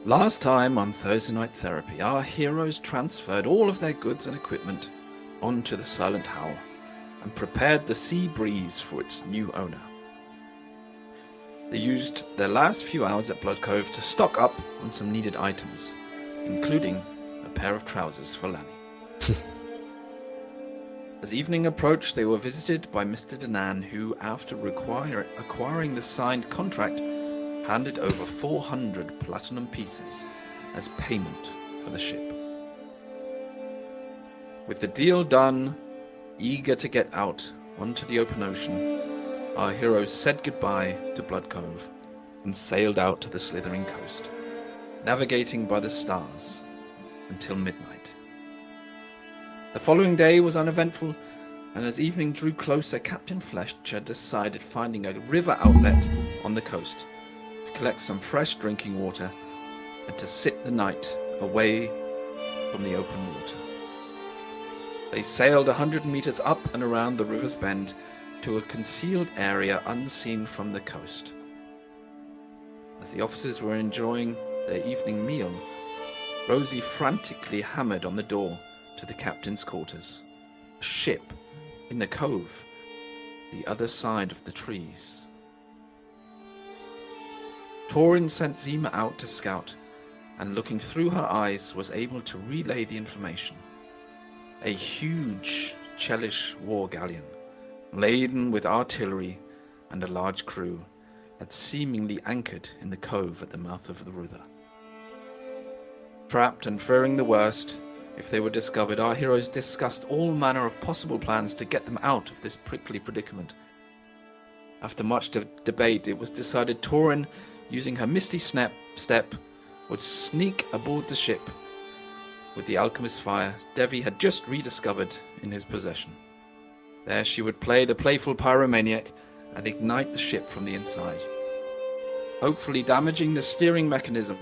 Last time on Thursday Night Therapy, our heroes transferred all of their goods and equipment onto the Silent Howl and prepared the Sea Breeze for its new owner. They used their last few hours at Blood Cove to stock up on some needed items, including a pair of trousers for Lani. As evening approached, they were visited by Mr. Danan, who, after acquiring the signed contract, handed over 400 platinum pieces as payment for the ship. With the deal done, eager to get out onto the open ocean, our heroes said goodbye to Blood Cove and sailed out to the slithering coast, navigating by the stars until midnight. The following day was uneventful, and as evening drew closer, Captain Fletcher decided finding a river outlet on the coast to collect some fresh drinking water and to sit the night away from the open water. They sailed 100 meters up and around the river's bend to a concealed area unseen from the coast. As the officers were enjoying their evening meal, Rosie frantically hammered on the door to the captain's quarters. A ship in the cove, the other side of the trees. Torrin sent Zima out to scout, and looking through her eyes was able to relay the information. A huge Chelish war galleon, laden with artillery and a large crew, had seemingly anchored in the cove at the mouth of the river. Trapped and fearing the worst, if they were discovered, our heroes discussed all manner of possible plans to get them out of this prickly predicament. After much debate, it was decided Torrin, using her misty step, would sneak aboard the ship with the alchemist's fire Devvie had just rediscovered in his possession. There she would play the playful pyromaniac and ignite the ship from the inside, hopefully damaging the steering mechanism.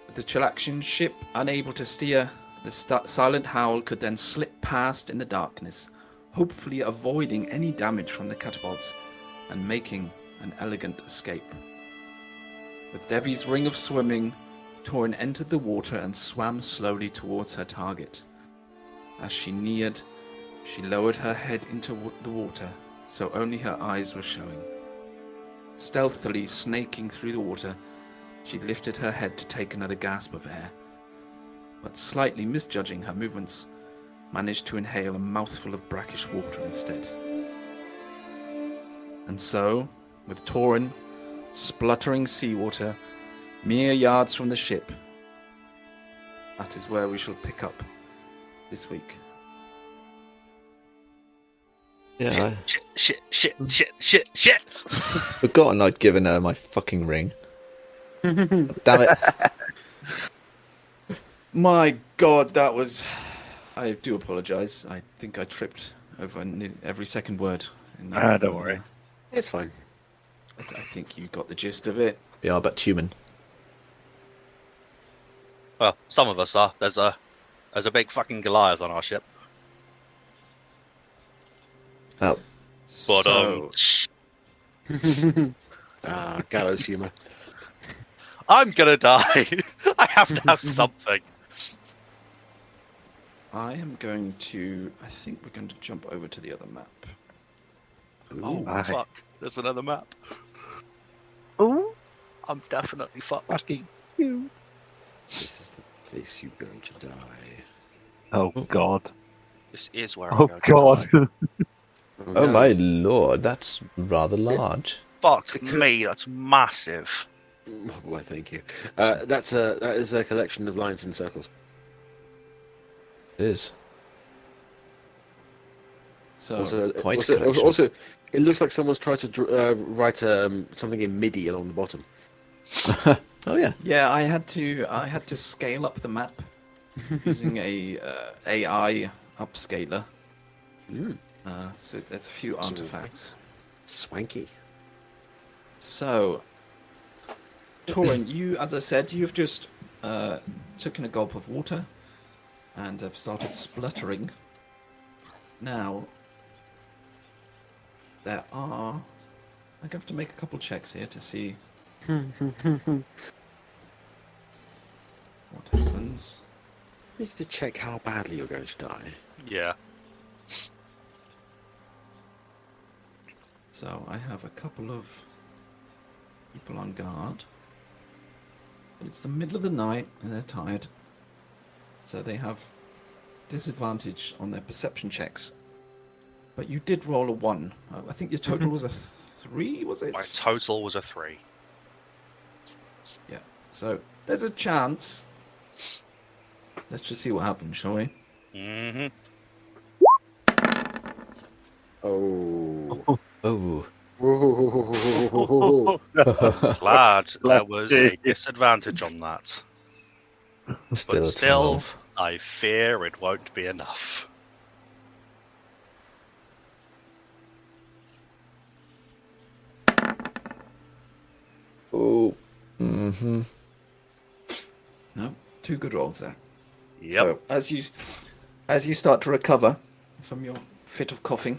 With the Chelaxian ship unable to steer, the Silent Howl could then slip past in the darkness, hopefully avoiding any damage from the catapults and making an elegant escape. With Devvie's ring of swimming, Torrin entered the water and swam slowly towards her target. As she neared, she lowered her head into the water, so only her eyes were showing. Stealthily snaking through the water, she lifted her head to take another gasp of air, but slightly misjudging her movements, managed to inhale a mouthful of brackish water instead. And so, with Torrin, spluttering seawater, mere yards from the ship, that is where we shall pick up this week. Yeah. Shit. Forgotten I'd given her my fucking ring. Damn it. My God, that was... I do apologise. I think I tripped over every second word. Don't worry. It's fine. I think you got the gist of it. We are but human. Well, some of us are. There's a big fucking Goliath on our ship. Oh. But Gallows humour. I'm gonna die. I have to have something. I am going to... I think we're going to jump over to the other map. Oh, fuck. There's another map. Ooh. I'm definitely fucked. Fucking you. This is the place you're going to die. Oh, God. This is where I'm Oh, going God. to die. Oh my lord, that's rather large. Fuck me, that's massive. Why, thank you. That is a collection of lines and circles. It is. So, Also, it looks like someone's tried to write something in MIDI along the bottom. Oh yeah. Yeah, I had to scale up the map using a AI upscaler. So there's a few artifacts. Swanky. So, Torrin, you, as I said, you've just taken a gulp of water and have started spluttering. Now, there are... I have to make a couple checks here to see what happens. Need to check how badly you're going to die. Yeah. So I have a couple of people on guard. But it's the middle of the night and they're tired. So they have disadvantage on their perception checks. But you did roll a 1. I think your total was a 3, was it? My total was a 3. Yeah. So there's a chance. Let's just see what happens, shall we? Mm-hmm. Oh. Oh. Glad there was a disadvantage on that. Still But a still, 12. I fear it won't be enough. Oh. Mm-hmm. No, 2 good rolls there. Yep. So as you start to recover from your fit of coughing,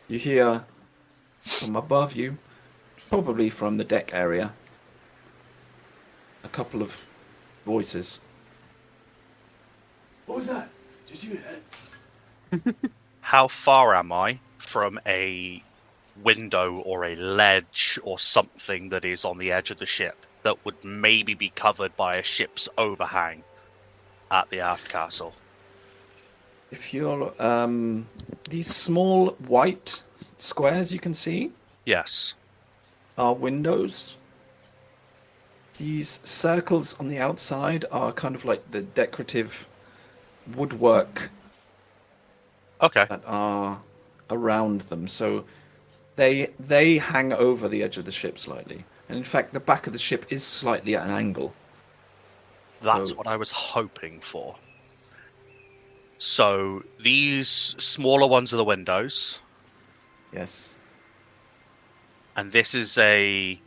you hear from above you, probably from the deck area, a couple of voices. What was that? Did you hear? How far am I from a window or a ledge or something that is on the edge of the ship that would maybe be covered by a ship's overhang at the aft castle? If you're these small white squares you can see Yes. are windows. These circles on the outside are kind of like the decorative woodwork Okay. that are around them. So they hang over the edge of the ship slightly. And in fact, the back of the ship is slightly at an angle. That's So- what I was hoping for. So these smaller ones are the windows, Yes. and this is a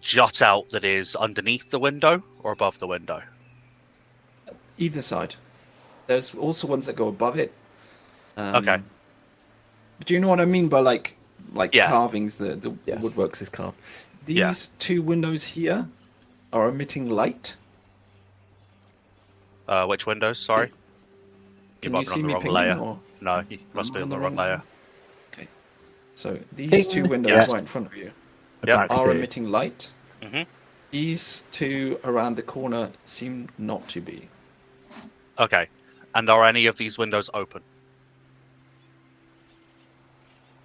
jut out that is underneath the window or above the window. Either side. There's also ones that go above it. Okay. Do you know what I mean by like Yeah. carvings? The Yeah. woodworks is carved. Yeah. These 2 windows here are emitting light. Which windows? Sorry. Can might you be see on the me wrong pinging? layer. Or... No, you must be on the wrong layer. Okay. So these 2 windows Yeah. right in front of you Yep. are emitting light. Mhm. These 2 around the corner seem not to be. Okay. And are any of these windows open?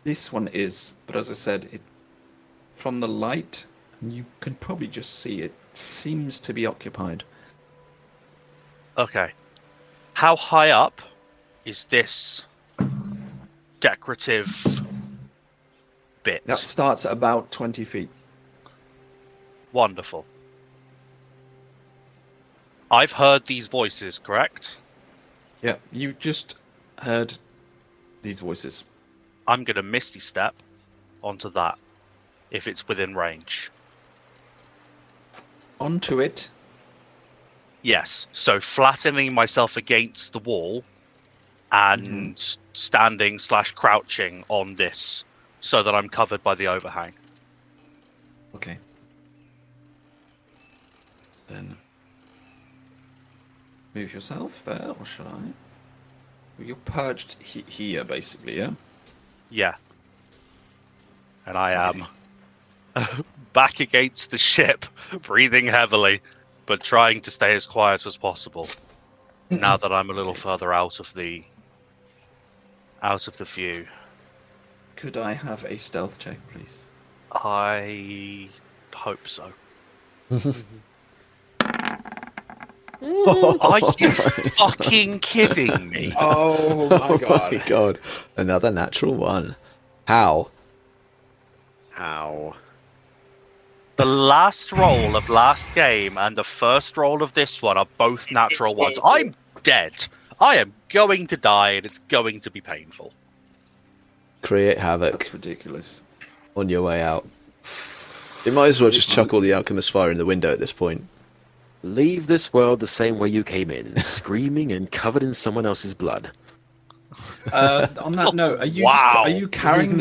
This one is, but as I said, it from the light, you can probably just see it seems to be occupied. Okay. How high up is this decorative bit? That starts at about 20 feet. Wonderful. I've heard these voices, correct? Yeah, you just heard these voices. I'm going to Misty Step onto that, if it's within range. Onto it. Yes, so flattening myself against the wall and standing/crouching on this so that I'm covered by the overhang. Okay. Then move yourself there, or should I? You're perched here, basically, yeah? Yeah. And I am back against the ship, breathing heavily, but trying to stay as quiet as possible. Now that I'm a little further out of the view. Could I have a stealth check, please? I hope so. Are you fucking kidding me? Oh my Oh god. my god. Another natural 1. How? How? The last roll of last game and the first roll of this one are both natural ones. I'm dead. I am going to die, and it's going to be painful. Create havoc That's ridiculous. on your way out. You might as well just chuck all the alchemist fire in the window at this point. Leave this world the same way you came in, screaming and covered in someone else's blood. On that note, Wow. are you carrying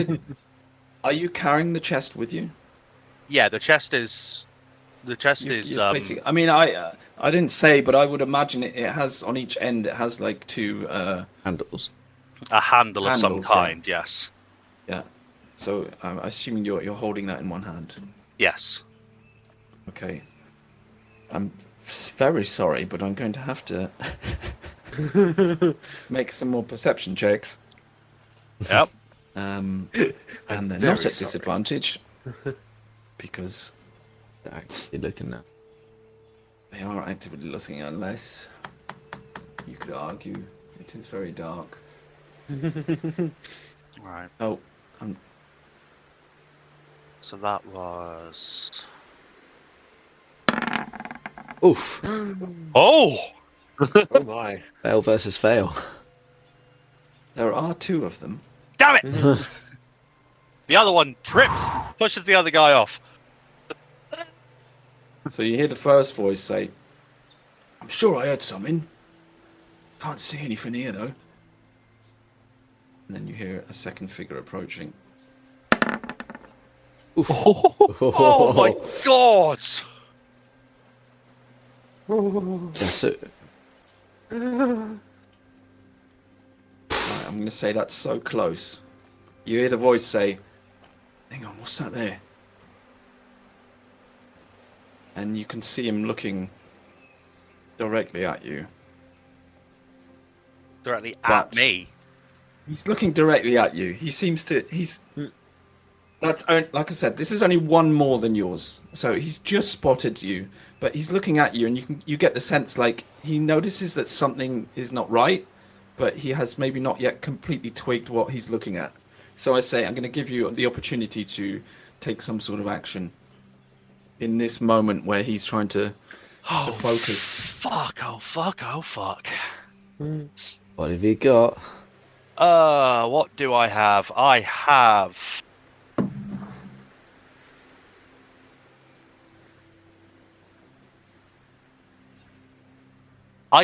the chest with you? Yeah, the chest is. Basically, I mean, I didn't say, but I would imagine it has on each end. It has like two Handles. a handle of some handles, yeah. kind. Yes. Yeah. So I'm assuming you're holding that in one hand. Yes. Okay. I'm very sorry, but I'm going to have to make some more perception checks. Yep. And they're very not at sorry. disadvantage because They're actually looking at. they are actively looking, unless you could argue it is very dark. Right. Oh, So that was. Oof. Oh. Oh my. Fail versus fail. there are two of them. Damn it! The other one trips, pushes the other guy off. So you hear the first voice say, "I'm sure I heard something. Can't see anything here though." And then you hear a second figure approaching. Oh my god! Yes, it. Right, I'm going to say that's so close. You hear the voice say, "Hang on, what's that there?" And you can see him looking directly at you. Directly But- at me. He's looking directly at you. He seems to. Like I said, this is only one more than yours. So he's just spotted you, but he's looking at you, and you get the sense like he notices that something is not right, but he has maybe not yet completely twigged what he's looking at. So I say I'm going to give you the opportunity to take some sort of action in this moment where he's trying to focus. Fuck, oh fuck, oh fuck. What have you got? What do I have? I have.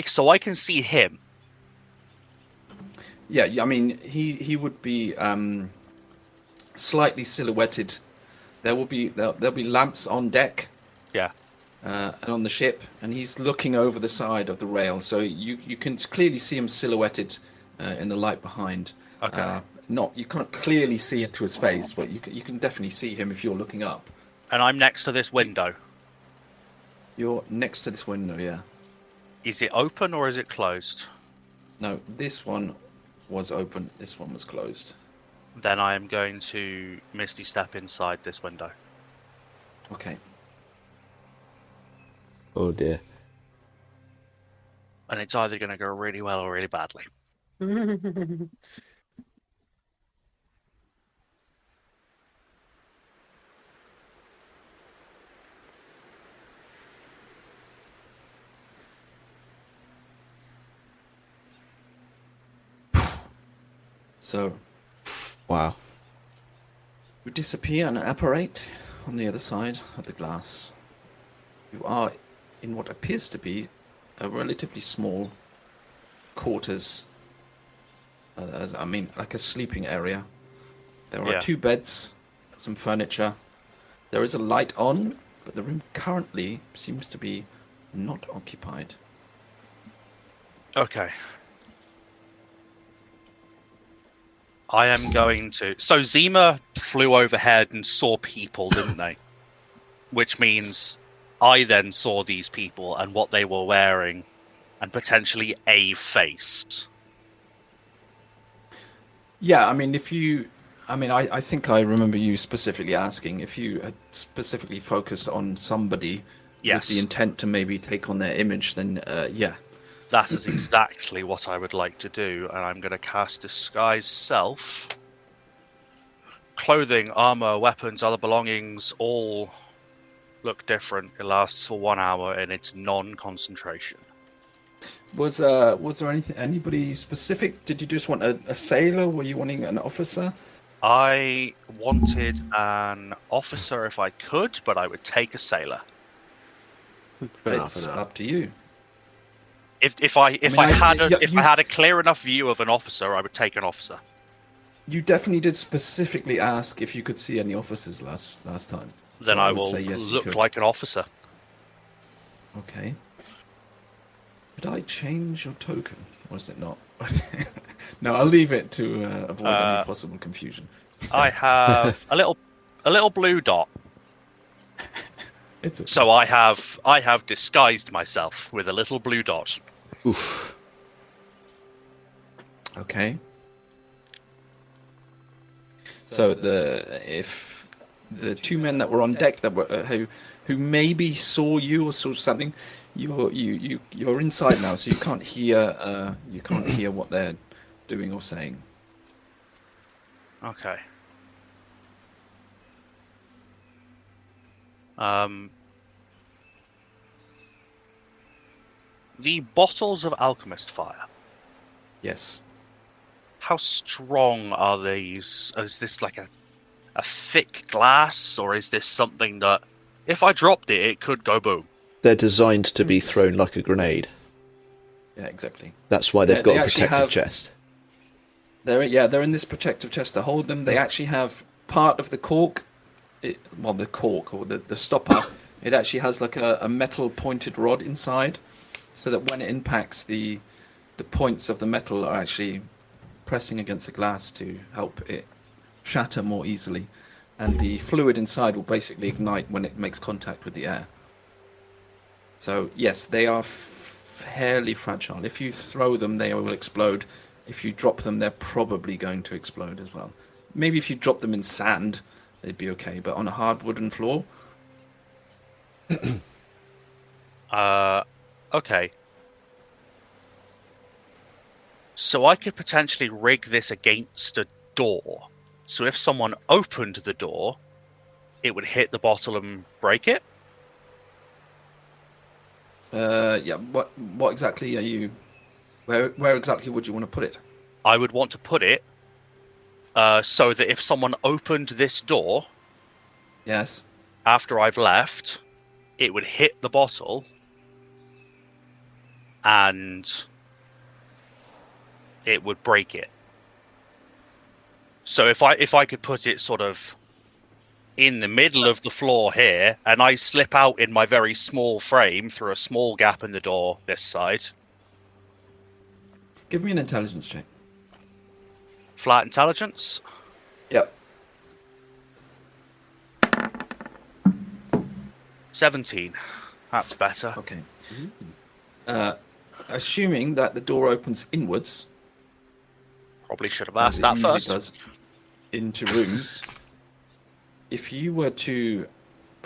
So I can see him. Yeah, I mean he would be slightly silhouetted. There'll be lamps on deck. Yeah. And on the ship, and he's looking over the side of the rail, so you can clearly see him silhouetted in the light behind. Okay. You can't clearly see into his face, but you can definitely see him if you're looking up. And I'm next to this window. You're next to this window, yeah. Is it open or is it closed? No, this one was open. This one was closed. Then I am going to Misty Step inside this window. Okay. Oh dear. And it's either going to go really well or really badly. So Wow. you disappear and apparate on the other side of the glass. You are in what appears to be a relatively small quarters. Like a sleeping area. There are Yeah. 2 beds, some furniture. There is a light on, but the room currently seems to be not occupied. Okay. I am going to... So Zima flew overhead and saw people, didn't they? Which means I then saw these people and what they were wearing and potentially a face. Yeah, I mean, I think I remember you specifically asking if you had specifically focused on somebody Yes. with the intent to maybe take on their image, then yeah. That is exactly what I would like to do, and I'm going to cast Disguise Self. Clothing, armor, weapons, other belongings, all look different. It lasts for 1 hour and it's non-concentration. Was there anybody specific? Did you just want a sailor? Were you wanting an officer? I wanted an officer if I could, but I would take a sailor. It's up to you. If I had a clear enough view of an officer, I would take an officer. You definitely did specifically ask if you could see any officers last time. Then So I would will say yes, you look could. like an officer. Okay. Did I change your token? Or is it not? No, I'll leave it to avoid any possible confusion. I have a little blue dot. So I have disguised myself with a little blue dot. Oof. Okay. So if the two men that were on deck that were who maybe saw you or saw something, you're inside now, so you can't hear what they're doing or saying. Okay. The bottles of alchemist fire. Yes. How strong are these? Is this like a thick glass, or is this something that if I dropped it, it could go boom? They're designed to be thrown like a grenade. Yeah, exactly. That's why they've got a actually protective chest. They're in this protective chest to hold them. They actually have part of the cork, the cork or the stopper. It actually has like a metal pointed rod inside, so that when it impacts, the points of the metal are actually pressing against the glass to help it shatter more easily, and the fluid inside will basically ignite when it makes contact with the air. So yes, they are fairly fragile. If you throw them, they will explode. If you drop them, they're probably going to explode as well. Maybe if you drop them in sand, they'd be okay, but on a hard wooden floor... Okay. So I could potentially rig this against a door. So if someone opened the door, it would hit the bottle and break it? Yeah, what exactly are you... Where exactly would you want to put it? I would want to put it so that if someone opened this door... Yes. After I've left, it would hit the bottle and it would break it. So if I could put it sort of in the middle of the floor here, and I slip out in my very small frame through a small gap in the door this side. Give me an intelligence check. Flat intelligence? Yep. 17. That's better. Okay. Assuming that the door opens inwards... Probably should have asked that first. Does, into rooms. If you were to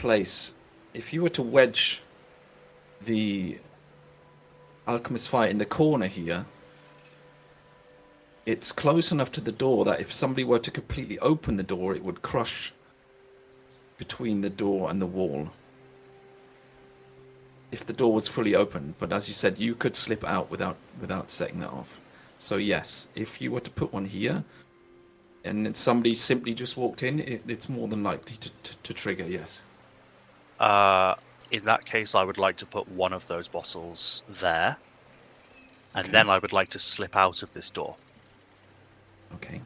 wedge the alchemist fire in the corner here, it's close enough to the door that if somebody were to completely open the door, it would crush between the door and the wall. If the door was fully open, but as you said, you could slip out without setting that off. So yes, if you were to put one here, and somebody simply just walked in, it's more than likely to trigger, yes. In that case, I would like to put one of those bottles there, and then I would like to slip out of this door. Okay.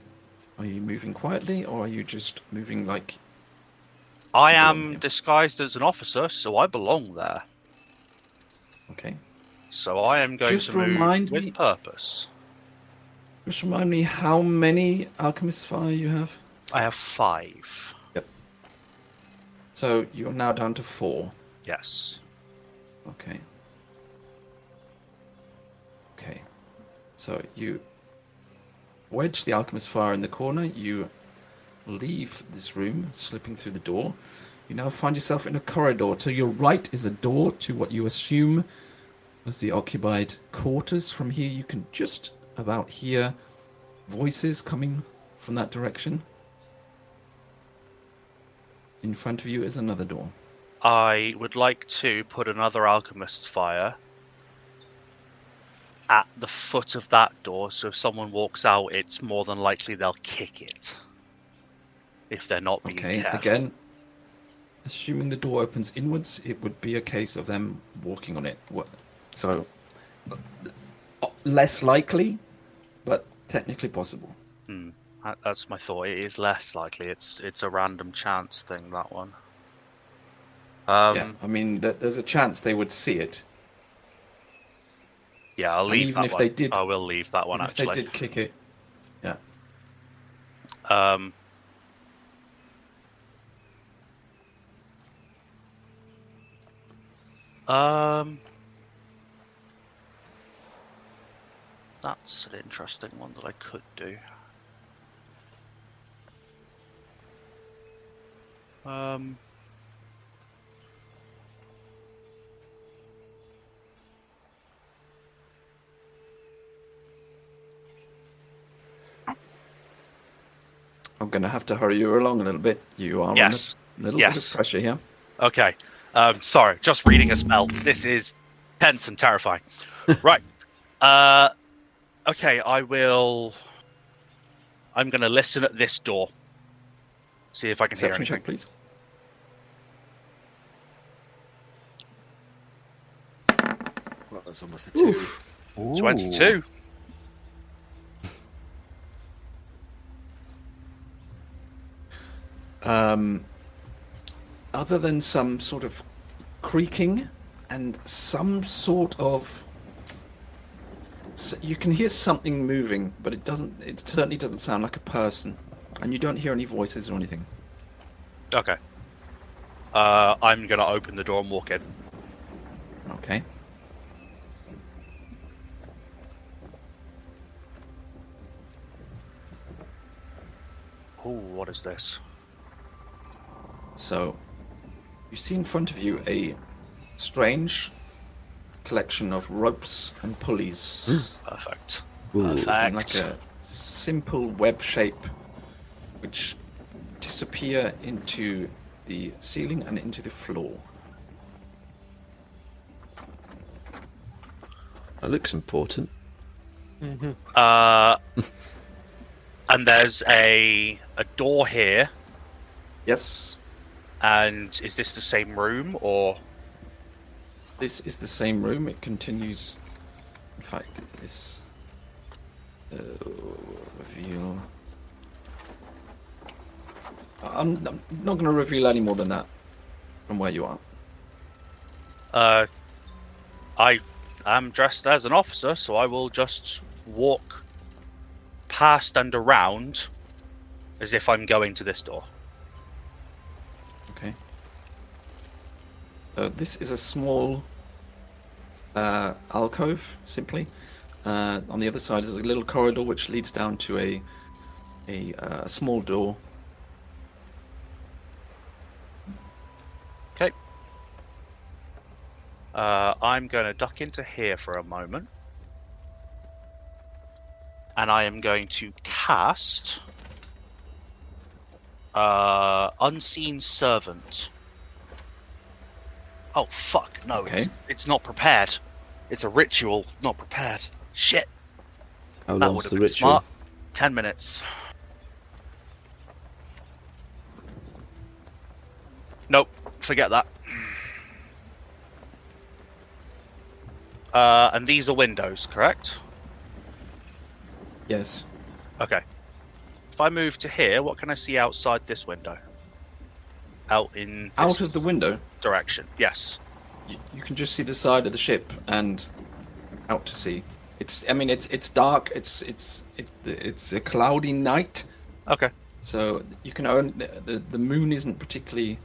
Are you moving quietly, or are you just moving like... I am disguised as an officer, so I belong there. Okay. So I am going to move with purpose. Just remind me how many alchemist fire you have? I have 5. Yep. So you're now down to 4. Yes. Okay. Okay. So you wedge the alchemist fire in the corner. You leave this room, slipping through the door. You now find yourself in a corridor. To your right is a door to what you assume was the occupied quarters. From here you can just about hear voices coming from that direction. In front of you is another door. I would like to put another alchemist fire at the foot of that door, so if someone walks out, it's more than likely they'll kick it. If they're not being Okay, careful. again, assuming the door opens inwards, it would be a case of them walking on it. So, less likely, but technically possible. That's my thought. It is less likely. It's a random chance thing, that one. Yeah, I mean, there's a chance they would see it. Yeah, I'll And leave even that if one. they did, I will leave that one, if actually. they did kick it, yeah. That's an interesting one that I could do. I'm going to have to hurry you along a little bit. You are Yes. under a little bit of pressure here. Okay. Sorry, just reading a spell. This is tense and terrifying. Right. Okay, I'm going to listen at this door. See if I can hear Perception anything. check, please. Well, that's almost a 2. 22. Other than some sort of creaking and some sort of, you can hear something moving, but it certainly doesn't sound like a person, and you don't hear any voices or anything. Okay. I'm going to open the door and walk in. Okay. Oh, what is this? So, you see in front of you a strange collection of ropes and pulleys. Perfect. Ooh. And Perfect. like a simple web shape which disappear into the ceiling and into the floor. That looks important. And there's a door here. Yes, And is this the same room, or? this is the same room. It continues. In fact, this reveal. I'm not going to reveal any more than that from where you are. I am dressed as an officer, so I will just walk past and around as if I'm going to this door. Okay. This is a small alcove, simply. On the other side is a little corridor which leads down to a small door. Okay. I'm going to duck into here for a moment. And I am going to cast Unseen Servant. Oh, fuck. No, Okay. it's not prepared. It's a ritual, not prepared. Shit. How That long's would have the been ritual? smart. 10 minutes. Nope. Forget that. And these are windows, correct? Yes. Okay. If I move to here, what can I see outside this window? Out in this Out of the window, direction. Yes. you can just see the side of the ship and out to sea. It's dark. It's a cloudy night, Okay. so you can only the moon isn't particularly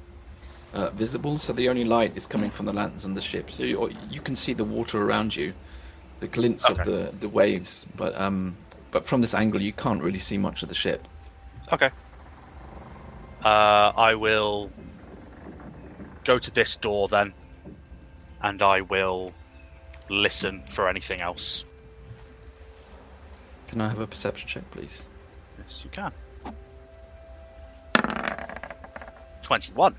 visible. So the only light is coming from the lanterns on the ship. So you can see the water around you, the glints of Okay. the waves. But from this angle, you can't really see much of the ship. Okay. I will go to this door then, and I will listen for anything else. Can I have a perception check, please? Yes, you can. 21.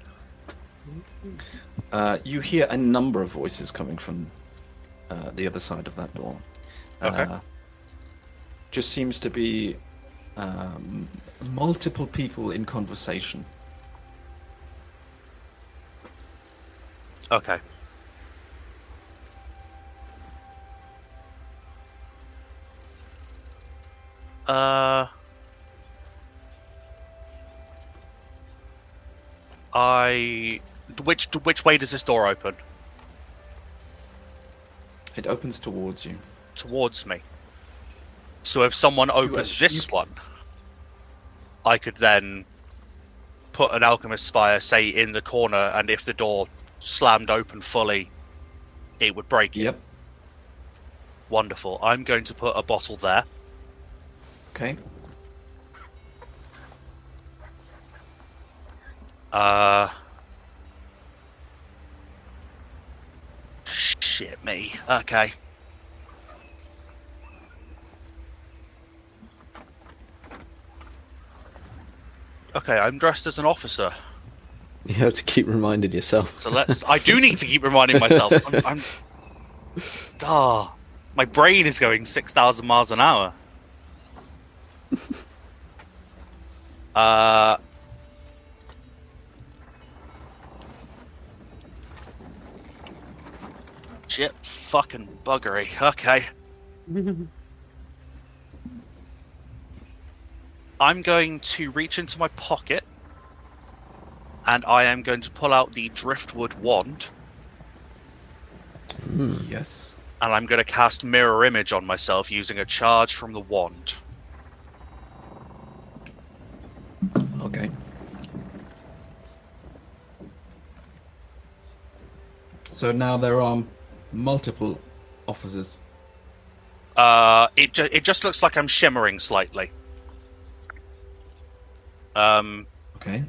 You hear a number of voices coming from the other side of that door. Okay. Just seems to be multiple people in conversation. Okay. Which way does this door open? It opens towards you. Towards me. So if someone opens this one, I could then put an alchemist's fire, say, in the corner, and if the door slammed open fully, it would break it. Yep. Wonderful. I'm going to put a bottle there. Okay. Shit me. Okay. Okay, I'm dressed as an officer. You have to keep reminding yourself. So I do need to keep reminding myself. My brain is going 6,000 miles an hour. Shit, fucking buggery. Okay. I'm going to reach into my pocket, and I am going to pull out the driftwood wand. Yes. And I'm going to cast mirror image on myself using a charge from the wand. Okay. So now there are multiple officers. It just looks like I'm shimmering slightly. Okay.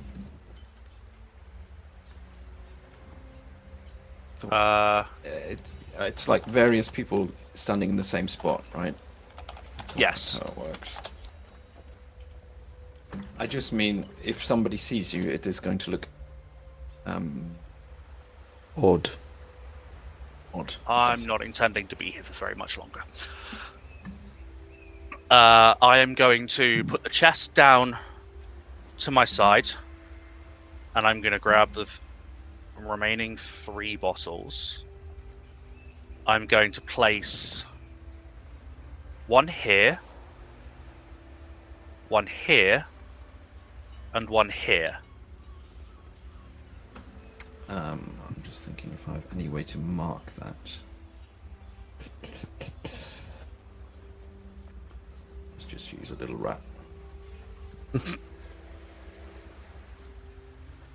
It's like various people standing in the same spot, right? Yes. That's how it works. I just mean, if somebody sees you, it is going to look Odd. odd. I'm not intending to be here for very much longer. I am going to put the chest down to my side, and I'm going to grab the remaining 3 bottles. I'm going to place one here, one here, and one here. I'm just thinking if I have any way to mark that. Let's just use a little rat. I'll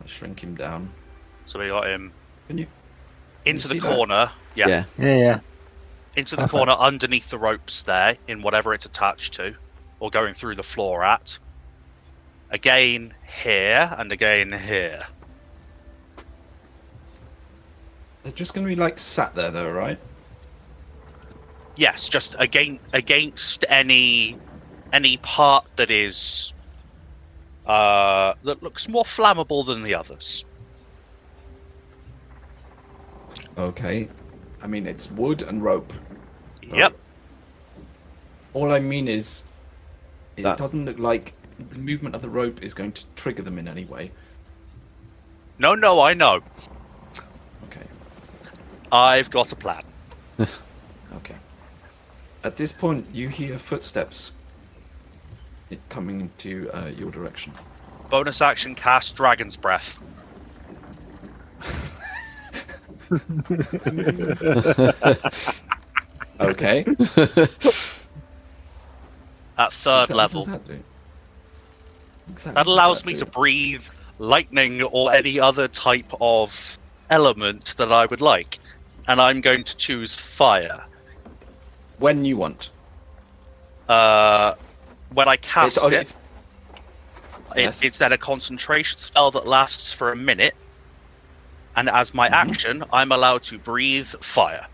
shrink him down. So we got him Can you? into the see that? corner. Yeah. Yeah. Into the Perfect. corner underneath the ropes there, in whatever it's attached to, or going through the floor at. Again here, and again here. They're just going to be like sat there, though, right? Yes, just against any part that is that looks more flammable than the others. Okay. I mean, it's wood and rope. Yep. All I mean is, it That- doesn't look like the movement of the rope is going to trigger them in any way. No, I know. Okay. I've got a plan. Okay. At this point, you hear footsteps coming into your direction. Bonus action: cast Dragon's Breath. Okay. At third What level. does that do? Exactly. That allows me to breathe lightning or any other type of element that I would like. And I'm going to choose fire. When you want. When I cast Yes. it's then a concentration spell that lasts for a minute. And as my action, I'm allowed to breathe fire.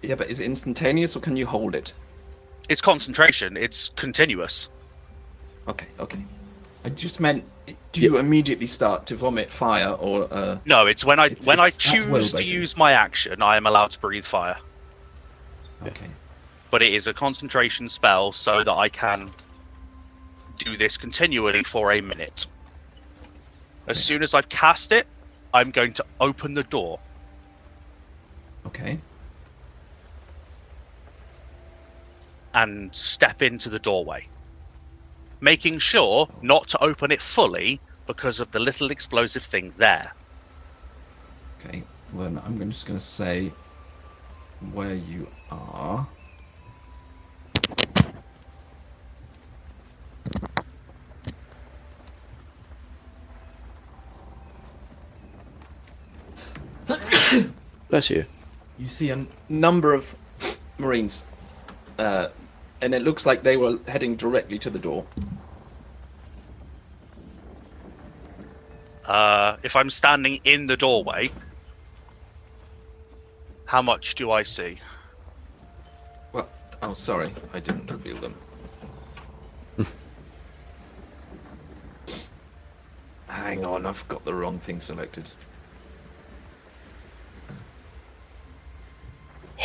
Yeah, but is it instantaneous or can you hold it? It's concentration. It's continuous. Okay. I just meant Do you immediately start to vomit fire, or No, it's when I it's at will, choose to basically. use my action, I am allowed to breathe fire. Okay. But it is a concentration spell so that I can do this continually for a minute. As soon as I've cast it, I'm going to open the door. Okay. And step into the doorway. Making sure not to open it fully because of the little explosive thing there. Okay. Well, then I'm just going to say where you are. Bless you. You see a number of Marines, and it looks like they were heading directly to the door. If I'm standing in the doorway, how much do I see? Well, oh, sorry, I didn't reveal them. Hang on, I've got the wrong thing selected.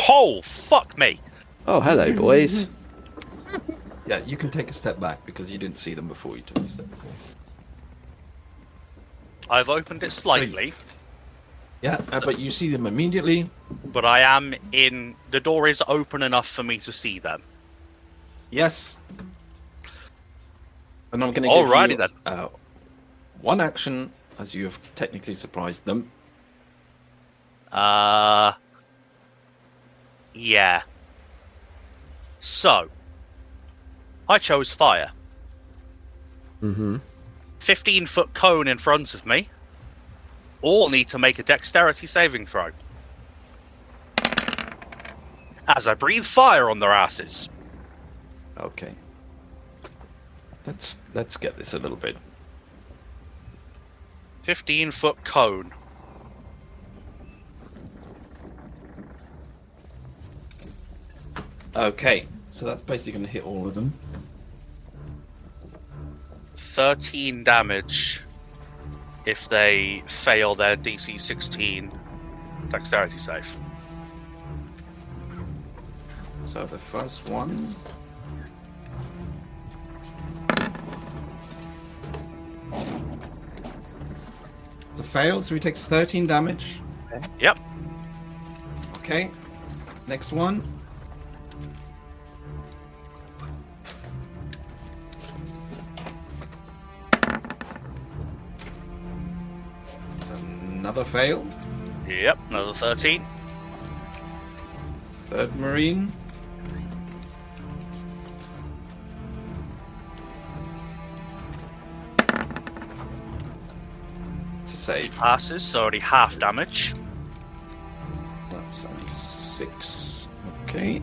Oh, fuck me! Oh, hello, boys. Yeah, you can take a step back because you didn't see them before you took a step forward. I've opened it slightly, Yeah, but you see them immediately. but I am in... The door is open enough for me to see them. Yes. And I'm going to give Alrighty you then. one action as you have technically surprised them. Yeah. So, I chose fire. Mm-hmm. 15-foot cone in front of me. All need to make a dexterity saving throw. As I breathe fire on their asses. Okay. Let's get this a little bit. 15-foot cone. Okay, so that's basically going to hit all of them. 13 damage if they fail their DC 16 dexterity save. So the first one. The failed, so he takes 13 damage. Yep. Okay. Next one. It's another fail. Yep, another 13. Third Marine. It's a save. Passes, so already half damage. That's only 6. Okay.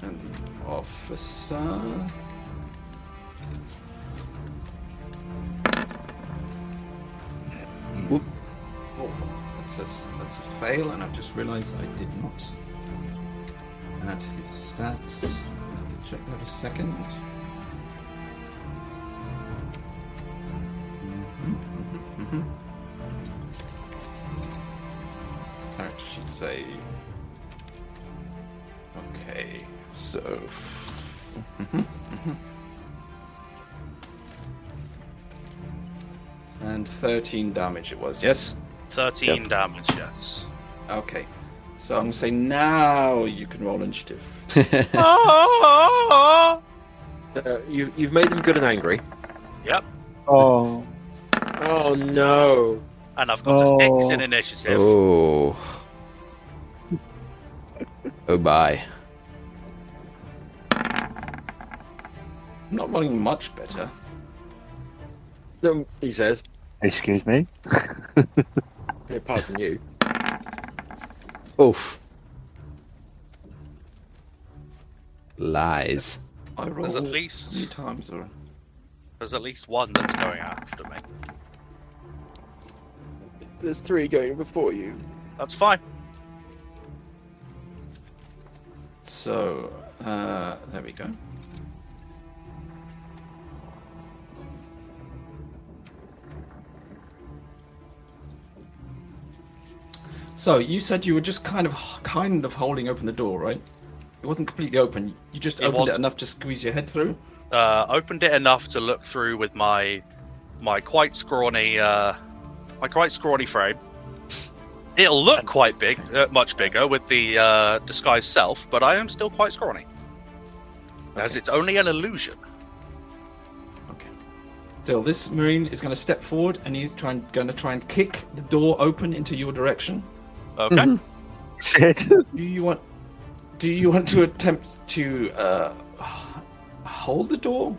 And the officer. Whoop. Oh, that's a fail, and I've just realised I did not add his stats. I have to check that a second. This character should say. Okay, so. And 13 damage it was, yes? 13 damage, yes. Okay. So I'm going to say now you can roll initiative. You've made them good and angry. Yep. Oh. Oh no! And I've got a 6 in initiative. Oh. Oh, bye. I'm not rolling much better. No, he says. Excuse me. Pardon you. Oof. Lies. I rolled There's at least 3 times, or there's at least one that's going after me. There's 3 going before you. That's fine. so there we go. So you said you were just kind of holding open the door, right? It wasn't completely open. You just opened it enough to squeeze your head through. Opened it enough to look through with my quite scrawny frame. It'll look quite big, much bigger with the disguised self, but I am still quite scrawny, as it's only an illusion. Okay. So this Marine is going to step forward, and he's going to try and kick the door open into your direction. Okay. Shit. Do you want to attempt to hold the door?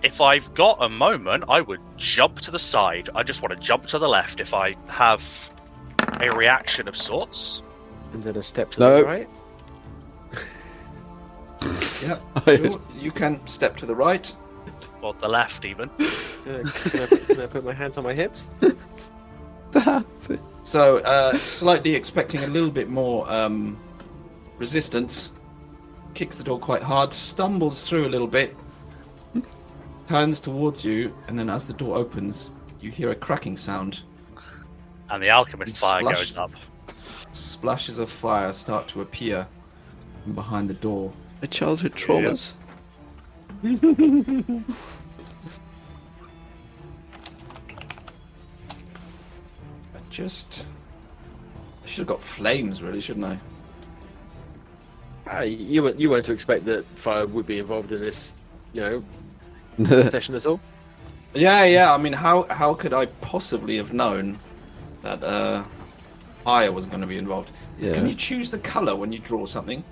If I've got a moment, I would jump to the side. I just want to jump to the left if I have a reaction of sorts. And then a step to the right. Yep. Sure. You can step to the right. Or the left, even. Can I put my hands on my hips? So, slightly expecting a little bit more resistance, kicks the door quite hard, stumbles through a little bit, turns towards you, and then as the door opens, you hear a cracking sound. And the alchemist fire goes up. Splashes of fire start to appear from behind the door. My childhood traumas. I should have got flames, really, shouldn't I? You weren't to expect that fire would be involved in this, session at all? Yeah. I mean, how could I possibly have known that fire was going to be involved? Can you choose the colour when you draw something?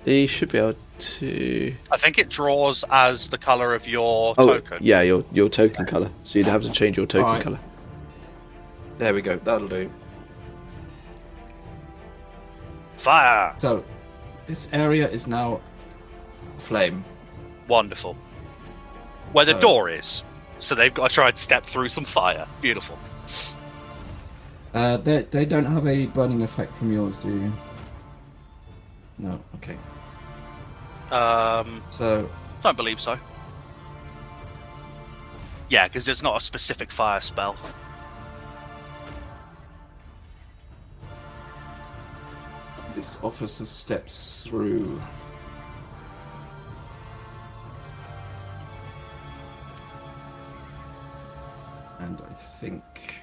You should be able to. I think it draws as the colour of your token. Yeah, your token colour. So you'd have to change your token colour. There we go. That'll do. Fire! So, this area is now aflame. Wonderful. Where the door is. So they've got to try and step through some fire. Beautiful. They don't have a burning effect from yours, do you? No. Okay. So. Don't believe so. Yeah, because it's not a specific fire spell. This officer steps through. And I think...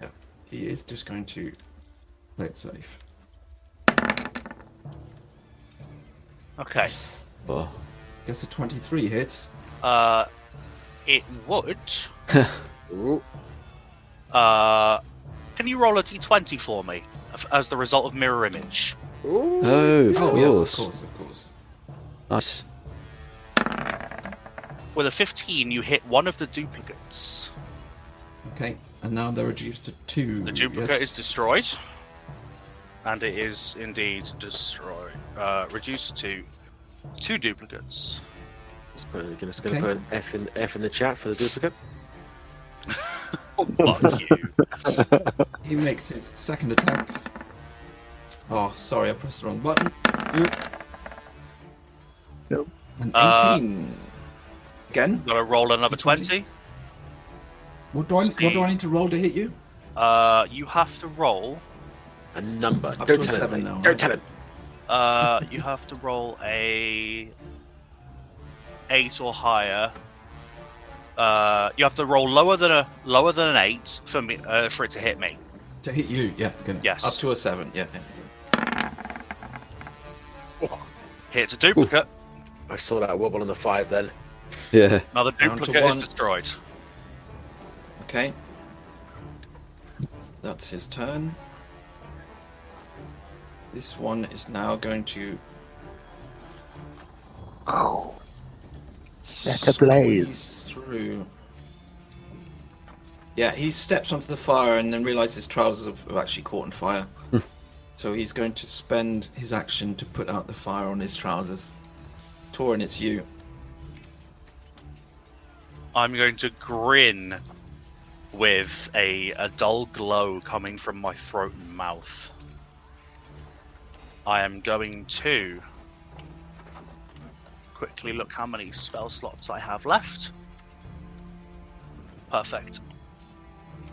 Yeah, he is just going to play it safe. Okay. Oh. Guess a 23 hits. It would. Ooh. Can you roll a d20 for me as the result of mirror image? Ooh. Oh, Yes, of course. Nice. With a 15, you hit one of the duplicates. Okay, and now they're reduced to 2. The duplicate is destroyed. And it is indeed destroyed. Reduced to 2 duplicates. Just going to put an F in the chat for the duplicate. Fuck you. He makes his second attack. Oh, sorry, I pressed the wrong button. Nope. An 18. Again? Gotta roll another 20. What do I need to roll to hit you? You have to roll. A number. Up Don't to a tell 7 him. now, Don't right? tell him. You have to roll a 8 or higher. You have to roll lower than an 8 for me for it to hit me. To hit you, yeah. Yes. Up to a 7, yeah. Hits a duplicate. I saw that wobble on the 5 then. Yeah. Another Down to duplicate is 1. destroyed. Okay. That's his turn. This one is now going to Set ablaze. squeeze through. Yeah, he steps onto the fire and then realizes his trousers have actually caught on fire. So he's going to spend his action to put out the fire on his trousers. Torrin, it's you. I'm going to grin with a dull glow coming from my throat and mouth. I am going to quickly look how many spell slots I have left. Perfect.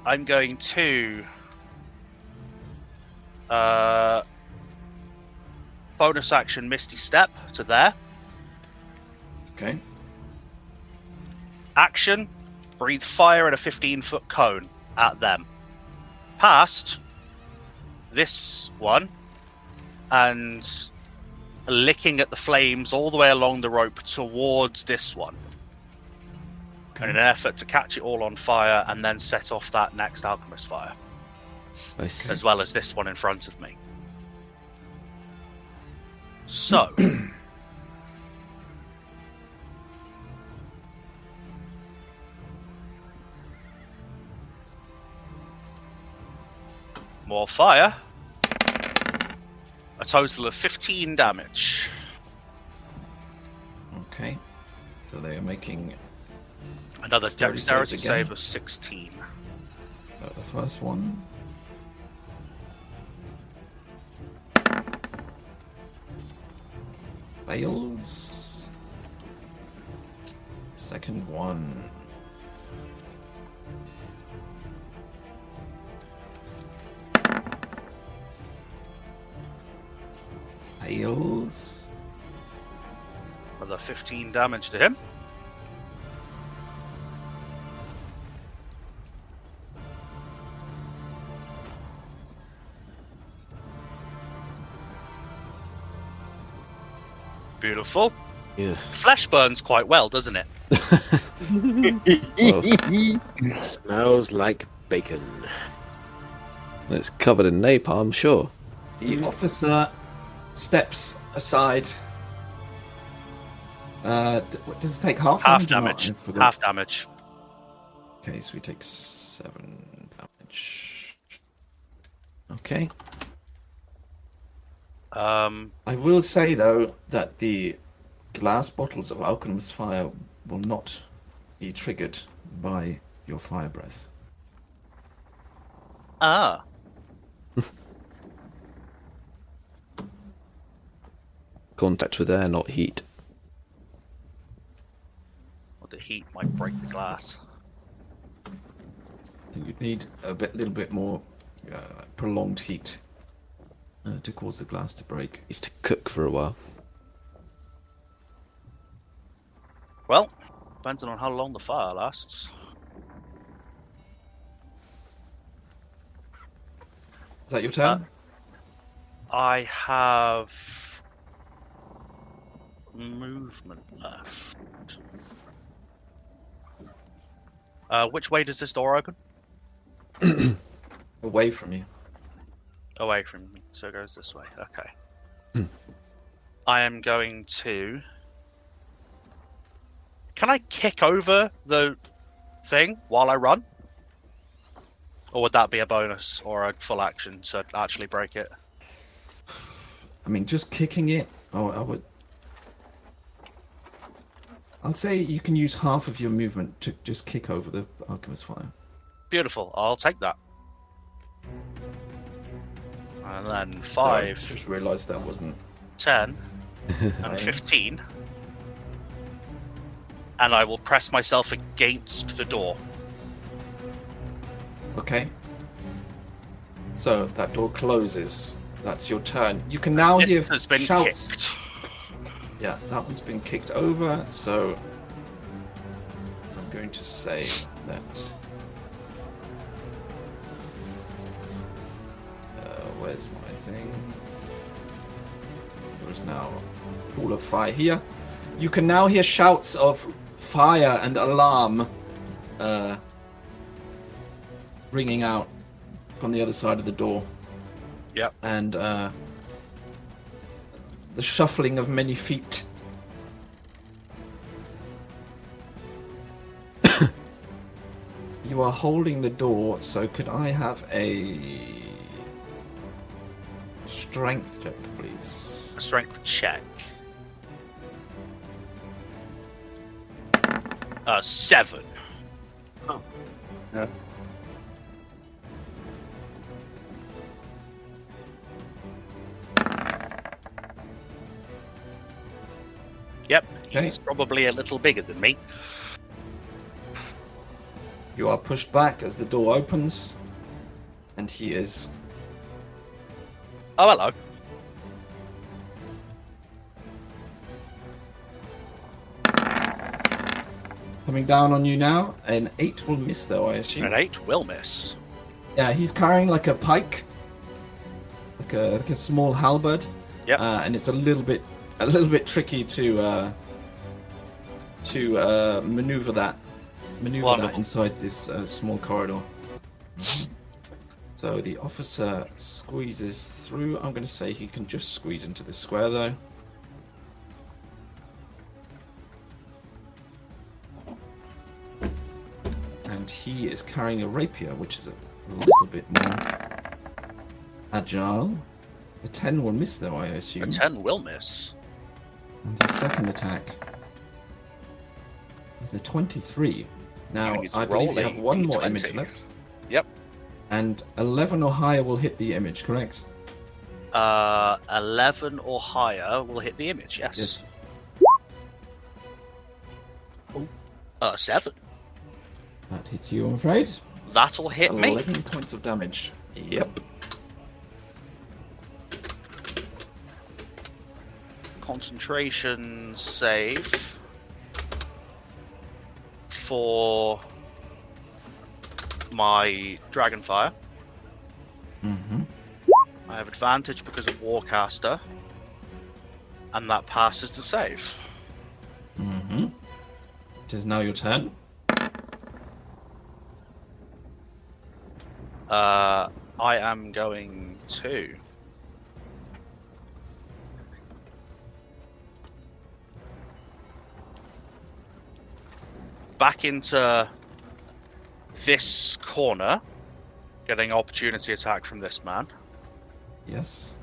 I'm going to bonus action Misty Step to there. Okay. Action, breathe fire in a 15-foot cone at them. Past this one, and licking at the flames all the way along the rope towards this one. Okay. In an effort to catch it all on fire and then set off that next alchemist fire. Nice. As well as this one in front of me. So... more fire. A total of 15 damage. Okay. So they are making Another Dexterity dexterity saves again. save of 16. the first one. Fails. Second one. Fails. Another 15 damage to him. Beautiful. Yeah. Flesh burns quite well, doesn't it? Well, Smells like bacon. it's covered in napalm, sure. The officer steps aside. What does it take? Half Half damage? or not? damage. I forgot. Half damage. Okay, so we take 7 damage. Okay. I will say though that the glass bottles of alchemist fire will not be triggered by your fire breath. Ah. Contact with air, not heat. Well, the heat might break the glass. I think you'd need little bit more prolonged heat to cause the glass to break. Needs to cook for a while. Well, depending on how long the fire lasts. Is that your turn? I have movement left. Which way does this door open? Away from you. Away from me, so it goes this way. Okay. I am going to... Can I kick over the thing while I run? Or would that be a bonus or a full action to actually break it? I mean, just kicking it. I'll say you can use half of your movement to just kick over the alchemist fire. Beautiful, I'll take that. And then Sorry, 5, just realised that wasn't. 10, and 15. And I will press myself against the door. Okay. So that door closes. That's your turn. You can now hear This has been shouts. kicked. Yeah, that one's been kicked over. So I'm going to say that. Where's my thing? There's now a pool of fire here. You can now hear shouts of fire and alarm ringing out from the other side of the door. Yep. And the shuffling of many feet. You are holding the door, so could I have a strength check, please? A strength check. 7. Oh. Yeah. Yep, Okay. he's probably a little bigger than me. You are pushed back as the door opens, and he is Oh, hello. coming down on you now. An 8 will miss, though, I assume. An 8 will miss. Yeah, he's carrying like a pike, like a small halberd. Yep. And it's a little bit tricky to maneuver that Wonderful. inside this small corridor. So the officer squeezes through. I'm going to say he can just squeeze into the square, though. And he is carrying a rapier, which is a little bit more agile. A 10 will miss, though, I assume. A 10 will miss. And his second attack is a 23. Now, You need to I believe you roll have a one more D20. image left. Yep. And 11 or higher will hit the image, correct? 11 or higher will hit the image, yes. 7. That hits you, I'm afraid. That'll hit me. 11 points of damage. Yep. Concentration save for my Dragonfire. Mm-hmm. I have advantage because of Warcaster, and that passes the save. Mm-hmm. It is now your turn. I am going to back into this corner, getting opportunity attack from this man. Yes.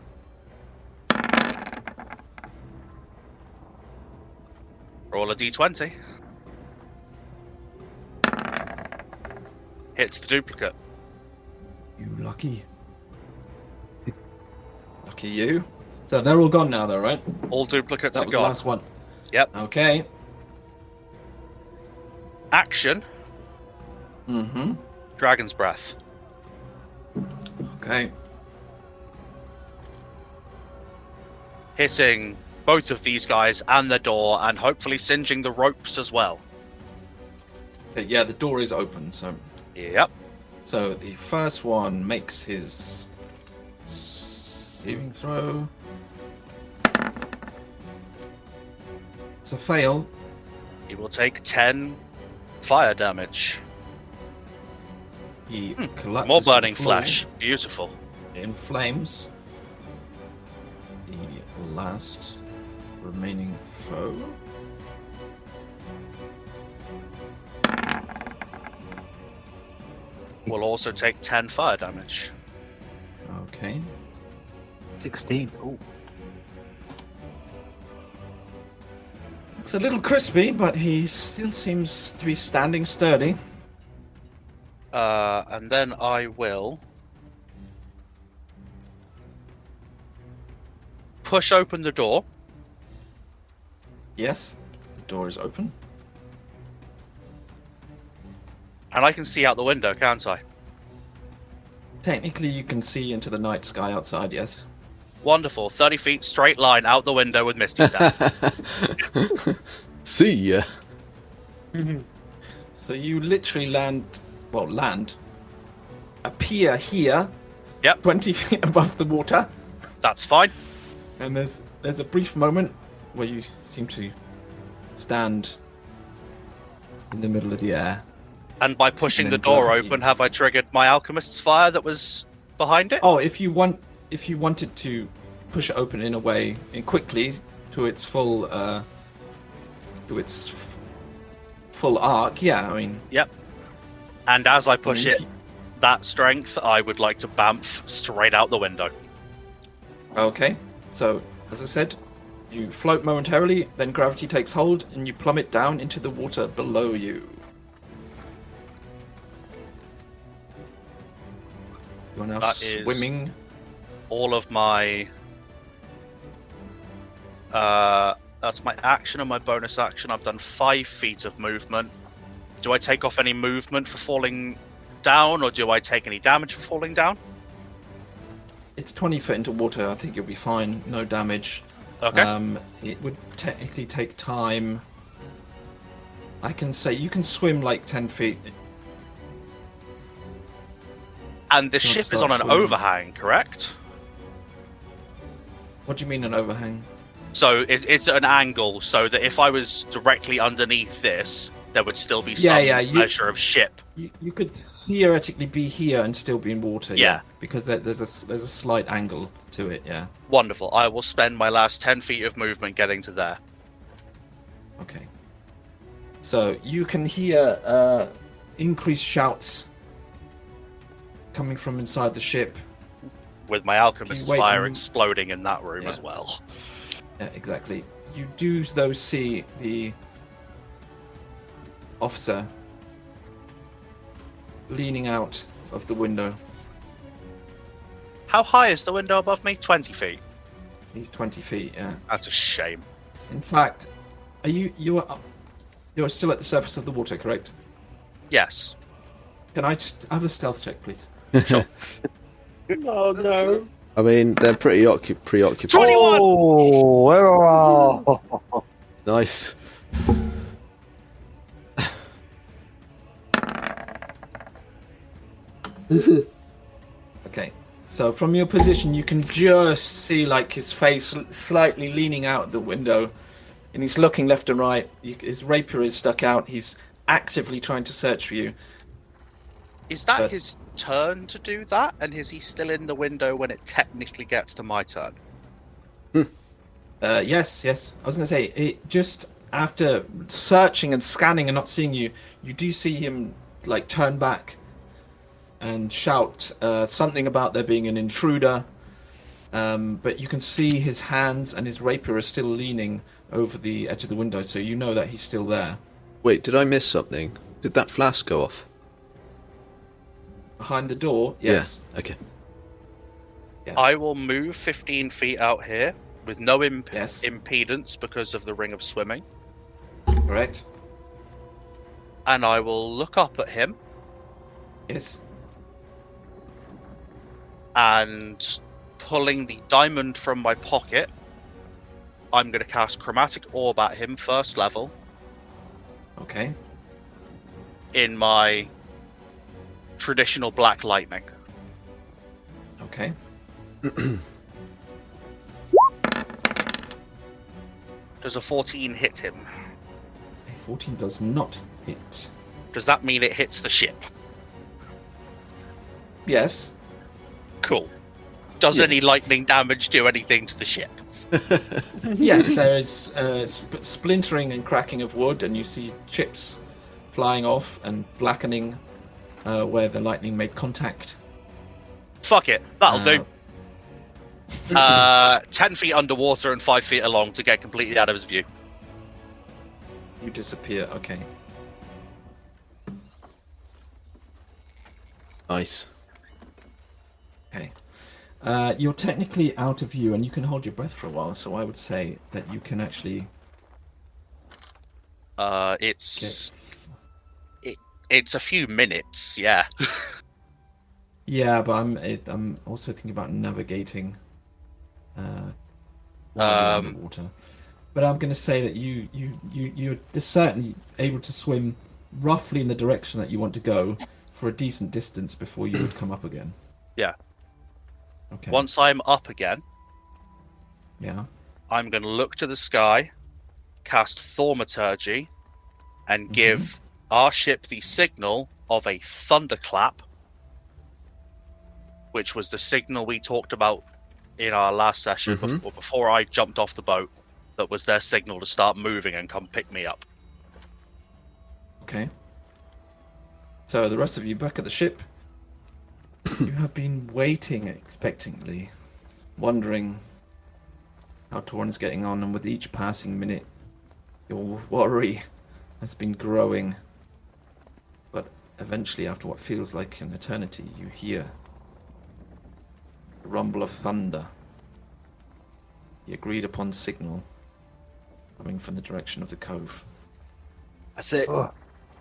Roll a d20. Hits the duplicate. You lucky. Lucky you. So they're all gone now, though, right? All duplicates That are was the gone. last one. Yep. Okay. Action. Mm-hmm. Dragon's Breath. Okay. Hitting both of these guys and the door, and hopefully singeing the ropes as well. Yeah, the door is open, so... Yep. So the first one makes his saving throw. It's a fail. He will take 10 fire damage. He collapses More to the burning floor flesh. Beautiful. in flames. The last remaining foe. Will also take 10 fire damage. Okay. 16. Oh, Looks a little crispy, but he still seems to be standing sturdy. And then I will push open the door. Yes, the door is open. And I can see out the window, can't I? Technically, you can see into the night sky outside, yes. Wonderful. 30 feet straight line out the window with Misty Step. See ya. So you literally appear here, Yep. 20 feet above the water, That's fine. and there's a brief moment where you seem to stand in the middle of the air. And by pushing And the then door gravity. open, have I triggered my alchemist's fire that was behind it? Oh, if you wanted to push it open in a way quickly to its full full arc, yeah. I mean, Yep. And as I push if it, you- that strength, I would like to bamf straight out the window. Okay, so as I said, you float momentarily, then gravity takes hold, and you plummet down into the water below you. You're now That is- swimming. All of my... that's my action and my bonus action. I've done 5 feet of movement. do I take off any movement for falling down, or do I take any damage for falling down? It's 20 foot into water. I think you'll be fine. No damage. Okay. It would technically take time. I can say you can swim like 10 feet. And the Do you want to ship is on start an swimming? overhang, correct? What do you mean an overhang? So it's at an angle, so that if I was directly underneath this, there would still be some measure of ship. You could theoretically be here and still be in water. Yeah. Because there's a slight angle to it. Yeah. Wonderful. I will spend my last 10 feet of movement getting to there. Okay. So you can hear increased shouts coming from inside the ship. With my alchemist's wait fire and- exploding in that room Yeah. as well. Yeah, exactly. You do though see the officer leaning out of the window. How high is the window above me? 20 feet. He's 20 feet. Yeah. That's a shame. In fact, you're still at the surface of the water, correct? Yes. Can I just have a stealth check, please? Oh no. I mean, they're pretty preoccupied. 21! Oh, Nice. Okay. So from your position, you can just see like his face slightly leaning out the window, and he's looking left and right. His rapier is stuck out. He's actively trying to search for you. Is that But- his turn to do that? And is he still in the window when it technically gets to my turn? Yes. I was going to say, just after searching and scanning and not seeing you, you do see him like turn back and shout something about there being an intruder. But you can see his hands and his rapier are still leaning over the edge of the window, so you know that he's still there. Wait, did I miss something? Did that flask go off? Behind the door, yes. Yeah. Okay. I will move 15 feet out here with no Yes. impedance because of the ring of swimming. Correct? And I will look up at him Yes. and pulling the diamond from my pocket, I'm going to cast Chromatic Orb at him first level Okay. in my traditional Black Lightning. Okay. Does a 14 hit him? A 14 does not hit. Does that mean it hits the ship? Yes. Cool. Does any lightning damage do anything to the ship? Yes, there is splintering and cracking of wood, and you see chips flying off and blackening where the lightning made contact. Fuck it, that'll do. 10 feet underwater and 5 feet along to get completely out of his view. You disappear. Okay. Nice. Okay. You're technically out of view, and you can hold your breath for a while. So I would say that you can actually It's a few minutes, yeah. Yeah, but I'm also thinking about navigating while you're underwater. But I'm going to say that you're certainly able to swim roughly in the direction that you want to go for a decent distance before you would come up again. Yeah. Okay. Once I'm up again, Yeah. I'm going to look to the sky, cast Thaumaturgy, and give our ship the signal of a thunderclap, which was the signal we talked about in our last session before I jumped off the boat. That was their signal to start moving and come pick me up. Okay. So the rest of you back at the ship. You have been waiting expectantly, wondering how Torrin's getting on, and with each passing minute, your worry has been growing. But eventually, after what feels like an eternity, you hear the rumble of thunder. The agreed upon signal coming from the direction of the cove. That's it. Oh.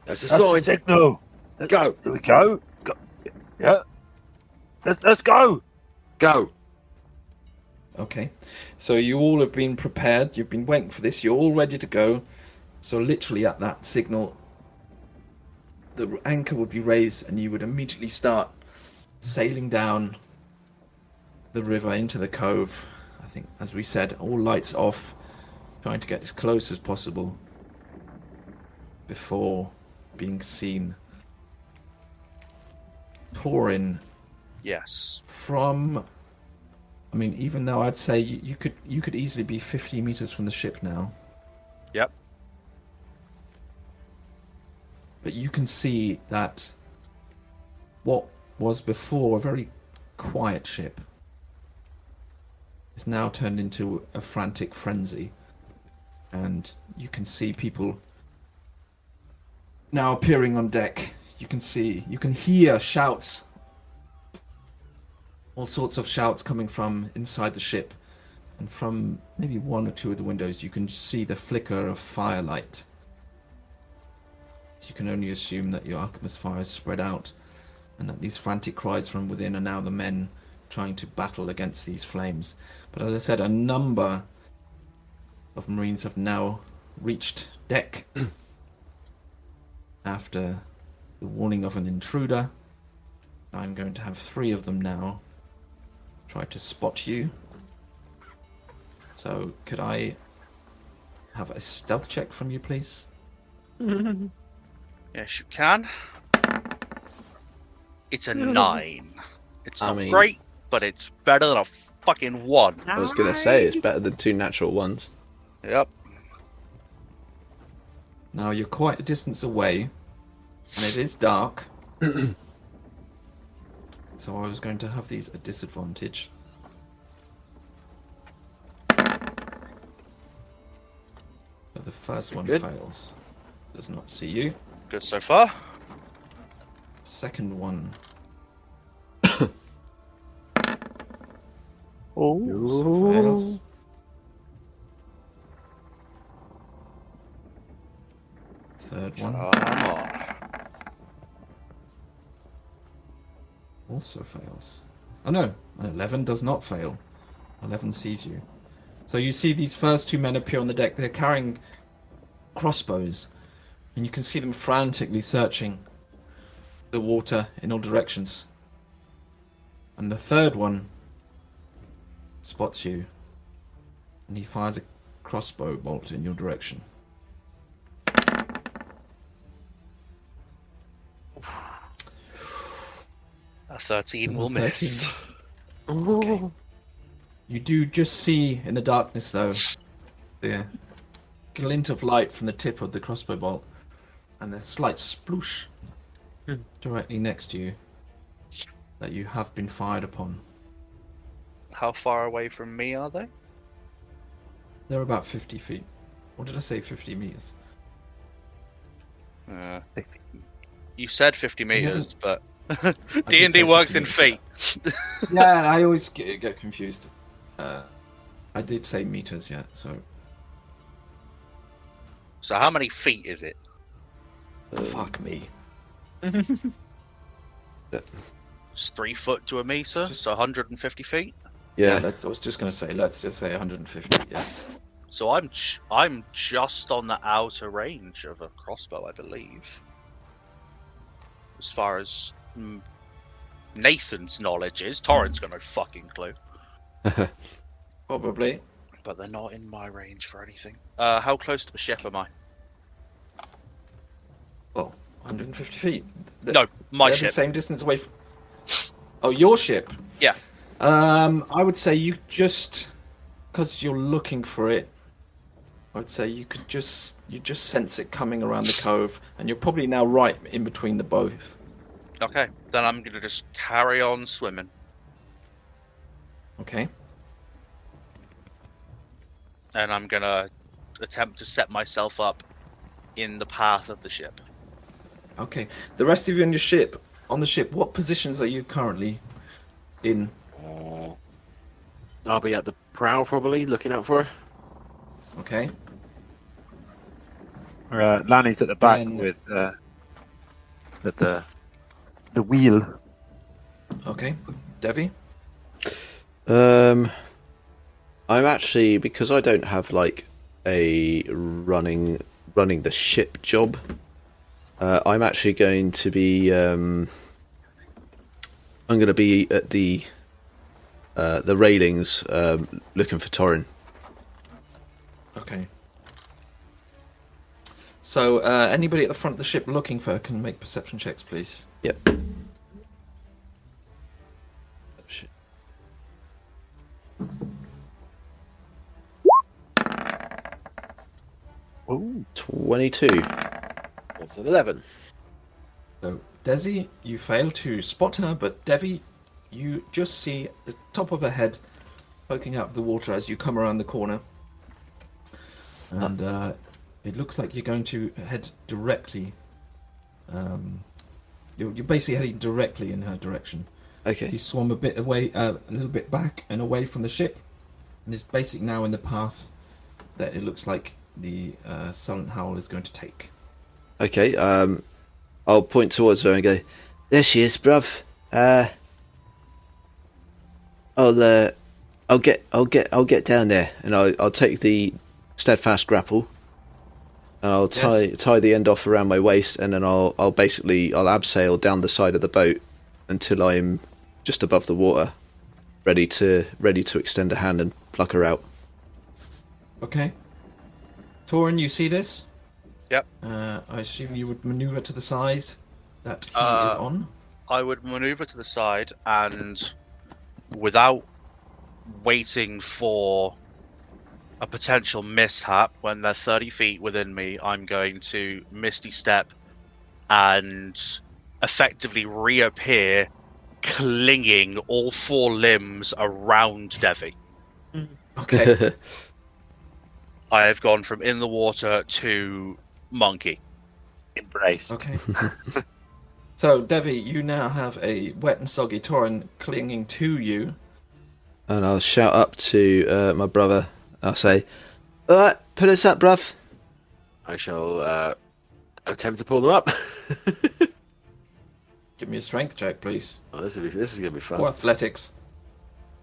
That's a That's the sign. signal. Go. Here we go. Go. Yeah. Let's go. Go. Okay, so you all have been prepared. You've been waiting for this. You're all ready to go. So literally at that signal, the anchor would be raised, and you would immediately start sailing down the river into the cove. I think, as we said, all lights off, trying to get as close as possible before being seen. Torrin, Yes. from, I mean, even though I'd say you could easily be 50 meters from the ship now. Yep. But you can see that what was before a very quiet ship is now turned into a frantic frenzy. And you can see people now appearing on deck. You can hear shouts. All sorts of shouts coming from inside the ship. And from maybe one or two of the windows, you can see the flicker of firelight. So you can only assume that your alchemist fire is spread out, and that these frantic cries from within are now the men trying to battle against these flames. But as I said, a number of Marines have now reached deck after the warning of an intruder. I'm going to have 3 of them now try to spot you. So could I have a stealth check from you, please? Yes, you can. It's a 9. It's I not mean- great, but it's better than a fucking 1. I was gonna say it's better than 2 natural ones. Yep. Now you're quite a distance away, and it is dark. So I was going to have these at disadvantage. But the first one Good. fails. Does not see you. Good so far. Second one Oh. also fails. Third one Come on. also fails. Oh no, 11 does not fail. 11 sees you. So you see these first 2 men appear on the deck. They're carrying crossbows, and you can see them frantically searching the water in all directions. And the third one spots you, and he fires a crossbow bolt in your direction. A 13 will 13. miss. Okay. You do just see in the darkness, though, the glint of light from the tip of the crossbow bolt, and a slight sploosh directly next to you that you have been fired upon. How far away from me are they? They're about 50 feet. Or did I say 50 meters? You said 50 meters, but did D&D say works 50 in meters, feet. Yeah, I always get confused. I did say meters, yeah, so... So how many feet is it? Fuck me. It's 3 foot to a meter, Just- so 150 feet. Yeah. I was just going to say, let's just say 150, yeah. So I'm just on the outer range of a crossbow, I believe. As far as Nathan's knowledge is, Torrin's got no fucking clue. Probably. But they're not in my range for anything. How close to the ship am I? Well, 150 feet. No, my They're ship. the same distance away from... Oh, your ship? Yeah. I would say you just... Because you're looking for it, I would say you just sense it coming around the cove, and you're probably now right in between the both. Okay, then I'm gonna just carry on swimming. Okay. And I'm gonna attempt to set myself up in the path of the ship. Okay. The rest of you on the ship, what positions are you currently in? I'll be at the prow probably, looking out for her. Okay. Lanny's at the back Then- with at the wheel. Okay, Devvie. I'm actually, because I don't have like a running the ship job. I'm actually going to be. I'm going to be at the railings, looking for Torrin. Okay. So, anybody at the front of the ship looking for her can make perception checks, please. Yep. Shit. Ooh. 22. That's an 11. So, Desi, you fail to spot her, but Devvie, you just see the top of her head poking out of the water as you come around the corner. And it looks like you're going to head directly. You're basically heading directly in her direction. Okay. You swam a bit away, a little bit back and away from the ship, and is basically now in the path that it looks like the Silent Howl is going to take. Okay. I'll point towards her and go, "There she is, bruv. I'll get down there, and I'll take the steadfast grapple, and I'll tie the end off around my waist, and then I'll abseil down the side of the boat until I'm just above the water, ready to extend a hand and pluck her out." Okay. Torrin, you see this? Yep. I assume you would maneuver to the side that he is on. I would maneuver to the side, and without waiting for a potential mishap, when they're 30 feet within me, I'm going to Misty Step and effectively reappear, clinging all four limbs around Devvie. Okay. I have gone from in the water to monkey. Embraced. Okay. So, Devvie, you now have a wet and soggy Torrin clinging to you. And I'll shout up to my brother. I'll say, "Alright, pull us up, bruv." I shall attempt to pull them up. Give me a strength check, please. Oh, this is going to be fun. Or athletics.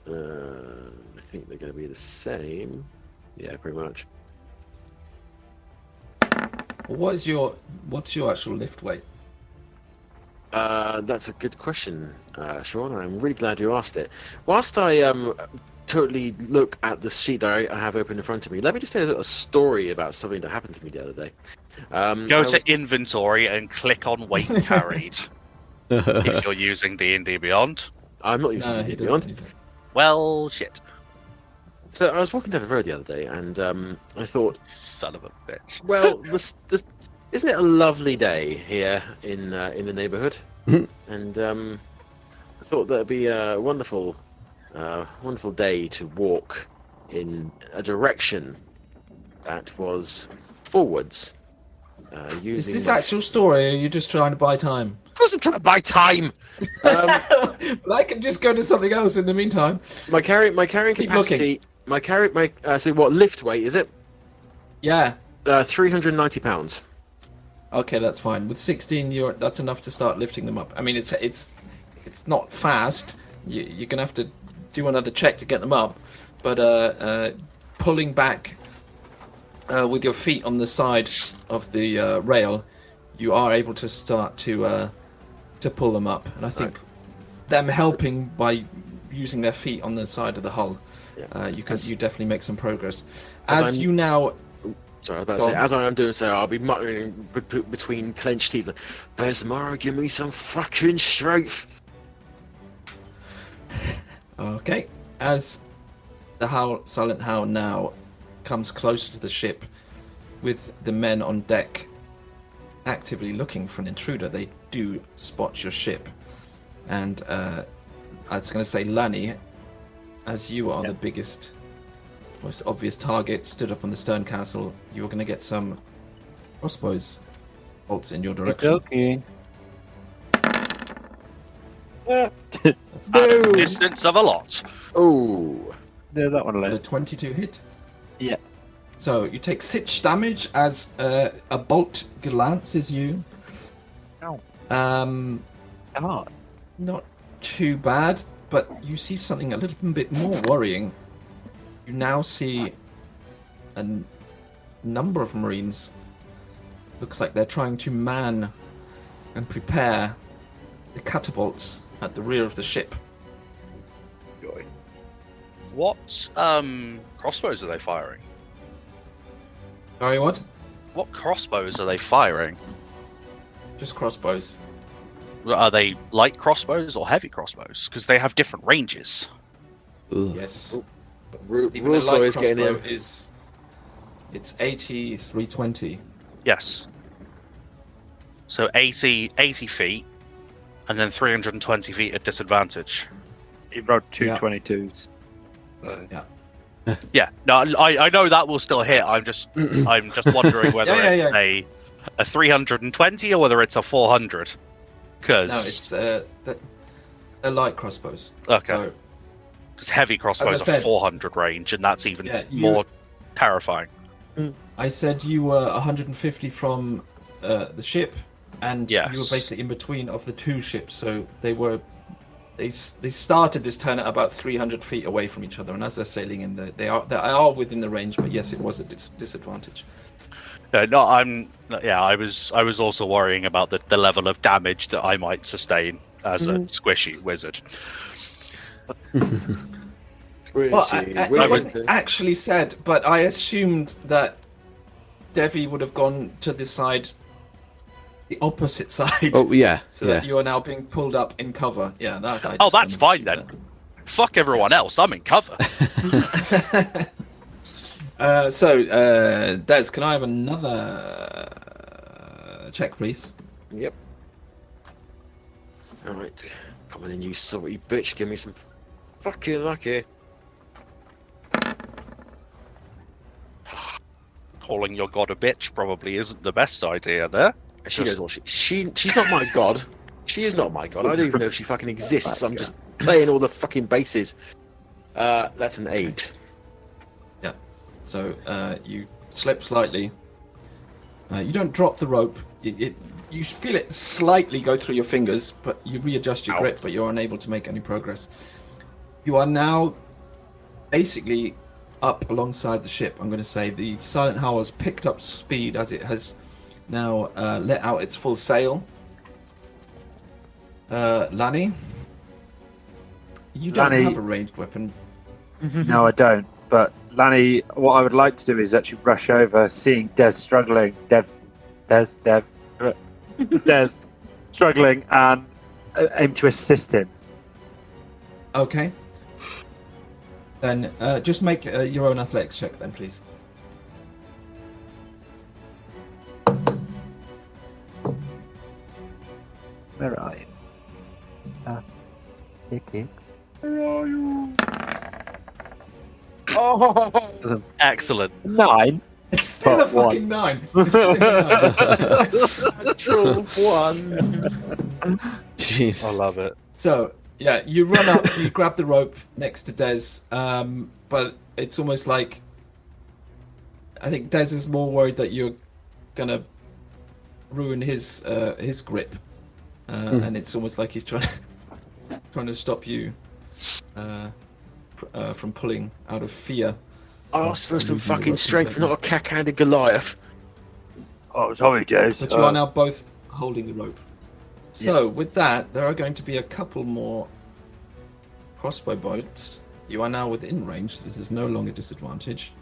I think they're going to be the same. Yeah, pretty much. What's your actual lift weight? That's a good question, Sean. I'm really glad you asked it. Whilst I totally look at the sheet that I have open in front of me, let me just tell you a little story about something that happened to me the other day. Go to inventory and click on weight carried if you're using D&D Beyond. I'm not using he it doesn't beyond. use it. Well, shit. So I was walking down the road the other day, and I thought, Son of a bitch. well, isn't it a lovely day here in the neighbourhood? And I thought that'd be a wonderful day to walk in a direction that was forwards. Is this actual story, or are you just trying to buy time? Of course, I'm trying to buy time. Well, I can just go to something else in the meantime. My carrying Keep capacity. So what lift weight is it? Yeah. 390 pounds. Okay, that's fine. With 16, that's enough to start lifting them up. I mean, it's not fast. You're gonna have to do another check to get them up, but pulling back with your feet on the side of the rail, you are able to start to pull them up. And I think them helping by using their feet on the side of the hull, you definitely make some progress. You now. Sorry, I was about to say, as I am doing so, I'll be muttering between clenched teeth, "Besmar, give me some fucking strength." Okay. As the Silent Howl now comes closer to the ship, with the men on deck actively looking for an intruder, they do spot your ship. And I was going to say, Lani, as you are the biggest, most obvious target, stood up on the stern castle, you're going to get some crossbows bolts in your direction. Okay. That's At a distance of a lot. Oh, There's that one a left. 22 hit. Yeah. So you take 6 damage as a bolt glances you. Ow. Not too bad, but you see something a little bit more worrying. You now see a number of Marines. Looks like they're trying to man and prepare the catapults at the rear of the ship. What crossbows are they firing? Sorry, what? What crossbows are they firing? Just crossbows. Are they light crossbows or heavy crossbows? Because they have different ranges. Ugh. Yes. Even a light crossbow it's 80, 320. Yes. So 80 feet, and then 320 feet at disadvantage. He rolled two 22s. So. Yeah. Yeah, no, I know that will still hit. I'm just wondering whether it's a 320 or whether it's a 400. Because no, it's they're light crossbows. Okay. Because heavy crossbows are 400 range, and that's even more terrifying. I said you were 150 from the ship, and Yes. you were basically in between of the two ships. So they started this turn at about 300 feet away from each other, and as they're sailing in, they are within the range. But yes, it was a disadvantage. No, I was also worrying about the level of damage that I might sustain as a squishy wizard. Well, it wasn't actually said, but I assumed that Devvie would have gone to the opposite side. Oh yeah. So that you are now being pulled up in cover. Yeah. That's fine then. Fuck everyone else. I'm in cover. Des, can I have another check, please? Yep. Alright. Come on in, you salty bitch. Give me some fucking lucky. Calling your god a bitch probably isn't the best idea there. She knows what she's not my god. She is not my god. I don't even know if she fucking exists. I'm just playing all the fucking bases. That's an 8. Yeah. So you slip slightly. You don't drop the rope. You feel it slightly go through your fingers, but you readjust your grip, but you're unable to make any progress. You are now basically up alongside the ship. I'm going to say the Silent Howl has picked up speed as it has now let out its full sail. Lani, you don't have a ranged weapon. No, I don't. But Lani, what I would like to do is actually rush over, seeing Des struggling. Des struggling, and aim to assist him. Okay. Then just make your own athletics check, then, please. Where are you? Okay. Where are you? Oh, Excellent. 9. It's still a fucking 9. It's still a 9. natural 1. Jeez. I love it. So, yeah, you run up, you grab the rope next to Des, but it's almost like... I think Des is more worried that you're gonna ruin his grip. And it's almost like he's trying to stop you from pulling out of fear. Ask for some fucking strength, not a cack-handed Goliath. Oh, sorry, Des. But you are now both holding the rope. So, with that, there are going to be a couple more crossbow bolts. You are now within range. This is no longer disadvantage.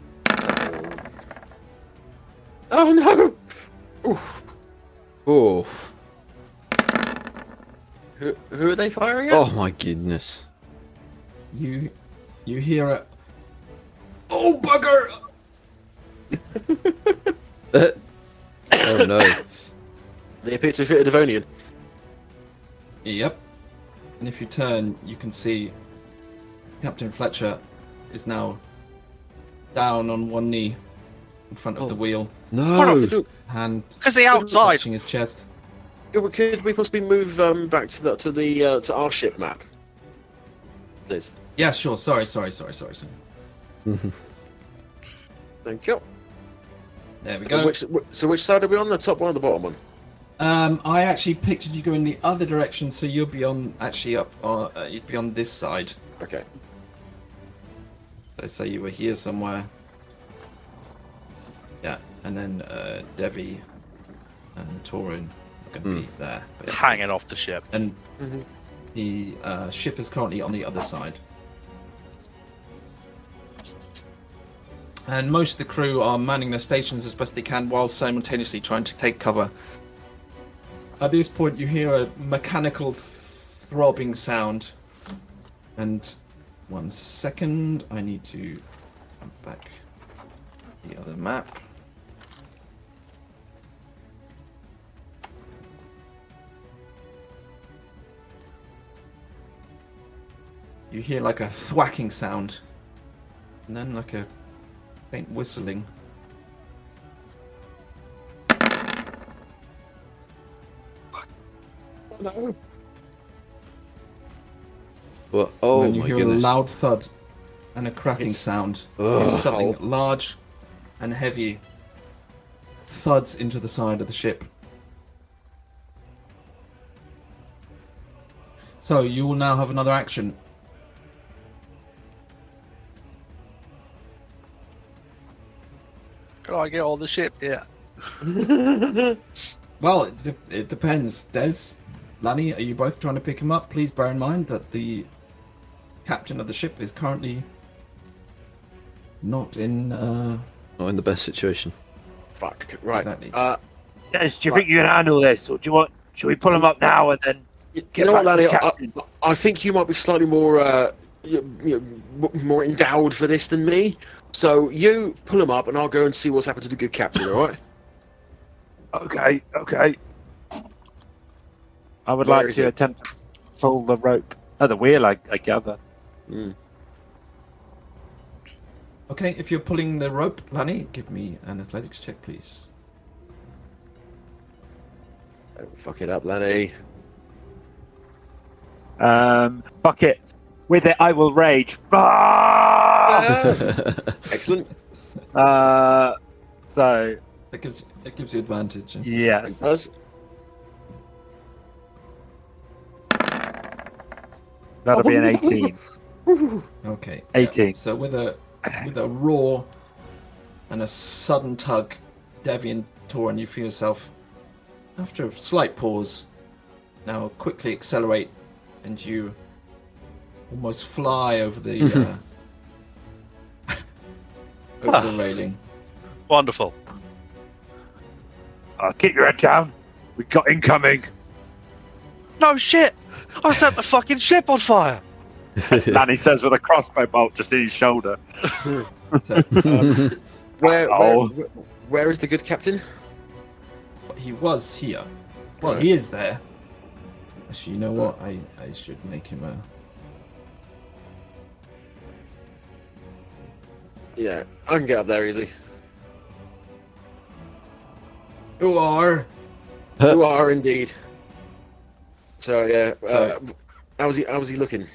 Oh no! Oof. Oh. Who are they firing at? Oh my goodness. You hear a... Oh, bugger! Oh no. They appear to fit a Devonian. Yep. And if you turn, you can see Captain Fletcher is now down on one knee in front of the wheel, No. hand Because they outside. touching his chest. Could we possibly move back to our ship map, please? Yeah, sure. Sorry. Thank you. There we go. Which side are we on? The top one or the bottom one? I actually pictured you going the other direction, so you'll be on you'd be on this side. Okay. So say you were here somewhere. Yeah, and then Devvie and Torrin are going to be there. Basically. Hanging off the ship. And the ship is currently on the other side. And most of the crew are manning their stations as best they can while simultaneously trying to take cover. At this point, you hear a mechanical throbbing sound. And 1 second, I need to come back the other map. You hear like a thwacking sound, and then like a faint whistling. No. What? Oh and then you my hear goodness! a loud thud and a cracking sound. It's something large and heavy thuds into the side of the ship. So you will now have another action. Can I get on the ship? Yeah. Well, it depends. Des, Lani, are you both trying to pick him up? Please bear in mind that the captain of the ship is currently not in... Not in the best situation. Fuck. Right. Exactly. Des, do you think you can handle this, or do you want? Should we pull him up now and then You get know what, back to Lanny? the captain? I think you might be slightly more more endowed for this than me. So you pull him up, and I'll go and see what's happened to the good captain. All right? Okay. I would Where like is to it? attempt to pull the rope. Oh, the wheel, I gather. Okay, if you're pulling the rope, Lani, give me an athletics check, please. Don't fuck it up, Lanny. Fuck it. With it, I will rage. Excellent. So It gives you advantage. yes. Does. That'll be an 18. Okay. 18. Yeah. So with a roar and a sudden tug, Devvie and Torrin, you feel yourself, after a slight pause, now quickly accelerate, and you almost fly over the over the railing. Wonderful. Keep your head down. We got incoming. No shit! I set the fucking ship on fire! Lanny says with a crossbow bolt just in his shoulder. So, Where is the good captain? he was here. Well, Right. he is there. Actually, you know what? I should make him a... Yeah, I can get up there easily. You are. You are indeed. So yeah, So- how's he looking?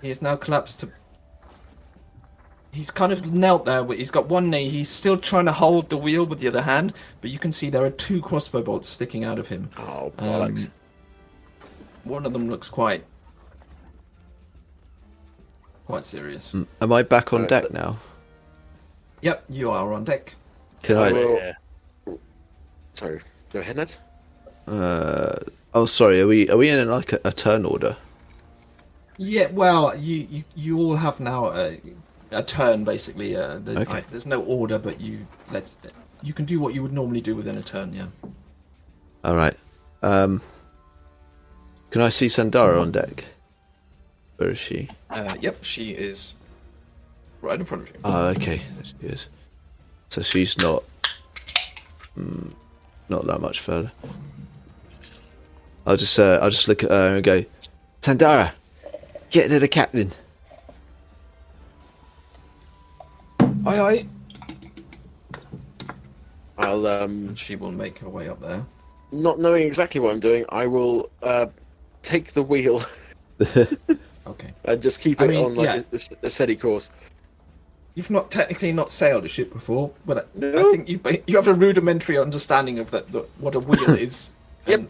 He is now collapsed to... He's kind of knelt there, but he's got one knee. He's still trying to hold the wheel with the other hand, but you can see there are 2 crossbow bolts sticking out of him. Oh bollocks! One of them looks quite serious. Am I back on Right, deck but- now? Yep, you are on deck. Can I? will- Yeah. Sorry, go ahead, Nadz. Oh, sorry. Are we in like a turn order? Yeah, well, you all have now a turn basically. Okay. There's no order, but you can do what you would normally do within a turn. Yeah. All right. Can I see Sandara on deck? Where is she? Yep, she is right in front of you. Oh, okay. There she is. So she's not that much further. I'll just look at her and go, Sandara, get to the captain. Aye, aye. I'll And she will make her way up there. not knowing exactly what I'm doing, I will take the wheel Okay. and just keep I it mean, on like yeah. a steady course. You've not technically not sailed a ship before, but I No. think you have a rudimentary understanding of what a wheel is. and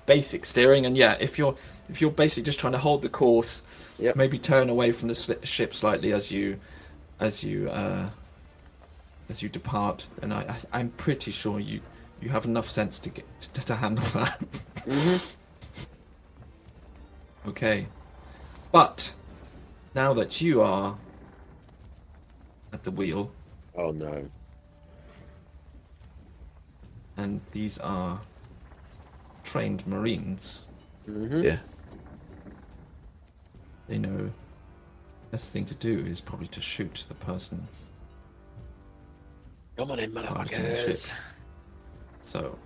basic steering. And yeah, if you're basically just trying to hold the course, Yep. maybe turn away from the ship slightly as you depart. And I'm pretty sure you have enough sense to handle that. Mm-hmm. Okay, but now that you are at the wheel, Oh no. and these are trained Marines, Mm-hmm. Yeah. they know best thing to do is probably to shoot the person. Come on in, Piloting the motherfuckers. So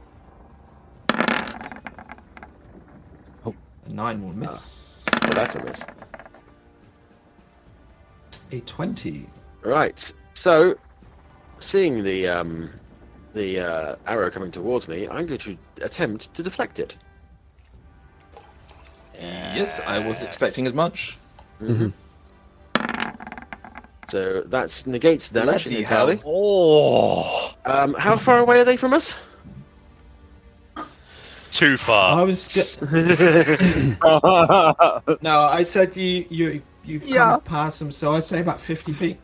Oh. a 9 will miss. Oh, that's a miss. A 20. Right. So, seeing the arrow coming towards me, I'm going to attempt to deflect it. Yes, I was expecting as much. Mm-hmm. So that negates the damage Bloody entirely. hell. Oh, How far away are they from us? too far. I was no, I said you've kind of passed them, so I'd say about 50 feet.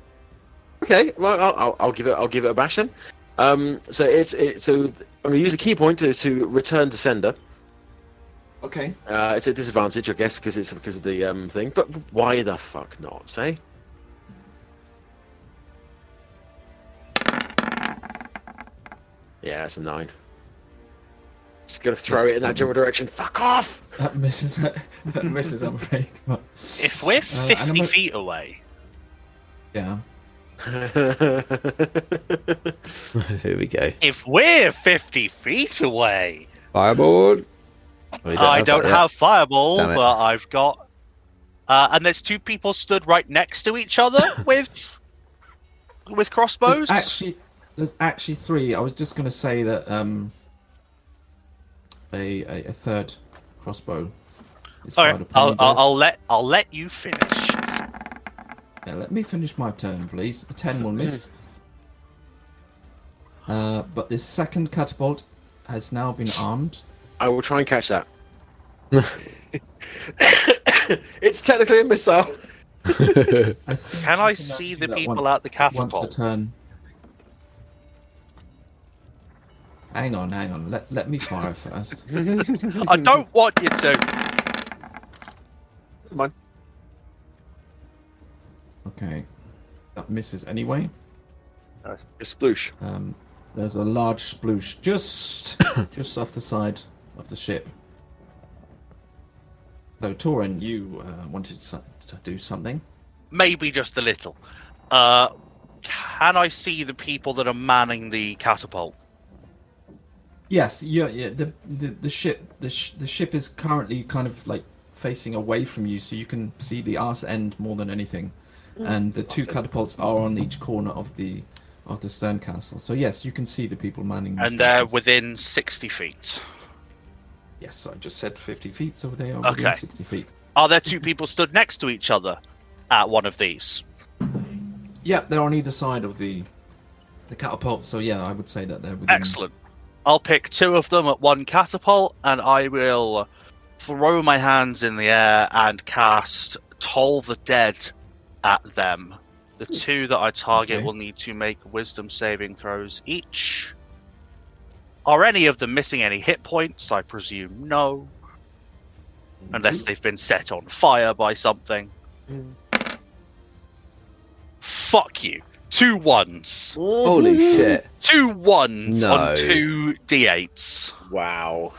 Okay, well I'll give it a bash then. So I'm going to use a key point to return to sender. Okay. It's a disadvantage, I guess, because of the thing. But why the fuck not? Say. Yeah, it's a 9. Just gonna throw it in that general direction. Fuck off! That misses. That misses, I'm afraid. But, If we're 50 I'm a- feet away, yeah. Here we go. if we're 50 feet away, Fireboard. Oh, you I don't that yet. have fireball, Damn it. but I've got. And there's 2 people stood right next to each other with crossbows. There's actually 3. I was just going to say that a third crossbow is All fired right, upon you, Des. I'll let you finish. Yeah, let me finish my turn, please. A 10 will miss. But this second catapult has now been armed. I will try and catch that. It's technically a missile. Can I see the people at the Once a catapult? turn. Hang on. Let me fire first. I don't want you to. Come on. Okay. That misses anyway. A sploosh. There's a large sploosh just off the side of the ship. So, Torrin, you wanted to do something? Maybe just a little. Can I see the people that are manning the catapult? Yes. Yeah. The ship is currently kind of like facing away from you, so you can see the arse end more than anything. And the 2 catapults are on each corner of the stern castle. So yes, you can see the people manning the And they're stations. within 60 feet. Yes, I just said 50 feet, so they are Okay. within 60 feet. Are there 2 people stood next to each other at one of these? Yeah, they're on either side of the catapult, so yeah, I would say that they're within... Excellent. I'll pick 2 of them at one catapult, and I will throw my hands in the air and cast Toll the Dead at them. The 2 that I target Okay. will need to make wisdom saving throws each. Are any of them missing any hit points? I presume no. Unless they've been set on fire by something. Fuck you. 2 1s. Holy shit. 2 1s No. on 2 d8s. Wow.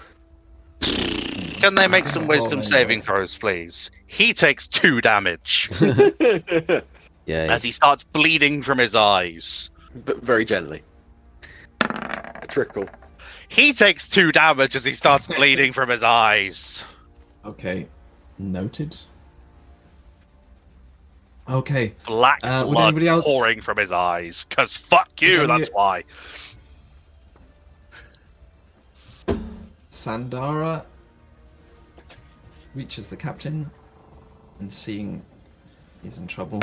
Can they make some wisdom saving throws, please? He takes 2 damage Yeah. as he starts bleeding from his eyes. But very gently. A trickle. He takes 2 damage as he starts bleeding from his eyes. Okay, noted. Okay, Black would blood anybody else- pouring from his eyes. Because fuck you, Would that's any- why. Sandara reaches the captain and seeing he's in trouble,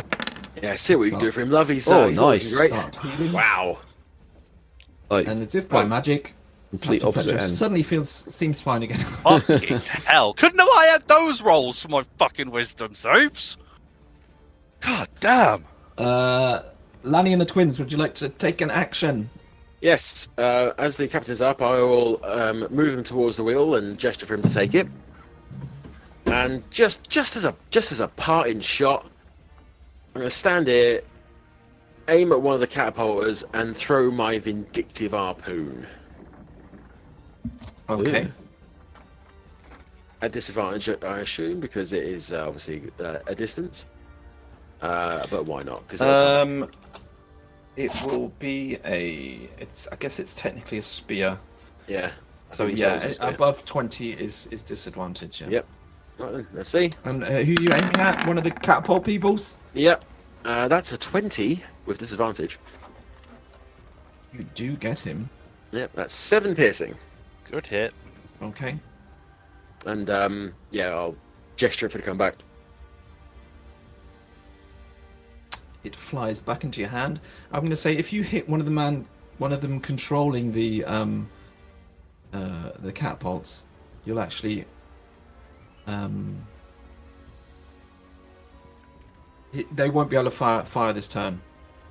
Yeah, see what you can do for him, love. He's Oh, he's looking nice. great. start healing. Wow. Like, And as if by magic, Complete Captain opposite Fletcher end. suddenly seems fine again. Fucking hell. Couldn't have I had those rolls for my fucking wisdom saves? God damn. Lanny and the twins, would you like to take an action? Yes, as the captain's up, I will move him towards the wheel and gesture for him to take it. And just as a parting shot, I'm going to stand here, aim at one of the catapulters, and throw my vindictive harpoon. Okay. Ooh. At disadvantage, I assume, because it is obviously a distance. But why not? It will be I guess it's technically a spear. Yeah. So yeah, above 20 is disadvantage. Yeah. Yep. Right then, let's see. And who are you aiming at? One of the catapult peoples? Yep. That's a 20 with disadvantage. You do get him. Yep, that's 7 piercing. Good hit. Okay. And I'll gesture for it to come back. It flies back into your hand. I'm going to say if you hit one of them controlling the catapults, you'll actually they won't be able to fire this turn,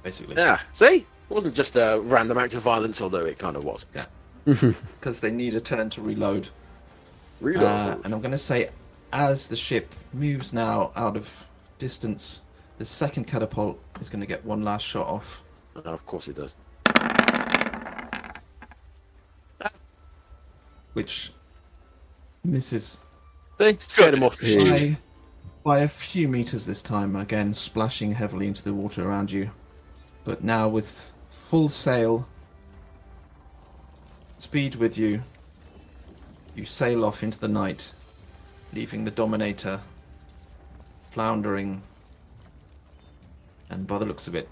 basically. Yeah, see? It wasn't just a random act of violence, although it kind of was. Yeah. Because they need a turn to reload. Reload. And I'm going to say, as the ship moves now out of distance, the second catapult is going to get one last shot off. Of course it does. Which misses See? Scared him off. by a few meters this time, again splashing heavily into the water around you. But now with full sail, speed with you, you sail off into the night, leaving the Dominator floundering, and by the looks of it,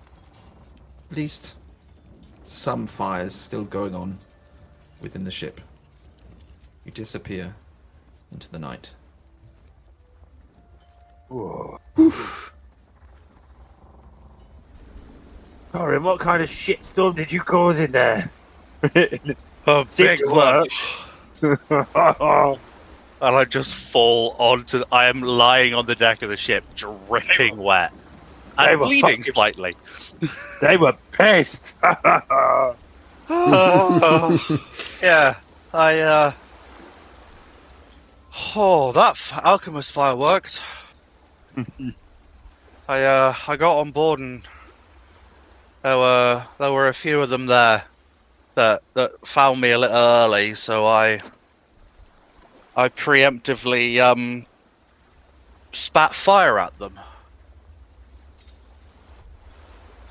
at least some fires still going on within the ship. You disappear into the night. Whoa. Torrin, what kind of shitstorm did you cause in there? A Seemed big to one. work. And I just fall onto. I am lying on the deck of the ship, dripping wet, They and were bleeding fucking- slightly. They were pissed. Yeah, Oh, that alchemist fire worked. I got on board and there were a few of them there that found me a little early, so I preemptively spat fire at them.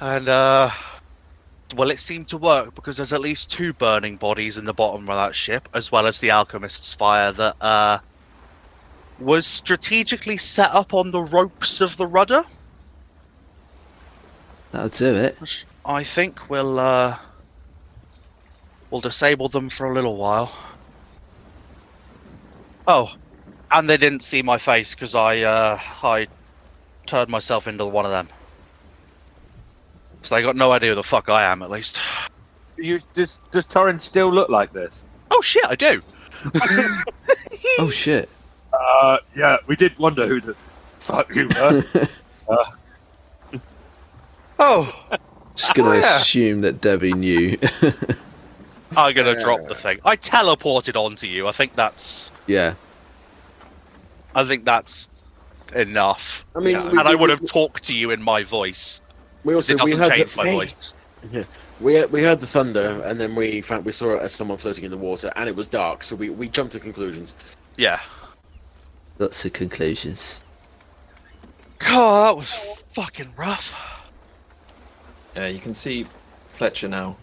And well, it seemed to work because there's at least 2 burning bodies in the bottom of that ship, as well as the alchemist's fire that was strategically set up on the ropes of the rudder. That'll do it. Which I think will disable them for a little while. Oh, and they didn't see my face because I turned myself into one of them. So they got no idea who the fuck I am, at least. Does Torrin still look like this? Oh shit, I do. Oh shit. Yeah, we did wonder who the fuck you were. Oh, Just gonna yeah. assume that Devvie knew. I'm gonna drop the thing. I teleported onto you. I think that's Yeah. enough. I mean, And I would have talked to you in my voice. We also It doesn't heard change my voice. we heard the thunder, and then we saw someone floating in the water, and it was dark, so we jumped to conclusions. Yeah. Lots of conclusions. God, that was fucking rough. You can see Fletcher now.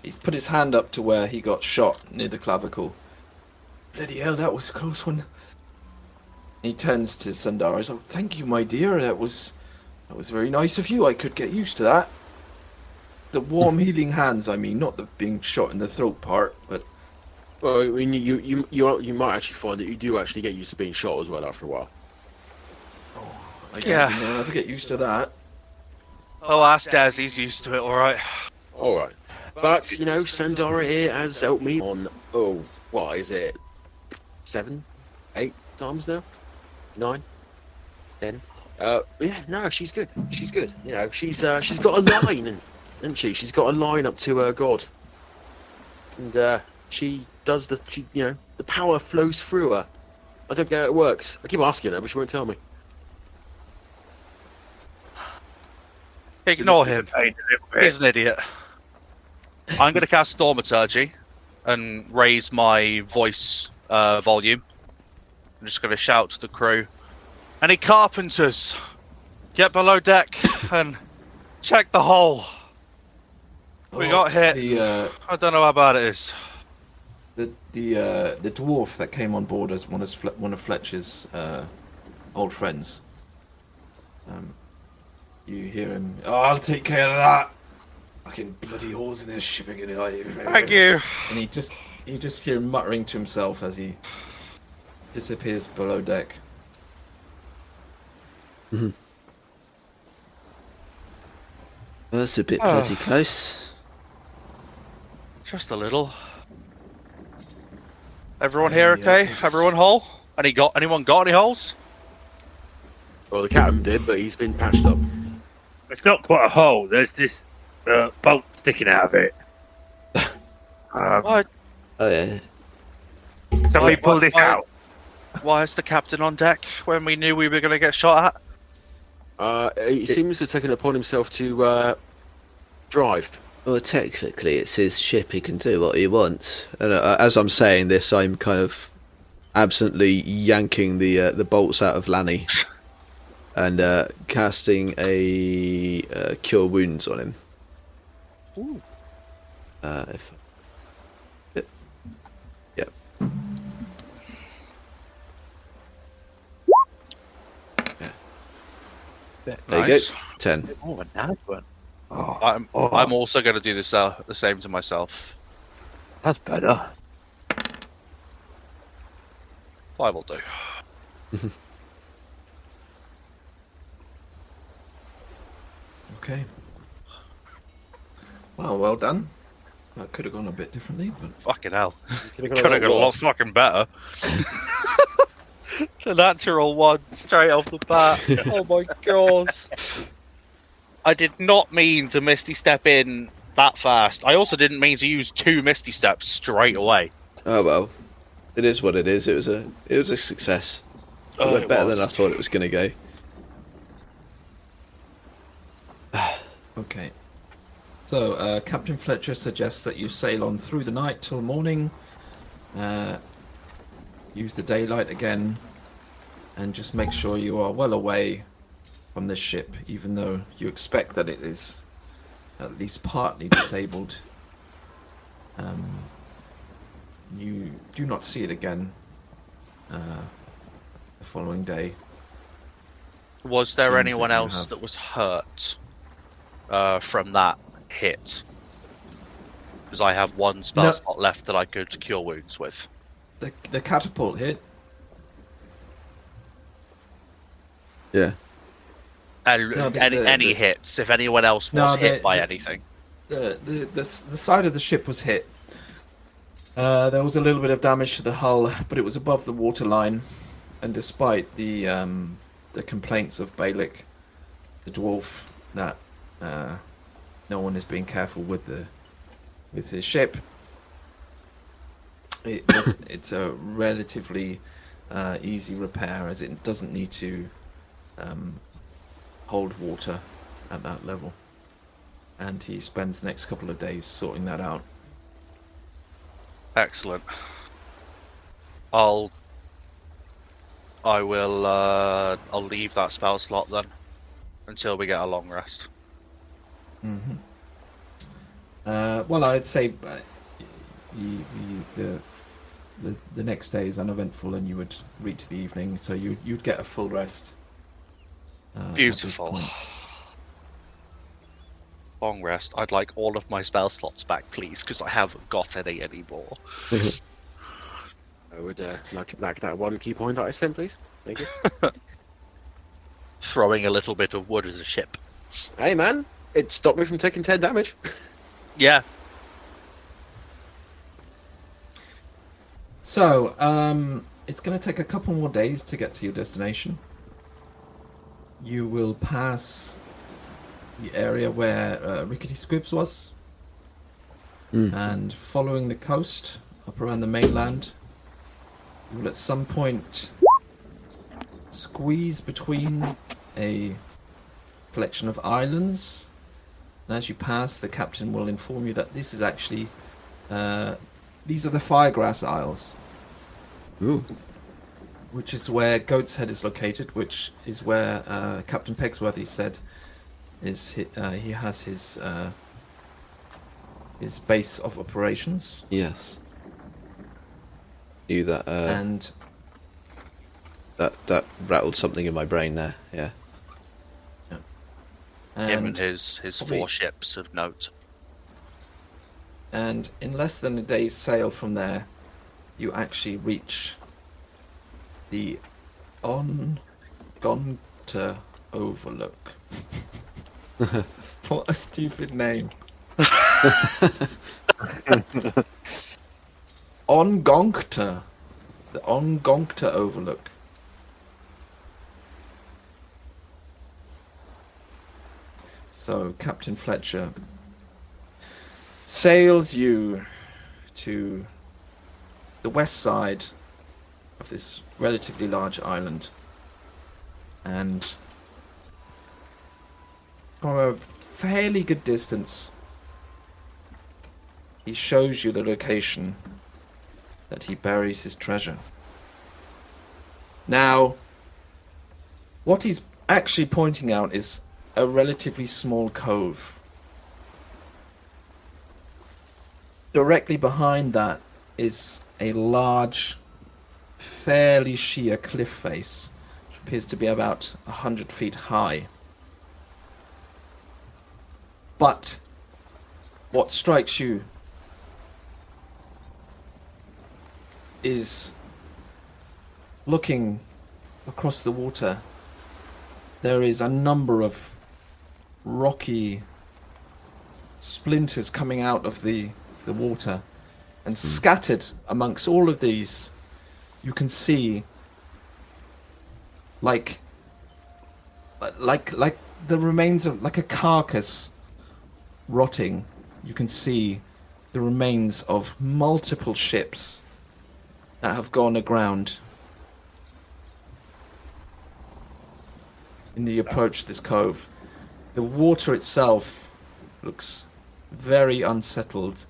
He's put his hand up to where he got shot near the clavicle. Bloody hell, that was a close one. He turns to Sundar. He's like, "Thank you, my dear. That was very nice of you. I could get used to that." The warm, healing hands. I mean, not the being shot in the throat part, but Well, I mean, you might actually find that you do actually get used to being shot as well after a while. I don't Yeah. think I'll ever get used to that. Oh, ask Daz. He's used to it, all right. All right. But, you know, Sandora here has helped me on, what is it? 7, 8 times now? 9, 10. Yeah, no, she's good. She's good. You know, she's got a line, hasn't she? She's got a line up to her god, and she does the power flows through her. I don't get how it works. I keep asking her, but she won't tell me. Ignore him. He's an idiot. I'm going to cast Thaumaturgy and raise my voice volume. I'm just going to shout to the crew. Any carpenters, get below deck and check the hole. We got hit. I don't know how bad it is. The dwarf that came on board as one of Fletcher's old friends. You hear him. Oh, I'll take care of that. Fucking bloody holes in his shipping it. Thank you. And you just hear him muttering to himself as he disappears below deck. Mm-hmm. Well, that's a bit bloody close. Just a little. Everyone here okay? Everyone whole? Anyone got any holes? Well, the captain did, but he's been patched up. It's not quite a hole. There's this bolt sticking out of it. What? Oh yeah. So we pull this out. Why is the captain on deck when we knew we were going to get shot at? He seems to have taken it upon himself to drive. Well, technically, it's his ship. He can do what he wants. And as I'm saying this, I'm kind of absently yanking the bolts out of Lanny and casting a cure wounds on him. Ooh. Yep. There you go. 10. Oh, a nice one. Oh, I'm also going to do this the same to myself. That's better. 5 will do. Okay. Well done. That could have gone a bit differently, but Fucking hell. Could Could have got a lot fucking better. The natural one straight off the bat. Oh my god. I did not mean to Misty Step in that fast. I also didn't mean to use 2 Misty Steps straight away. Oh well, it is what it is. It was a success. It went better than I thought it was going to go. okay. So, Captain Fletcher suggests that you sail on through the night till morning. Use the daylight again, and just make sure you are well away from this ship, even though you expect that it is at least partly disabled. You do not see it again the following day. Was there Seems anyone that you else have- that was hurt from that hit? Because I have 1 spell No. slot left that I could cure wounds with. The catapult hit. Yeah. And No, any hits, if anyone else was hit by anything. The side of the ship was hit. There was a little bit of damage to the hull, but it was above the waterline, and despite the complaints of Balik, the dwarf, that no one is being careful with his ship, it's a relatively easy repair, as it doesn't need to hold water at that level, and he spends the next couple of days sorting that out. Excellent. I'll leave that spell slot then until we get a long rest. Mm-hmm. Well, I'd say the next day is uneventful, and you would reach the evening, so you'd get a full rest. At this Beautiful. point. Long rest. I'd like all of my spell slots back, please, because I haven't got any anymore. I would like that 1 key point that I spent, please. Thank you. Throwing a little bit of wood as a ship. Hey, man, it stopped me from taking 10 damage. Yeah, So, it's going to take a couple more days to get to your destination. You will pass the area where Rickety Squibs was. And following the coast, up around the mainland, you will at some point squeeze between a collection of islands. And as you pass, the captain will inform you that this is actually... these are the Firegrass Isles. Ooh. Which is where Goat's Head is located, which is where Captain Pegsworthy said he has his base of operations. Yes. Knew that. And that rattled something in my brain there. Yeah. Him and his 4 ships of note. And in less than a day's sail from there, you actually reach the Ongonta Overlook. What a stupid name. Ongonkta. The Ongonkta Overlook. So, Captain Fletcher sails you to the west side of this relatively large island, and from a fairly good distance he shows you the location that he buries his treasure. Now, what he's actually pointing out is a relatively small cove. Directly behind that is a large, fairly sheer cliff face, which appears to be about 100 feet high. But what strikes you is, looking across the water, there is a number of rocky splinters coming out of the water, and scattered amongst all of these you can see like the remains of, like a carcass rotting. You can see the remains of multiple ships that have gone aground in the approach to this cove. The water itself looks very unsettled.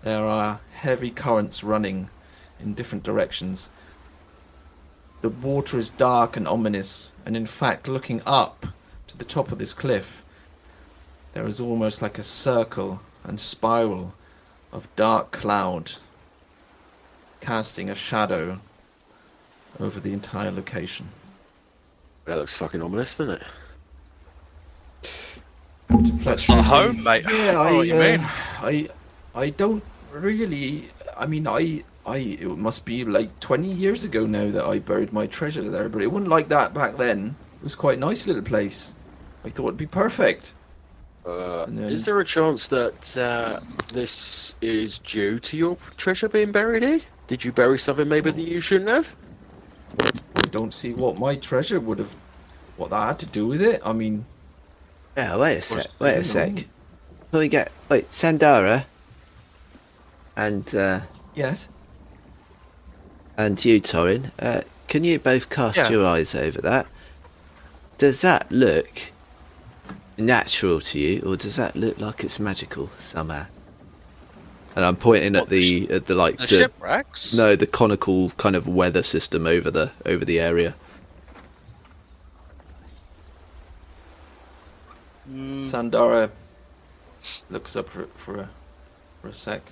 There are heavy currents running in different directions. The water is dark and ominous, and in fact, looking up to the top of this cliff, there is almost like a circle and spiral of dark cloud casting a shadow over the entire location. That looks fucking ominous, doesn't it? That's not home, mate. Yeah, I know what you mean. I don't really. I mean, it must be like 20 years ago now that I buried my treasure there, but it wasn't like that back then. It was quite a nice little place. I thought it'd be perfect. Is there a chance that this is due to your treasure being buried here? Did you bury something maybe that you shouldn't have? I don't see what my treasure would have, what that had to do with it. I mean... Yeah, wait a sec. Can we get... Wait, Sandara and... Yes? And you, Torrin, can you both cast your eyes over that? Does that look natural to you, or does that look like it's magical somehow? And I'm pointing at the shipwrecks. No, the conical kind of weather system over the area. Sandara looks up for a sec.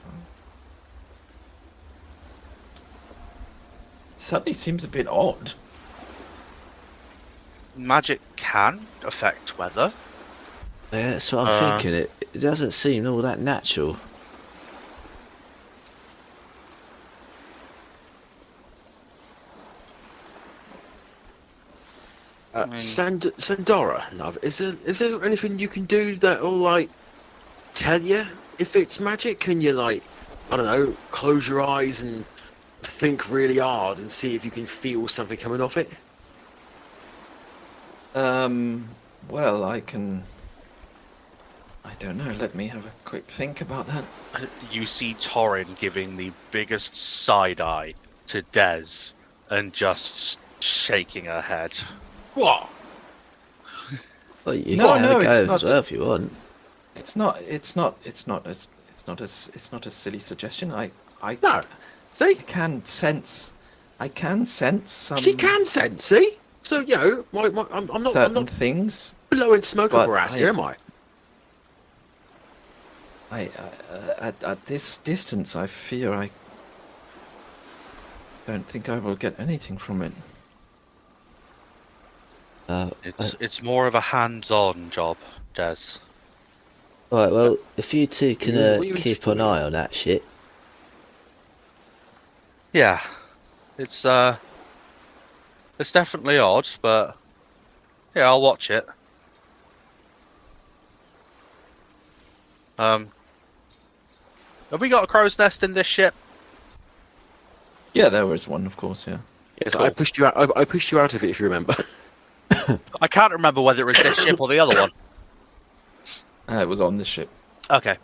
Suddenly seems a bit odd. Magic can affect weather. Yeah, that's what I'm thinking. It doesn't seem all that natural. Sandara, love, is there anything you can do that will like tell you if it's magic? Can you, like, I don't know, close your eyes and think really hard and see if you can feel something coming off it? Well, I can... I don't know, let me have a quick think about that. You see Torrin giving the biggest side eye to Des and just shaking her head. What? Well, you No, can no, have a it's go not- as well if you want. It's not a silly suggestion. I No. See? can sense some She can sense, see? So, you know, I'm certain not things. blowing smoke up but her ass I- here, am I? At this distance, I fear I don't think I will get anything from it. It's more of a hands-on job, Des. Alright, well, if you two can What are you keep an eye on that shit. Yeah, it's definitely odd, but yeah, I'll watch it. Have we got a crow's nest in this ship? Yeah, there was one, of course. Yeah. Yes, Cool. I pushed you out. I pushed you out of it, if you remember. I can't remember whether it was this ship or the other one. It was on the ship. Okay.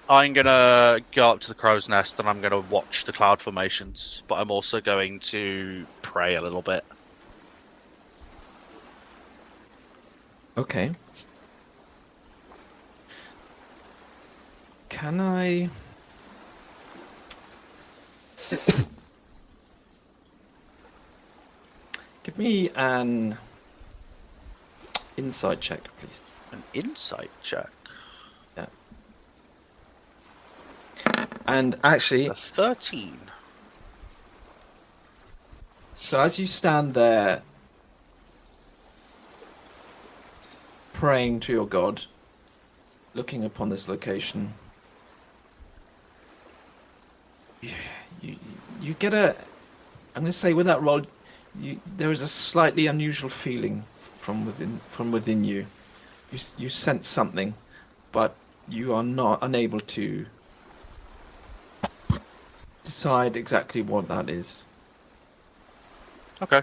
I'm gonna go up to the crow's nest and I'm gonna watch the cloud formations, but I'm also going to pray a little bit. Okay. Can I... Give me an insight check, please. An insight check. Yeah. And actually, A 13. so as you stand there praying to your god, looking upon this location, you get a... I'm going to say with that roll, there is a slightly unusual feeling from within you. You sense something, but you are not unable to decide exactly what that is. Okay.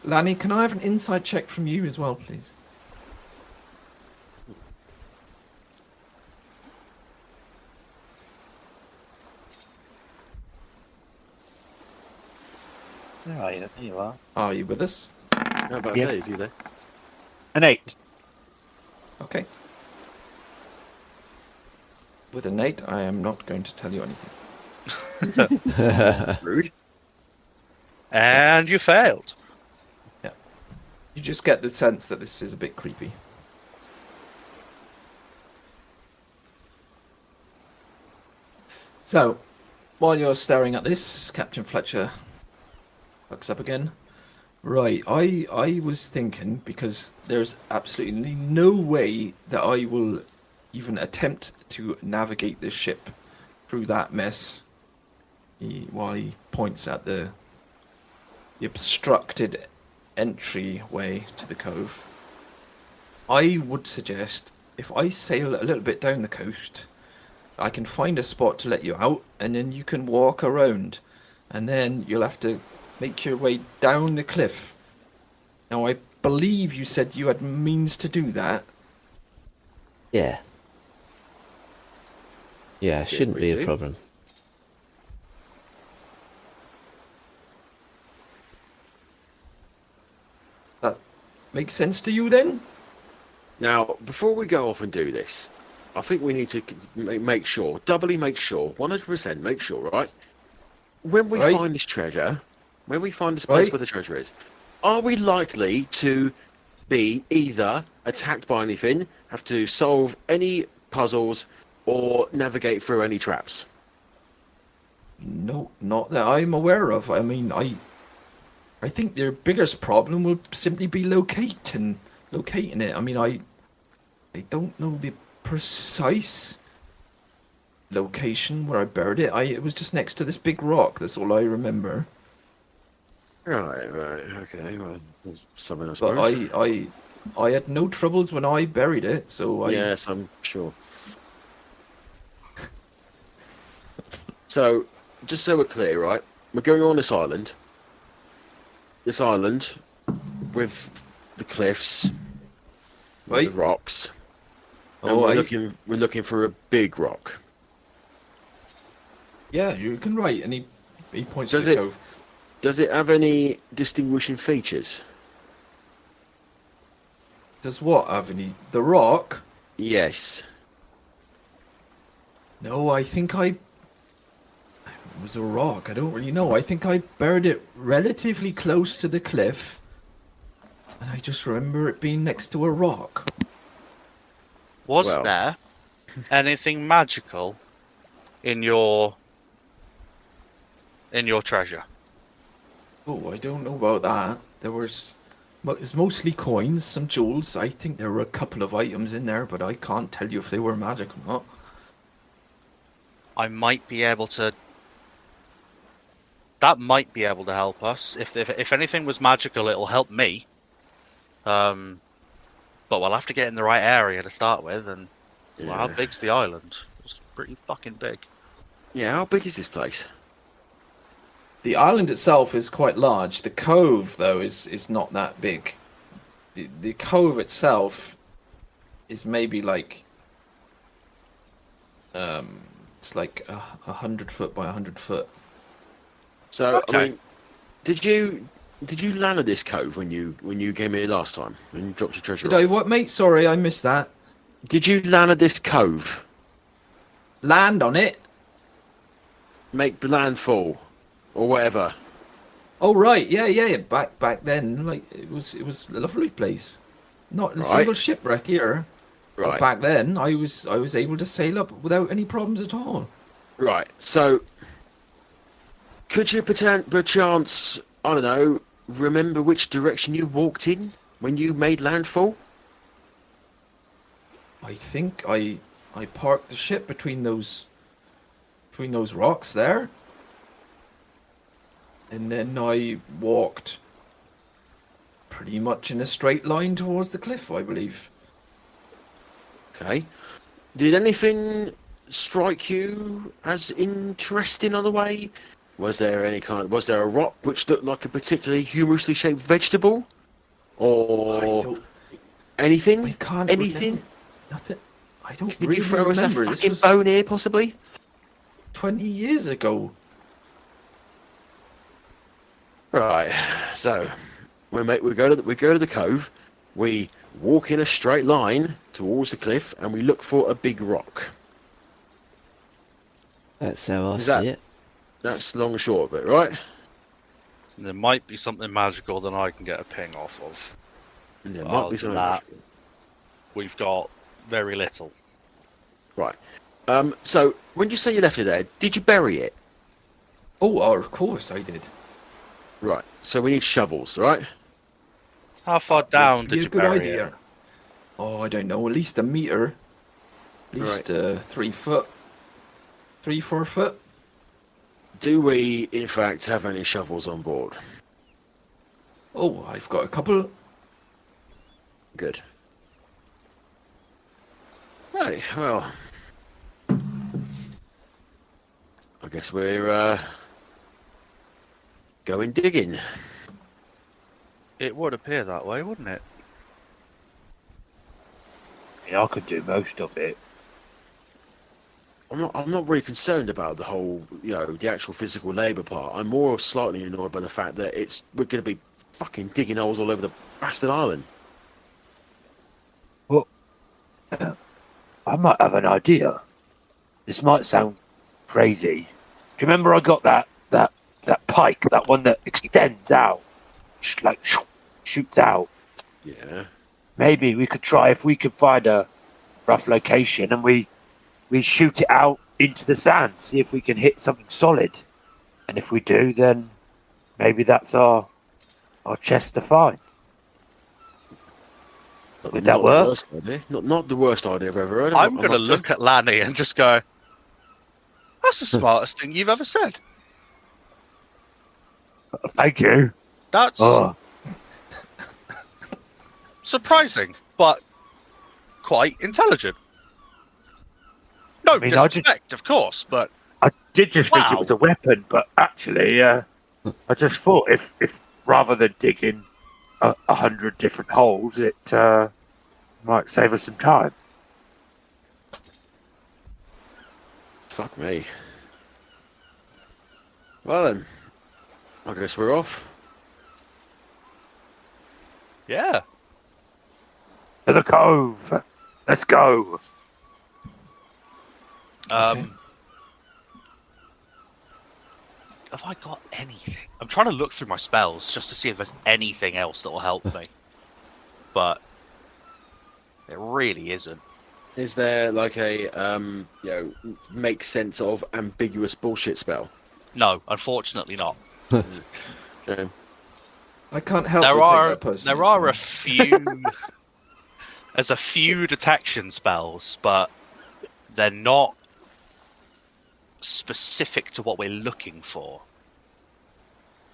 Lani, can I have an insight check from you as well, please? Where are you? There you are. Are you with us? How about Yes. say, is he there? An 8. Okay. With an 8, I am not going to tell you anything. Rude. And you failed. You just get the sense that this is a bit creepy. So, while you're staring at this, Captain Fletcher looks up again. Right, I was thinking, because there's absolutely no way that I will even attempt to navigate this ship through that mess, while he points at the obstructed entryway to the cove. I would suggest, if I sail a little bit down the coast, I can find a spot to let you out, and then you can walk around, and then you'll have to make your way down the cliff. Now, I believe you said you had means to do that. Yeah. Yeah, shouldn't we be do. a problem. That makes sense to you then? Now, before we go off and do this, I think we need to make sure, doubly make sure, 100% make sure, right? When we Right. find this treasure, when we find this place Right. where the treasure is, are we likely to be either attacked by anything, have to solve any puzzles, or navigate through any traps? No, not that I'm aware of. I mean, I think their biggest problem will simply be locating it. I mean, I don't know the precise location where I buried it. It was just next to this big rock. That's all I remember. Right, okay, well, there's something I But suppose. I had no troubles when I buried it. So Yes, I'm sure. So, just so we're clear, right? We're going on this island. This island with the cliffs, with Right. the rocks. And Oh, we're looking for a big rock. yeah, you can write. And he points Does to the it- cove. Does it have any distinguishing features? Does what have any? The rock? Yes. No, I think it was a rock. I don't really know. I think I buried it relatively close to the cliff. And I just remember it being next to a rock. Was Well. there anything magical in your treasure? Oh, I don't know about that. It was mostly coins, some jewels. I think there were a couple of items in there, but I can't tell you if they were magic or not. I might be able to. That might be able to help us. If anything was magical, it'll help me. But we'll have to get in the right area to start with. And well, how Yeah. big's the island? It's pretty fucking big. Yeah, how big is this place? The island itself is quite large. The cove, though, is not that big. The cove itself is maybe like it's like 100 foot by 100 foot. So, Okay. I mean, did you land at this cove when you came here last time? When you dropped your treasure Did I off? what, mate? Sorry, I missed that. Did you land at this cove? Land on it? Make landfall? Or whatever? Oh right, yeah. Back then, like it was a lovely place. Not a Right. single shipwreck here. But Right. back then, I was able to sail up without any problems at all. Right. So, could you perchance, I don't know, remember which direction you walked in when you made landfall? I think I parked the ship between those rocks there. And then I walked pretty much in a straight line towards the cliff, I believe. Okay. Did anything strike you as interesting on the way? Was there a rock which looked like a particularly humorously shaped vegetable? I Or anything? I can't Anything? remember nothing. I don't Could really you throw us a remember. This fucking was bone here, possibly? 20 years ago. Right. So, we go to the cove. We walk in a straight line towards the cliff, and we look for a big rock. That's how I Is see that- it. That's long and short of it, right? There might be something magical that I can get a ping off of. And there Well, might be something that- magical. We've got very little. Right. So when you say you left it there, did you bury it? Oh, of course I did. Right. So we need shovels, right? How far down Be did a you good bury idea. it? Oh, I don't know. At least a meter. At least 3 foot. 3-4 foot. Do we, in fact, have any shovels on board? Oh, I've got a couple. Good. Right. Well, I guess we're going digging. It would appear that way, wouldn't it? Yeah, I could do most of it. I'm not really concerned about the whole, the actual physical labour part. I'm more slightly annoyed by the fact that we're going to be fucking digging holes all over the bastard island. Well, I might have an idea. This might sound crazy. Do you remember I got that pike, that one that extends out, shoots out? Yeah. Maybe we could try if we could find a rough location and we shoot it out into the sand, see if we can hit something solid. And if we do, then maybe that's our chest to find. Would that Not the work? worst idea. Not the worst idea I've ever heard. I'm going to look at Lanny and just go, that's the smartest thing you've ever said. Thank you. That's Oh, surprising, but quite intelligent. No I mean, I just- disrespect, of course, but did just think it was a weapon, but actually, I just thought if rather than digging 100 different holes, it might save us some time. Fuck me. Well then, I guess we're off. Yeah. To the cove. Let's go. Okay. Have I got anything? I'm trying to look through my spells just to see if there's anything else that will help me. But it really isn't. Is there like a make sense of ambiguous bullshit spell? No, unfortunately not. Okay. I can't help There but take are that personally. there are a few. There's a few detection spells, but they're not specific to what we're looking for.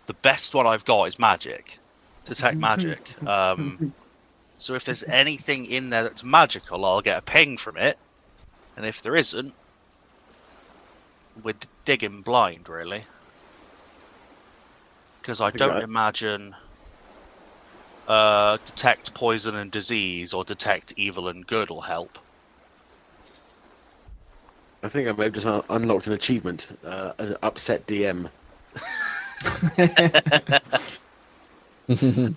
The best one I've got is magic. Detect magic. So if there's anything in there that's magical, I'll get a ping from it. And if there isn't, we're digging blind, really. Because I don't imagine detect poison and disease or detect evil and good will help. I think I may have just unlocked an achievement, an upset DM.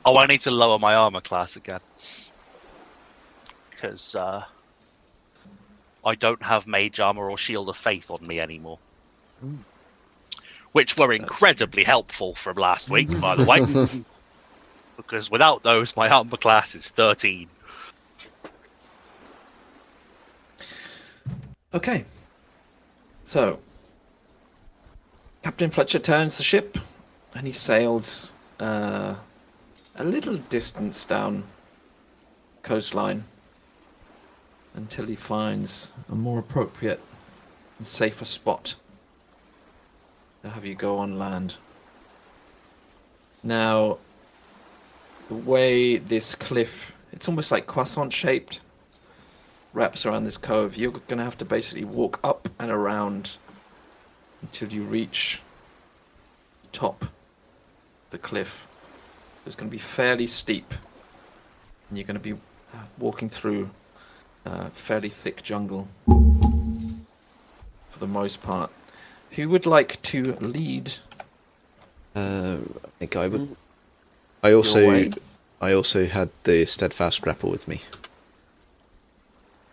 Oh, I need to lower my armor class again. Because I don't have mage armor or shield of faith on me anymore. Which were incredibly helpful from last week, by the way. Because without those, my armor class is 13. Okay. So, Captain Fletcher turns the ship, and he sails a little distance down coastline until he finds a more appropriate and safer spot to have you go on land. Now, the way this cliff, it's almost like croissant shaped, wraps around this cove, you're going to have to basically walk up and around until you reach the top of the cliff. It's going to be fairly steep, and you're going to be walking through fairly thick jungle for the most part. Who would like to lead? I think I would. Your way? I also had the steadfast grapple with me.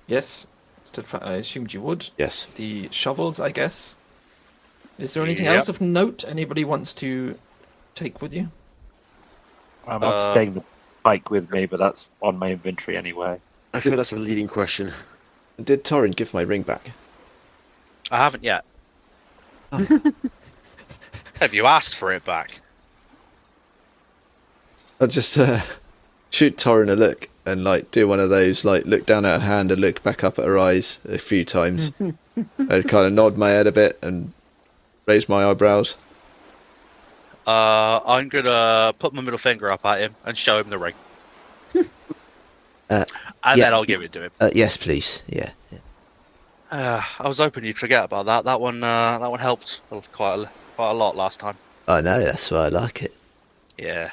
Yes, I assumed you would. Yes. The shovels, I guess. Is there anything Yep. else of note anybody wants to take with you? I'm not taking the bike with me, but that's on my inventory anyway. I feel that's a leading question. Did Torrin give my ring back? I haven't yet. Have you asked for it back? I'll just shoot Torrin a look and do one of those, look down at her hand and look back up at her eyes a few times. I'd kind of nod my head a bit and raise my eyebrows. I'm gonna put my middle finger up at him and show him the ring. And then I'll give it to him. Yes, please. Yeah. I was hoping you'd forget about that. That one helped quite a lot last time. I know, that's why I like it. Yeah.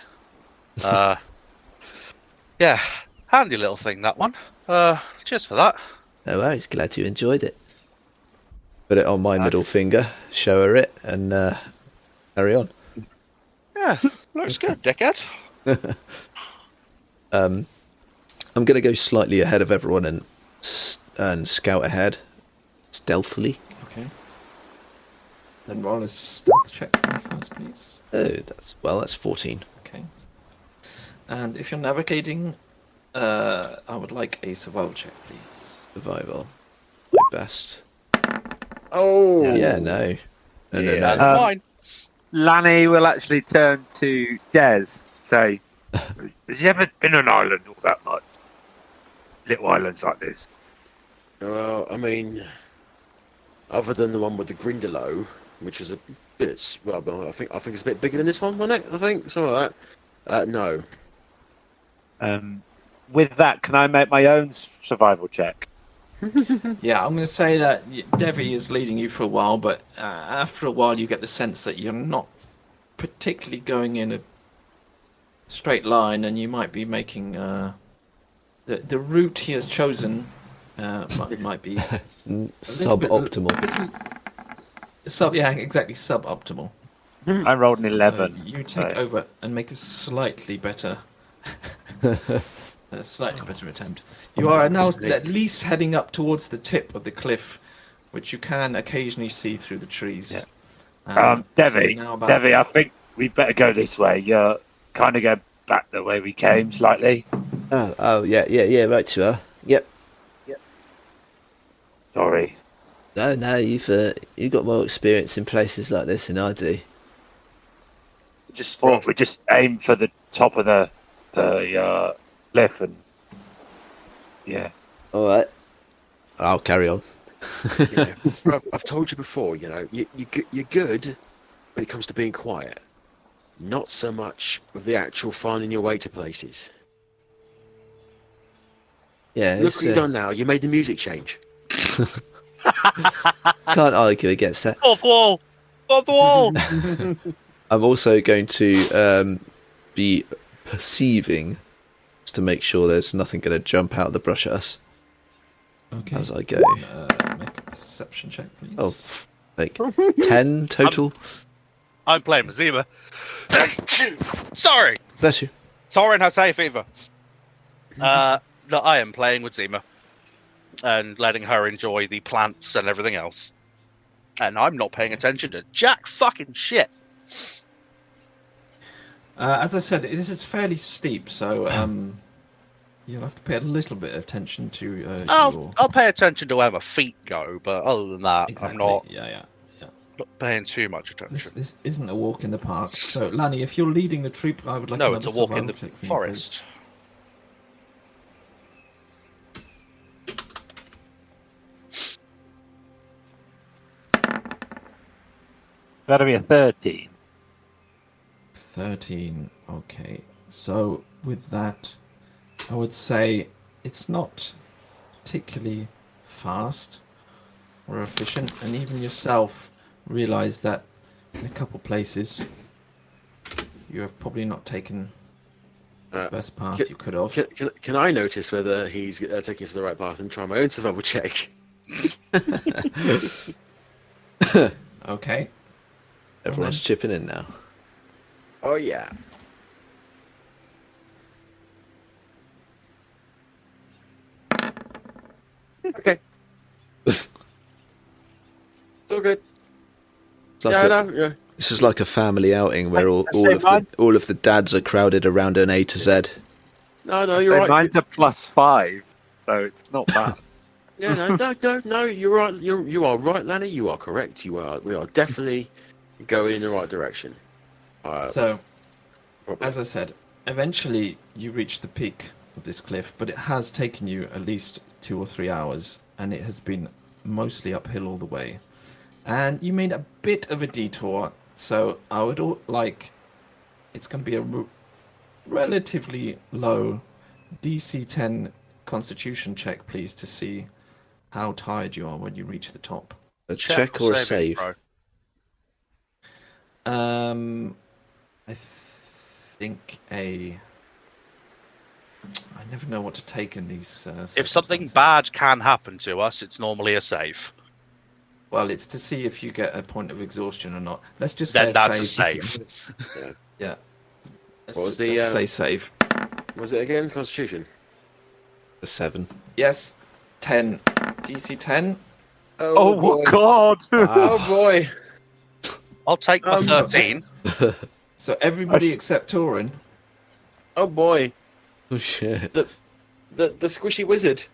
Yeah. Handy little thing, that one. Cheers for that. No worries, glad you enjoyed it. Put it on my middle finger, show her it, and carry on. Yeah, looks good, dickhead. I'm going to go slightly ahead of everyone and scout ahead, stealthily. Okay. Then roll a stealth check for me first, please. Oh, that's 14. Okay. And if you're navigating, I would like a survival check, please. Survival. My best. Oh! Yeah, no. No. Mine. Lanny will actually turn to Des, say, has you ever been on an island all that much? Little islands like this. Well, I mean, other than the one with the Grindelow, which was a bit, well, I think it's a bit bigger than this one, wasn't it? I think something like that. No. With that, can I make my own survival check? Yeah, I'm going to say that Devvie is leading you for a while, but after a while you get the sense that you're not particularly going in a straight line, and you might be making the route he has chosen might be suboptimal. suboptimal. I rolled an 11. You take over and make a slightly better attempt. You are now at least heading up towards the tip of the cliff, which you can occasionally see through the trees. Yeah. Devvie, I think we better go this way. You're kind of go back the way we came slightly. Yeah, right you are. Yep. Sorry. No, you've got more experience in places like this than I do. Just thought we just aim for the top of the cliff and yeah. All right. I'll carry on. I've told you before, you're good when it comes to being quiet. Not so much with the actual finding your way to places. Yeah. Look what you've done now. You made the music change. Can't argue against that. Fourth wall! Fourth wall! I'm also going to be perceiving just to make sure there's nothing going to jump out of the brush at us as I go. Make a perception check, please. Oh, like 10 total. I'm playing with Zima. Sorry! Bless you. Torrin has hay fever. No, I am playing with Zima and letting her enjoy the plants and everything else. And I'm not paying attention to jack fucking shit. As I said, this is fairly steep, so you'll have to pay a little bit of attention to I'll pay attention to where my feet go, but other than that, Exactly. I'm not paying too much attention. This isn't a walk in the park. So, Lani, if you're leading the troop, I would like No, another it's a walk in survival the check from you, forest. That'll be a 13. please. 13. Okay. So, with that, I would say it's not particularly fast or efficient, and even yourself realize that in a couple places you have probably not taken the best path you could have. Can I notice whether he's taking us to the right path and try my own survival check? Okay. Everyone's chipping in now. Oh, yeah. Okay. It's all good. It's like Yeah. This is like a family outing where all of the dads are crowded around an A to Z. No, you're right. Mine's a +5, so it's not bad. Yeah, no, you're right. You are right, Lanny. You are correct. We are definitely going in the right direction. So, Probably. as I said, eventually you reach the peak of this cliff, but it has taken you at least 2 or 3 hours, and it has been mostly uphill all the way. And you made a bit of a detour, so I would it's going to be a relatively low DC 10 Constitution check, please, to see how tired you are when you reach the top. A check or a save? Bro. I think I never know what to take in these If something circumstances. bad can happen to us, it's normally a save. Well, it's to see if you get a point of exhaustion or not. Let's just Then say that's a save. save. Yeah. What was the, let's say save? Was it again Constitution? A 7. Yes. 10. DC 10. Oh boy. God! Oh boy. I'll take my 13. So everybody except Torrin. Oh boy. Oh shit. The squishy wizard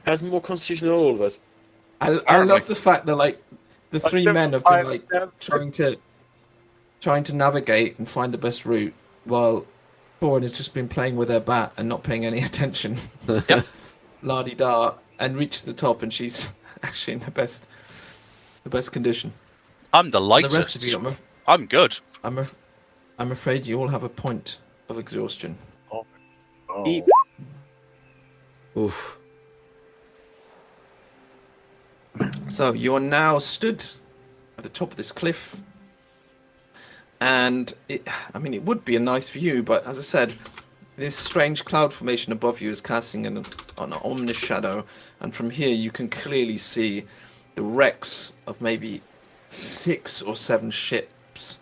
has more Constitution than all of us. I love the fact that the three men have been trying to navigate and find the best route, while Torrin has just been playing with her bat and not paying any attention. Yep. La-di-da, and reached the top, and she's actually in the best condition. I'm the The lightest. rest of you, I'm good. I'm afraid you all have a point of exhaustion. Oh. Eep. Oof. So you are now stood at the top of this cliff, and it would be a nice view, but as I said, this strange cloud formation above you is casting an ominous shadow, and from here you can clearly see the wrecks of maybe 6 or 7 ships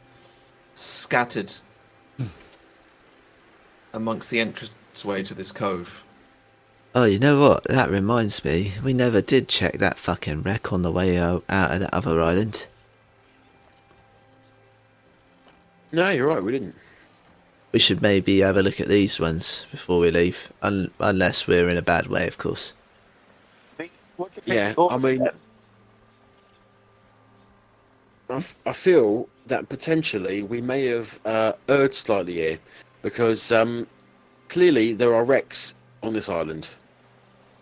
scattered amongst the entranceway to this cove. Oh, you know what? That reminds me. We never did check that fucking wreck on the way out of that other island. No, you're right. We didn't. We should maybe have a look at these ones before we leave. Unless we're in a bad way, of course. What do you think? Yeah, of I mean, I feel that potentially we may have erred slightly here, because clearly there are wrecks on this island,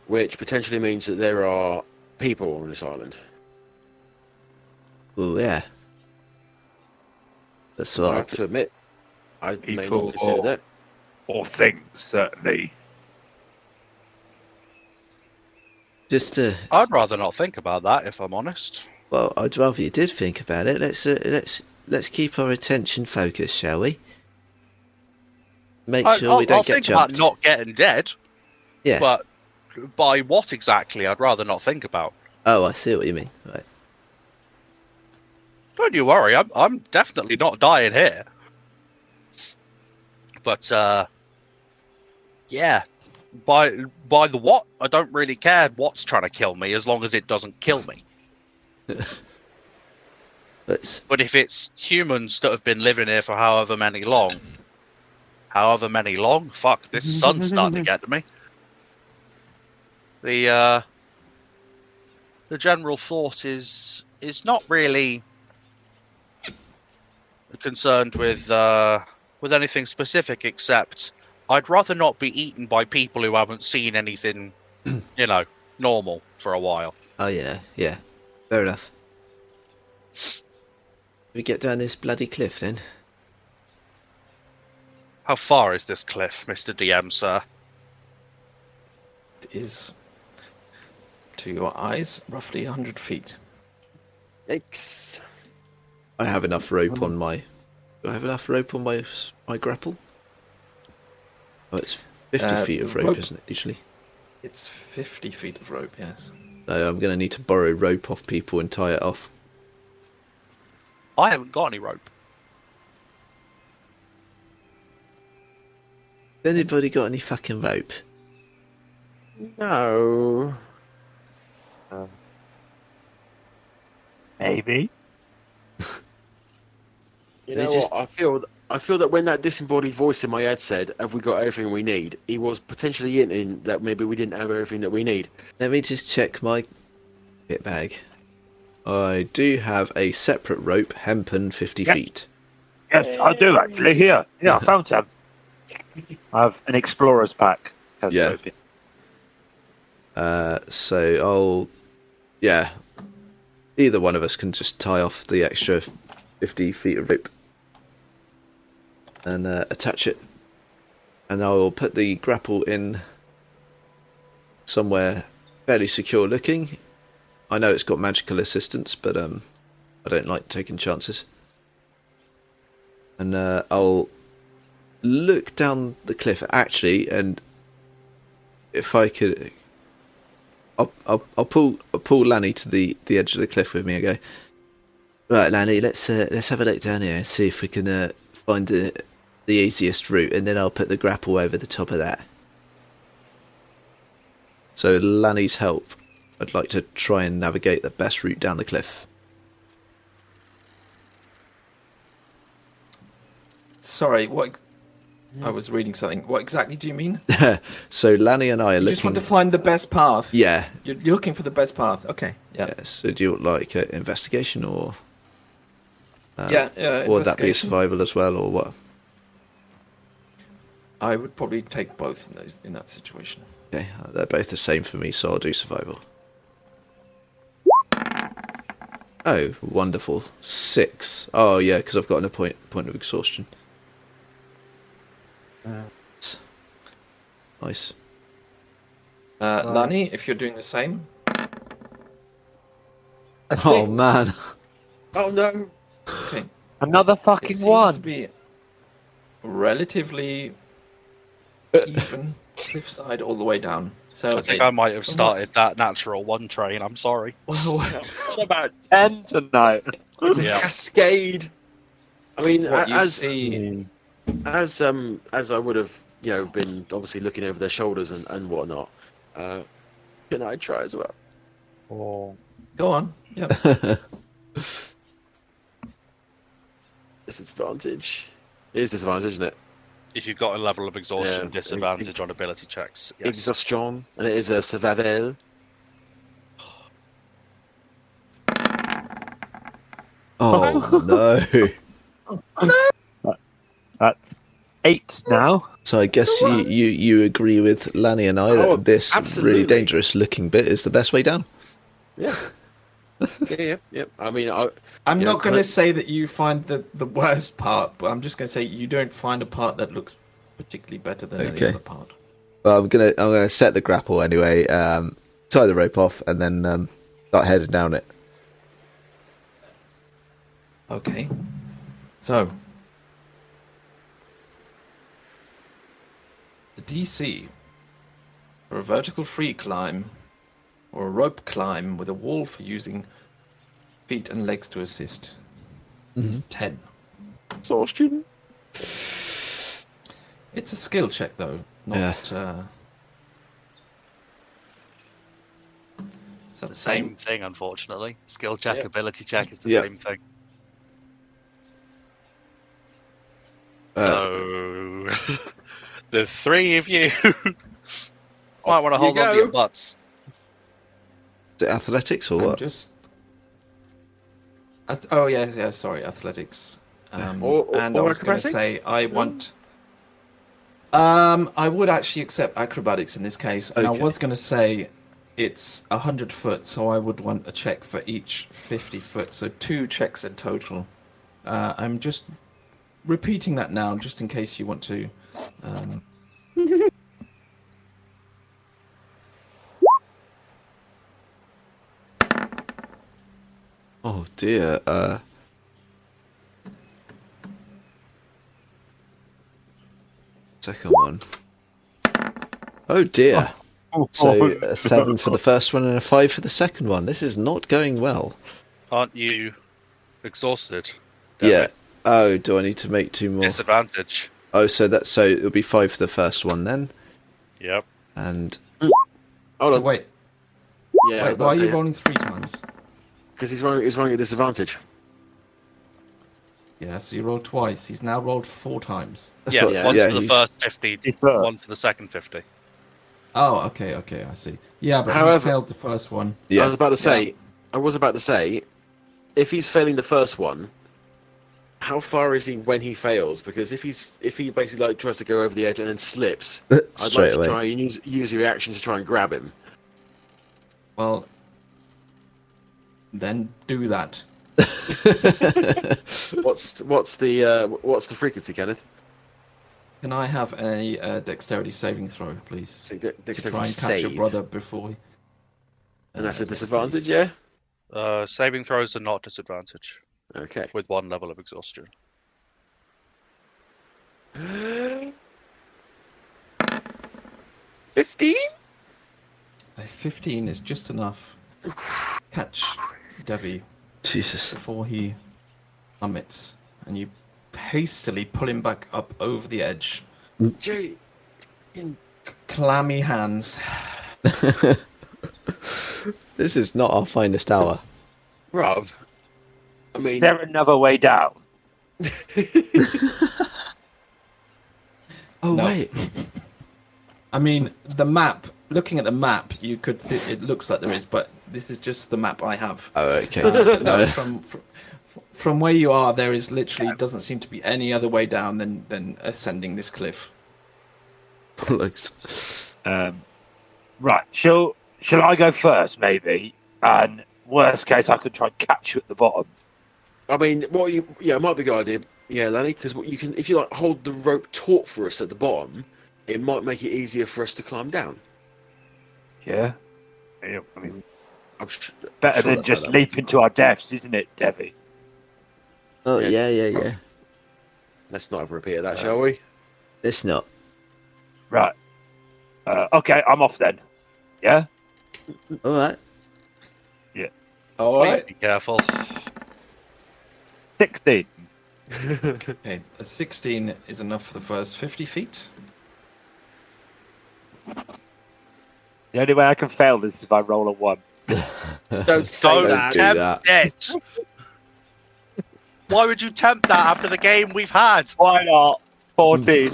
which potentially means that there are people on this island. Oh, yeah. That's I what have to admit, I may People not consider that. or things, certainly. just to... I'd rather not think about that, if I'm honest. Well, I'd rather you did think about it. Let's keep our attention focused, shall we? Make sure we don't I'll get think jumped. about not getting dead, Yeah. but by what exactly, I'd rather not think about. Oh, I see what you mean. Right. Don't you worry, I'm definitely not dying here. But, yeah. By the what, I don't really care what's trying to kill me, as long as it doesn't kill me. But if it's humans that have been living here for however many long, fuck, this sun's starting to get to me. The general thought is not really concerned with anything specific, except I'd rather not be eaten by people who haven't seen anything, normal for a while. Oh, yeah. Fair enough. We get down this bloody cliff then. How far is this cliff, Mr. DM, sir? It is, to your eyes, roughly 100 feet. Yikes. I have enough rope on my... Do I have enough rope on my grapple? Oh, it's 50 feet of rope, isn't it, usually? It's 50 feet of rope, yes. So I'm going to need to borrow rope off people and tie it off. I haven't got any rope. Anybody got any fucking rope? No. Maybe. You They know just- what? I feel that when that disembodied voice in my head said, "Have we got everything we need?" he was potentially hinting that maybe we didn't have everything that we need. Let me just check my kit bag. I do have a separate rope, hempen 50 Yep. feet. Yes, I do actually. Here, I found some. I have an explorer's pack. Has Yeah. rope in. So either one of us can just tie off the extra 50 feet of rope and attach it, and I'll put the grapple in somewhere fairly secure looking. I know it's got magical assistance, but I don't like taking chances. And I'll look down the cliff actually, and if I could, I'll pull Lanny to the edge of the cliff with me and go, right, Lanny, let's have a look down here and see if we can find the easiest route, and then I'll put the grapple over the top of that. So Lanny's help. I'd like to try and navigate the best route down the cliff. Sorry, what? I was reading something. What exactly do you mean? So Lanny and I are You looking... just want to find the best path? Yeah. You're looking for the best path. Okay, yeah. So do you like investigation or... Or Or would that be investigation. survival as well, or what? I would probably take both in that situation. Okay, they're both the same for me, so I'll do survival. Oh, wonderful. 6. Oh, yeah, because I've got a point of exhaustion. Nice. Lani, if you're doing the same. A Oh six. man. Oh no! Okay. Another It fucking seems one. to be relatively even cliffside all the way down. So I think I might have from started that natural one train. I'm sorry. What about 10 tonight? It's a Yeah. cascade. I mean, what you as see, as I would have, been obviously looking over their shoulders and whatnot. Can I try as well? Oh. go on. Yep. Disadvantage. It is disadvantage, isn't it? If you've got a level of exhaustion, Yeah. disadvantage on ability checks. Yes. Exhaustion, and it is a survival. Oh no. That's 8 now. So I guess you agree with Lanny and I that Oh, this absolutely. really dangerous looking bit is the best way down. Yeah. Yeah. I mean, I'm You not know, going to Clint- say that you find the worst part, but I'm just going to say you don't find a part that looks particularly better than any Okay. other part. Well, I'm gonna set the grapple anyway. Tie the rope off and then start heading down it. Okay. So, the DC for a vertical free climb or a rope climb with a wall for using feet and legs to assist is 10. exhaustion. It's a skill check though, not. Is that the Same thing, unfortunately. Skill check, Yeah. ability check is the Yeah. same thing. Uh, So, the three of you might want to you hold on to go. your butts. Is it athletics or I'm what? just. Oh yeah. Sorry, athletics. Or and I was going to acrobatics? say I want. I would actually accept acrobatics in this case, and I Okay. was going to say it's 100 foot, so I would want a check for each 50 foot, so 2 checks in total. I'm just repeating that now, just in case you want to. Oh dear. Second one. Oh dear. So a 7 for the first one and a 5 for the second one. This is not going well. Aren't you exhausted? Yeah. Oh, do I need to make 2 more? Disadvantage. Oh, so it'll be 5 for the first one then, Yep. and Hold So on. wait, Yeah, why are you rolling 3 times? Because he's rolling at disadvantage. Yeah, so you rolled twice. He's now rolled 4 times. I Yeah, thought- one yeah, for the he's- first 50, Defer. one for the second 50. Oh, okay, I see. Yeah, but he However- failed the first one. I Yeah. was about to say, if he's failing the first one, how far is he when he fails? Because if he basically tries to go over the edge and then slips, I'd like Straight to away. try and use your reaction to try and grab him. Well, then do that. What's the frequency, Kenneth? Can I have a dexterity saving throw, please? So To dexterity try and catch your save. brother before. And that's a Yes, disadvantage, please. yeah. Saving throws are not disadvantage Okay. with 1 level of exhaustion. 15. A 15 is just enough. Catch Devvie Jesus. before he plummets, and you hastily pull him back up over the edge. Jay, Clammy hands. This is not our finest hour. Rob. I mean, Is there another way down? Oh No. wait. I mean, the map. Looking at the map, you could. It looks like there is, but this is just the map I have. Oh okay. No, from where you are, there is literally doesn't seem to be any other way down than ascending this cliff. Looks- Right. Shall I go first, maybe? And worst case, I could try and catch you at the bottom. I mean, it might be a good idea, yeah, Lanny, because what you can, if you hold the rope taut for us at the bottom, it might make it easier for us to climb down. Yeah. I mean, Better than just leaping to our deaths, isn't it, Devvie? Oh, Yeah. yeah. Let's not have a repeat of that, shall we? It's not. Right. Okay, I'm off then. Yeah? All right. All right. Be careful. 16. Okay, a 16 is enough for the first 50 feet. The only way I can fail this is if I roll a 1. Don't say Don't that. do that. tempt it. Why would you tempt that after the game we've had? Why not? 14.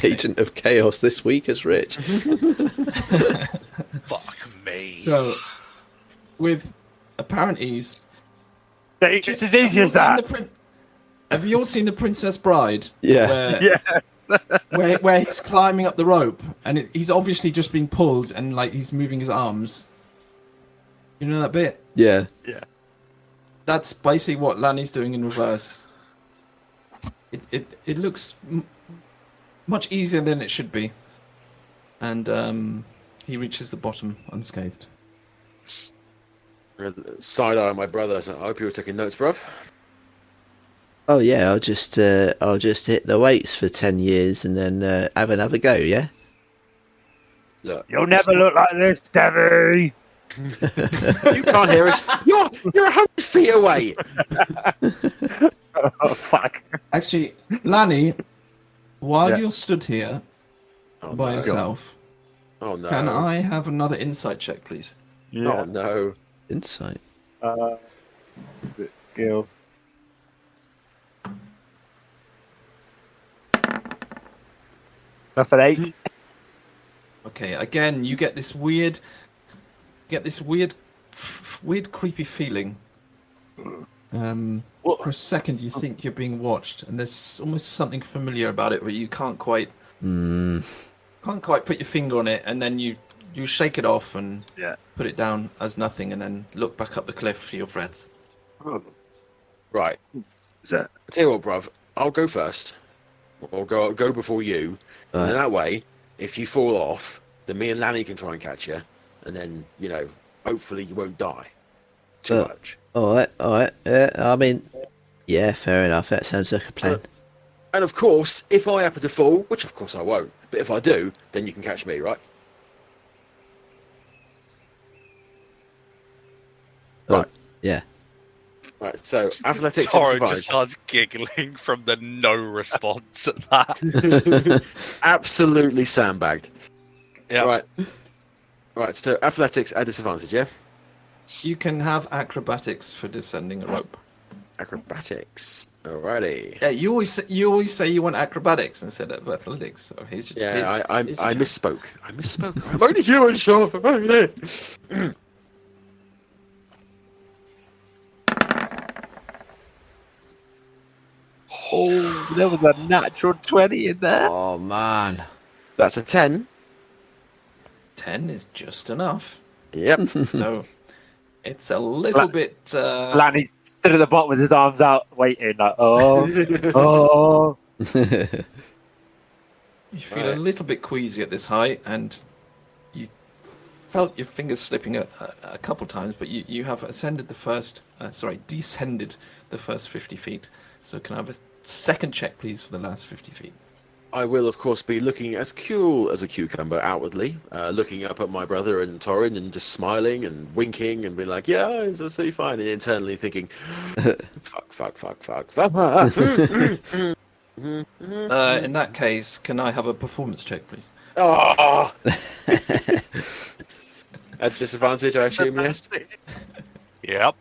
Agent of Chaos this week is Rich. Fuck me. So, with apparent ease, It's as easy as that. have you all seen The Princess Bride? Yeah. Where he's climbing up the rope, and he's obviously just being pulled, and like he's moving his arms. You know that bit? Yeah. That's basically what Lani's doing in reverse. It looks much easier than it should be, and he reaches the bottom unscathed. Side eye my brother. So I hope you were taking notes, bruv. Oh yeah, I'll just hit the weights for 10 years and then have another go, yeah? Look, You'll never look like this, Devvie. you can't hear us. You're 100 feet away. Oh, fuck. Actually, Lani, while Yeah. you're stood here by yourself, Oh no. can I have another insight check, please? Oh no. Insight. Skill. That's an 8. Okay, again, you get this weird, creepy feeling. For a second, you think you're being watched, and there's almost something familiar about it, but you can't quite put your finger on it, and then you shake it off and put it down as nothing, and then look back up the cliff for your friends. Right. that? I tell you what, bruv. I'll go first. Or go before you. Right. And that way, if you fall off, then me and Lani can try and catch you. And then, hopefully you won't die too much. All right. Yeah, I mean, yeah, fair enough. That sounds like a plan. And of course, if I happen to fall, which of course I won't, but if I do, then you can catch me, right? Right. Yeah. Right, so athletics Torrin and just survival. starts giggling from the no response at that. Absolutely sandbagged. Yeah. Right, so athletics at disadvantage, yeah? You can have acrobatics for descending a rope. Acrobatics. Alrighty. Yeah, you always say you want acrobatics instead of athletics. So here's your I here's your chance. misspoke. I'm only human, sure, for fucking Oh, there was a natural 20 in there. Oh man. That's a 10. 10 is just enough. Yep. So it's a little bit. Lanny's stood at the bottom with his arms out, waiting. Like, oh. You feel a little bit queasy at this height, and you felt your fingers slipping a couple times, but you have descended the first 50 feet. So can I have a second check, please, for the last 50 feet? I will, of course, be looking as cool as a cucumber outwardly, looking up at my brother and Torrin and just smiling and winking and being like, yeah, it's absolutely fine, and internally thinking, fuck. In that case, can I have a performance check, please? Oh! At disadvantage, I assume, yes? Yep.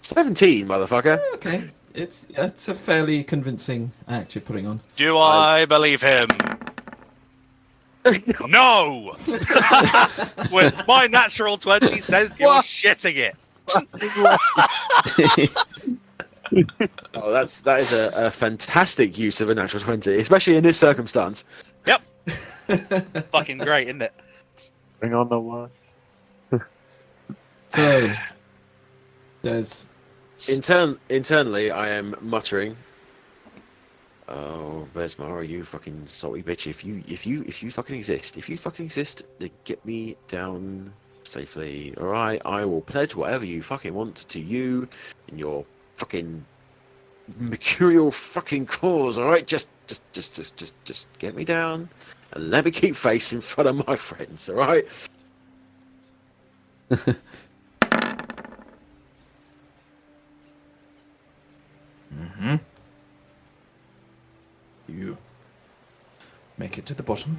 17, motherfucker. Okay, it's a fairly convincing act you're putting on. Do I believe him? No! When my natural 20 says you're shitting it. Oh, that is a fantastic use of a natural 20, especially in this circumstance. Yep. Fucking great, isn't it? Bring on the one. So there's Internally, I am muttering, Oh, Besmara, you fucking salty bitch! If you fucking exist, then get me down safely. All right, I will pledge whatever you fucking want to you and your fucking mercurial fucking cause. All right, just get me down and let me keep face in front of my friends. All right. Mm-hmm. You make it to the bottom.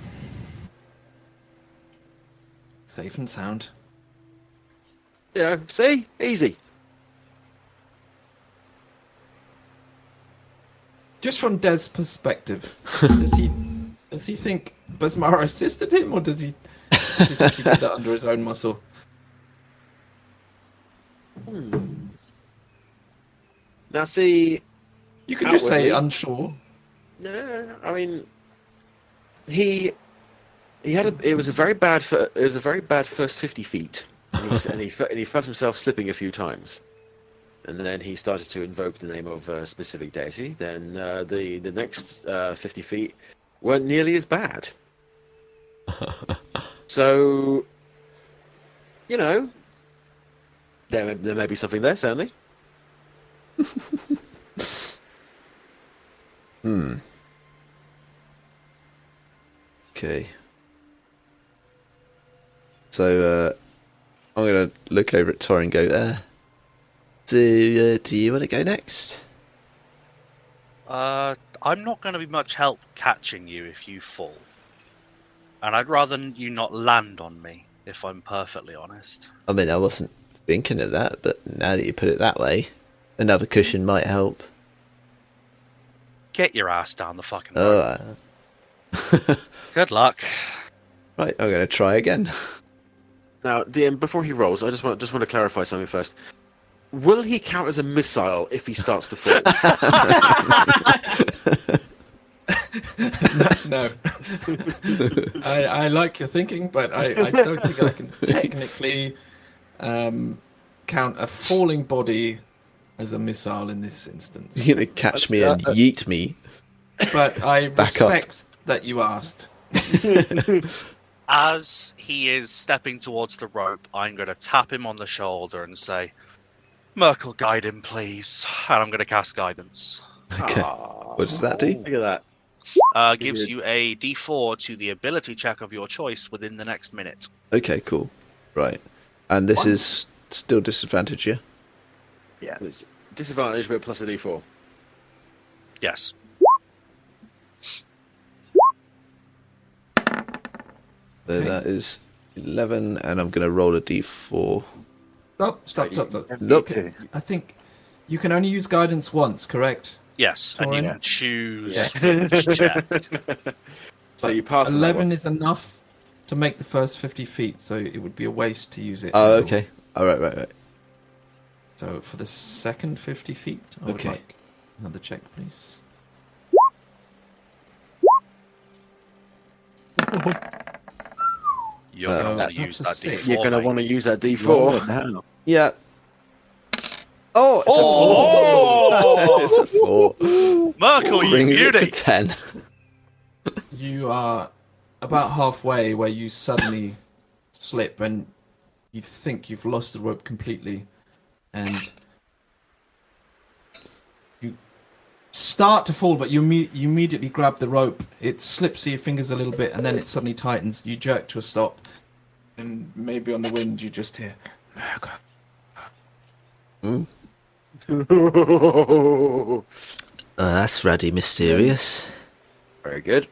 Safe and sound. Yeah. See, easy. Just from Des' perspective, does he think Basmara assisted him, or does he think he did that under his own muscle? Now, see, You could just say outwardly- unsure. No, I mean, he had it was a very bad first 50 feet, and he felt himself slipping a few times, and then he started to invoke the name of a specific deity. Then the next 50 feet weren't nearly as bad. So, you know, there may be something there, certainly. Okay. So I'm gonna look over at Torrin and go, do you want to go next? I'm not going to be much help catching you if you fall. And I'd rather you not land on me, if I'm perfectly honest. I mean, I wasn't thinking of that, but now that you put it that way, another cushion might help. Get your ass down the fucking road. Oh, Good luck. right, I'm going to try again. Now, DM, before he rolls, I just want to clarify something first. Will he count as a missile if he starts to fall? No. I like your thinking, but I don't think I can technically count a falling body as a missile in this instance. You're going to catch me and yeet me. But I Back up. respect that you asked. As he is stepping towards the rope, I'm going to tap him on the shoulder and say, Merkel, guide him, please. And I'm going to cast guidance. Okay. What does that do? Look at that. Gives you a d4 to the ability check of your choice within the next minute. Okay, cool. Right. And this is still disadvantage, yeah? It's disadvantage, but plus a d4. Yes. So that is 11, and I'm going to roll a d4. Stop. Look. I think you can only use guidance once, correct? Yes, and you Torrin? can choose which check. So you pass on that 11 one. is enough to make the first 50 feet, so it would be a waste to use it. Oh, okay. All right. So for the second 50 feet, I would Okay. like another check, please. You're So going that's to use a that six. d4. You're going to mate. want to use that Roll d4. it now. Yeah. Oh, it's a 4. It's a 4. Merkel, you Brings it to beauty! 10. You are about halfway where you suddenly slip and you think you've lost the rope completely, and you start to fall, but you immediately grab the rope. It slips through your fingers a little bit, and then it suddenly tightens. You jerk to a stop, and maybe on the wind you just hear, "Merkel." That's ruddy mysterious. Very good.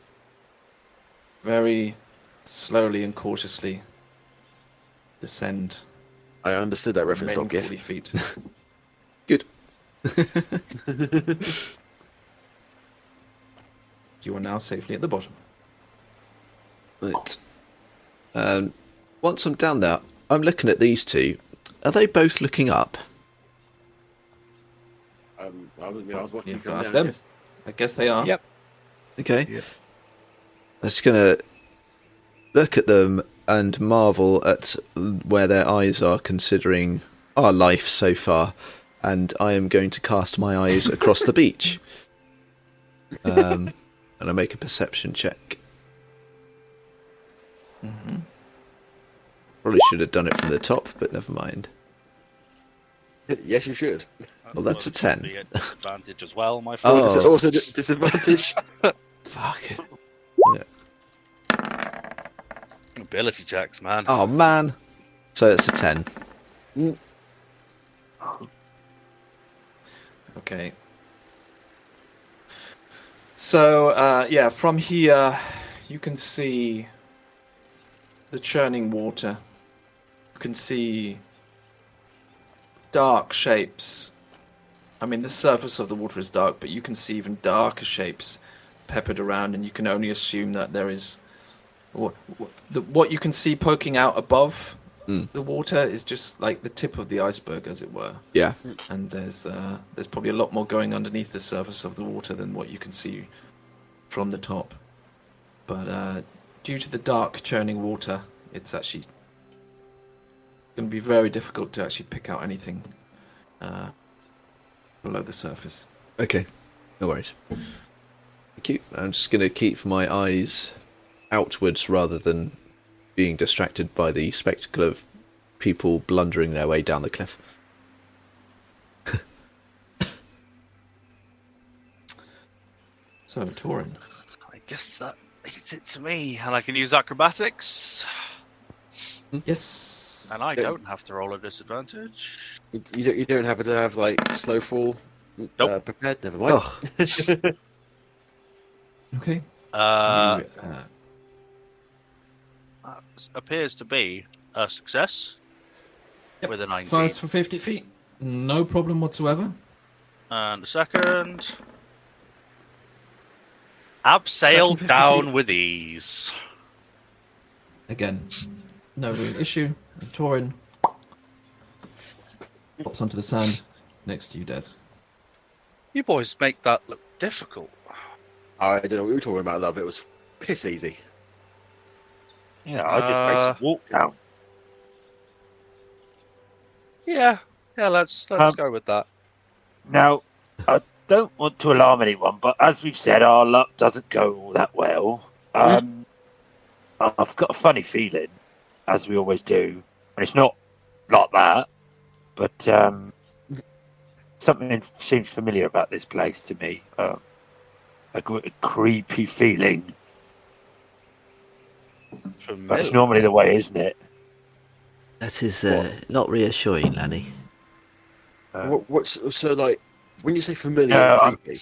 Very slowly and cautiously descend I understood that reference, remaining Doc 40 Giff. feet. Good. You are now safely at the bottom. Right. Once I'm down there, I'm looking at these two. Are they both looking up? I was watching You have to come ask down, them. yes. I guess they are. Yep. Okay. Yeah. I'm just gonna look at them and marvel at where their eyes are, considering our life so far. And I am going to cast my eyes across the beach. And I make a perception check. Mm-hmm. Probably should have done it from the top, but never mind. Yes, you should. Well, that's a 10. Be a disadvantage as well, my Oh. friend. Also, disadvantage. Fuck it. Ability checks, man. Oh, man. So it's a 10. Okay. So, yeah, from here, you can see the churning water. You can see dark shapes. I mean, the surface of the water is dark, but you can see even darker shapes peppered around, and you can only assume that there is... What you can see poking out above the water is just like the tip of the iceberg, as it were. Yeah. And there's probably a lot more going underneath the surface of the water than what you can see from the top. But due to the dark churning water, it's actually going to be very difficult to actually pick out anything below the surface. Okay. No worries. Thank you. I'm just going to keep my eyes outwards rather than being distracted by the spectacle of people blundering their way down the cliff. So, Torrin. I guess that leads it to me, and I can use acrobatics. Yes. And I don't have to roll a disadvantage. You don't happen to have like slow fall Nope. prepared? Never mind. Oh, Okay. That appears to be a success Yep. with a 19. Fires for 50 feet. No problem whatsoever. And a second. Abseil Second 50 down feet. with ease. Again, no real issue. And Torrin pops onto the sand next to you, Des. You boys make that look difficult. I don't know what you were talking about, love. It was piss easy. Yeah, I just basically walked down. Yeah, let's go with that. Now, I don't want to alarm anyone, but as we've said, our luck doesn't go all that well. I've got a funny feeling, as we always do, and it's not like that, but something seems familiar about this place to me. A creepy feeling. But it's normally the way, isn't it? That is not reassuring, Lanny. What's so like when you say familiar No, and creepy?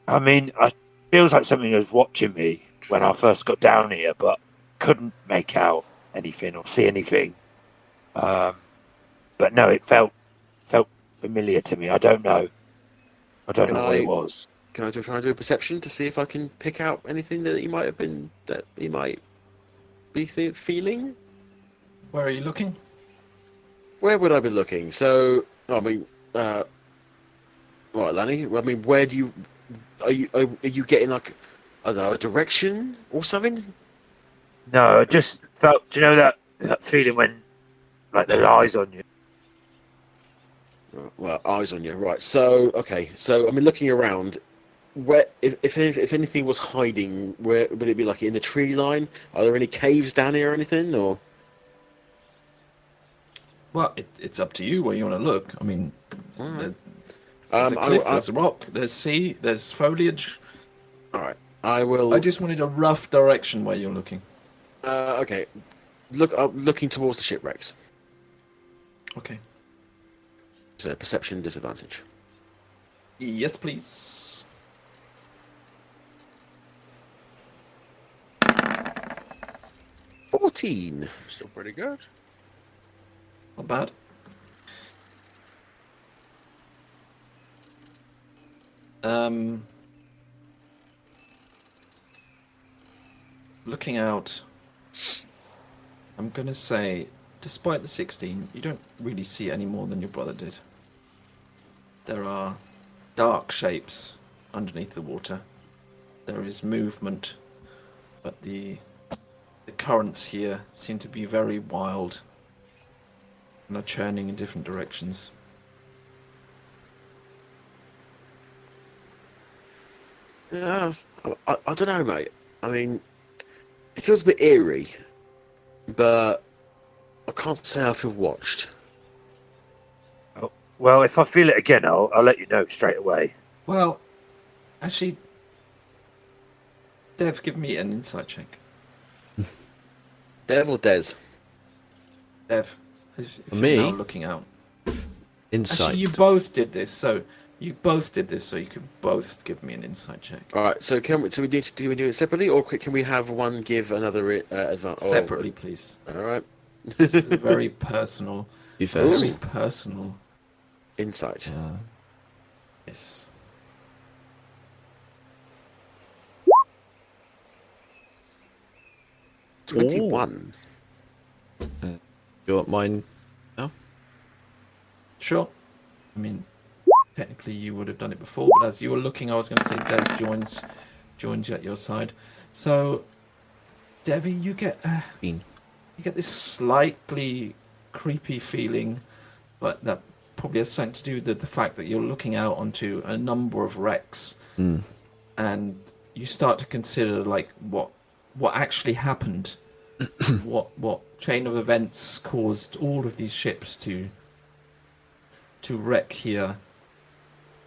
I mean, it feels like something was watching me when I first got down here, but couldn't make out anything or see anything. But no, it felt familiar to me. I don't know. I don't know what it was. Can I try and do a perception to see if I can pick out anything that he might be feeling? Where are you looking? Where would I be looking? So, I mean, right, Lanny. I mean, where do you are you getting like I don't know, a direction or something? No, I just felt. Do you know that feeling when, like, there's eyes on you? Well, eyes on you, right? So, okay. So, I mean, looking around, where if anything was hiding, where would it be? Like in the tree line? Are there any caves down here or anything? Or Well, it's up to you where you want to look. I mean, Alright. there's a cliff, there's a rock, there's sea, there's foliage. all right, I will. I just wanted a rough direction where you're looking. Okay, looking towards the shipwrecks. Okay. So perception disadvantage. Yes, please. $14. Still pretty good. Not bad. Looking out, I'm gonna say, despite the 16, you don't really see any more than your brother did. There are dark shapes underneath the water. There is movement, but the currents here seem to be very wild and are churning in different directions. Yeah, I don't know, mate. I mean, it feels a bit eerie, but I can't say I feel watched. Oh, well, if I feel it again, I'll let you know straight away. Well, actually, Dev, give me an insight check. Dev or Des? Dev, if you're Me? now looking out. Insight. Actually, you both did this, so you can both give me an insight check. All right. So we need to do it separately, or can we have one give another advantage? Separately, please. All right. This is a very personal, You first. very personal. Insight. Yes. Ooh. 21. You want mine? Sure. I mean, technically you would have done it before, but as you were looking, I was going to say Des joins you at your side. So, Devvie, you get this slightly creepy feeling, but that probably has something to do with the fact that you're looking out onto a number of wrecks, and you start to consider like what actually happened, what chain of events caused all of these ships to wreck here,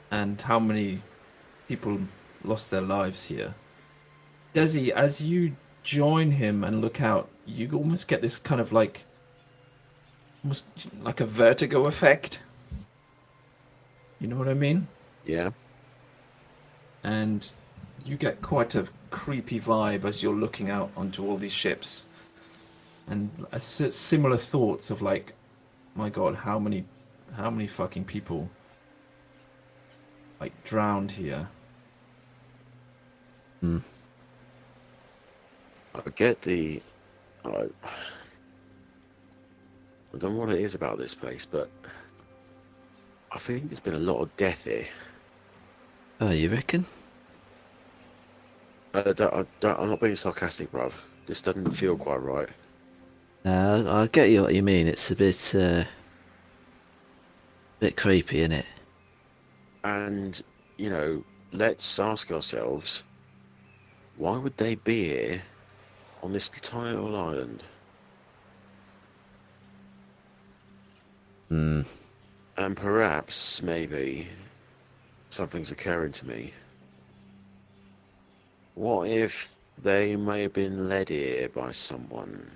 and how many people lost their lives here. Desi, as you join him and look out, you almost get this kind of almost like a vertigo effect. You know what I mean? Yeah. And you get quite a creepy vibe as you're looking out onto all these ships, and similar thoughts of like, my God, how many fucking people like drowned here. I get the. I don't know what it is about this place, but I think there's been a lot of death here. Oh, you reckon? I'm not being sarcastic, bruv. This doesn't feel quite right. No, I get you what you mean. It's a bit creepy, isn't it? And, let's ask ourselves, why would they be here on this tiny little island? And perhaps, maybe, something's occurring to me. What if they may have been led here by someone?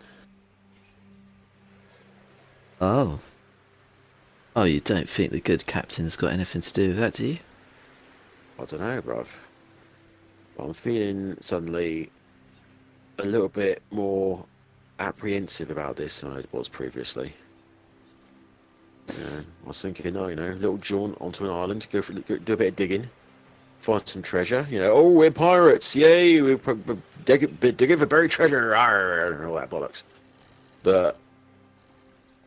Oh. Oh, you don't think the good captain's got anything to do with that, do you? I don't know, bruv. I'm feeling suddenly a little bit more apprehensive about this than I was previously. I was thinking, a little jaunt onto an island, go do a bit of digging, find some treasure. Oh, we're pirates, yay! We're digging for buried treasure, and all that bollocks. But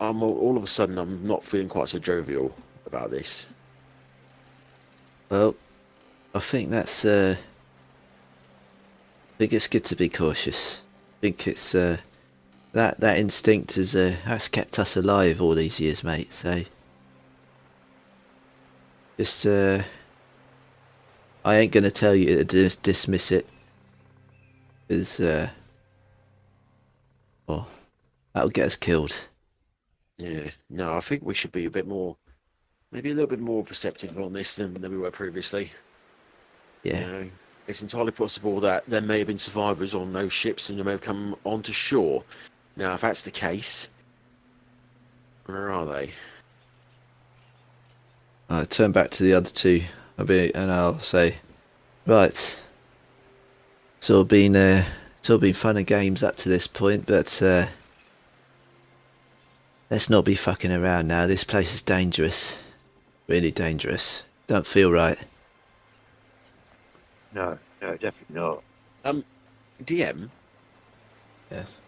I'm all of a sudden, I'm not feeling quite so jovial about this. Well, I think that's I think it's good to be cautious. I think it's that instinct has kept us alive all these years, mate. So just I ain't gonna tell you to just dismiss it, because well, that'll get us killed. Yeah, no, I think we should be maybe a little bit more perceptive on this than we were previously. Yeah. It's entirely possible that there may have been survivors on those ships and they may have come onto shore. Now, if that's the case, where are they? I'll turn back to the other two and I'll say, right, it's all been fun and games up to this point, but let's not be fucking around now. This place is dangerous, really dangerous. Don't feel right. No, definitely not. DM, Yes.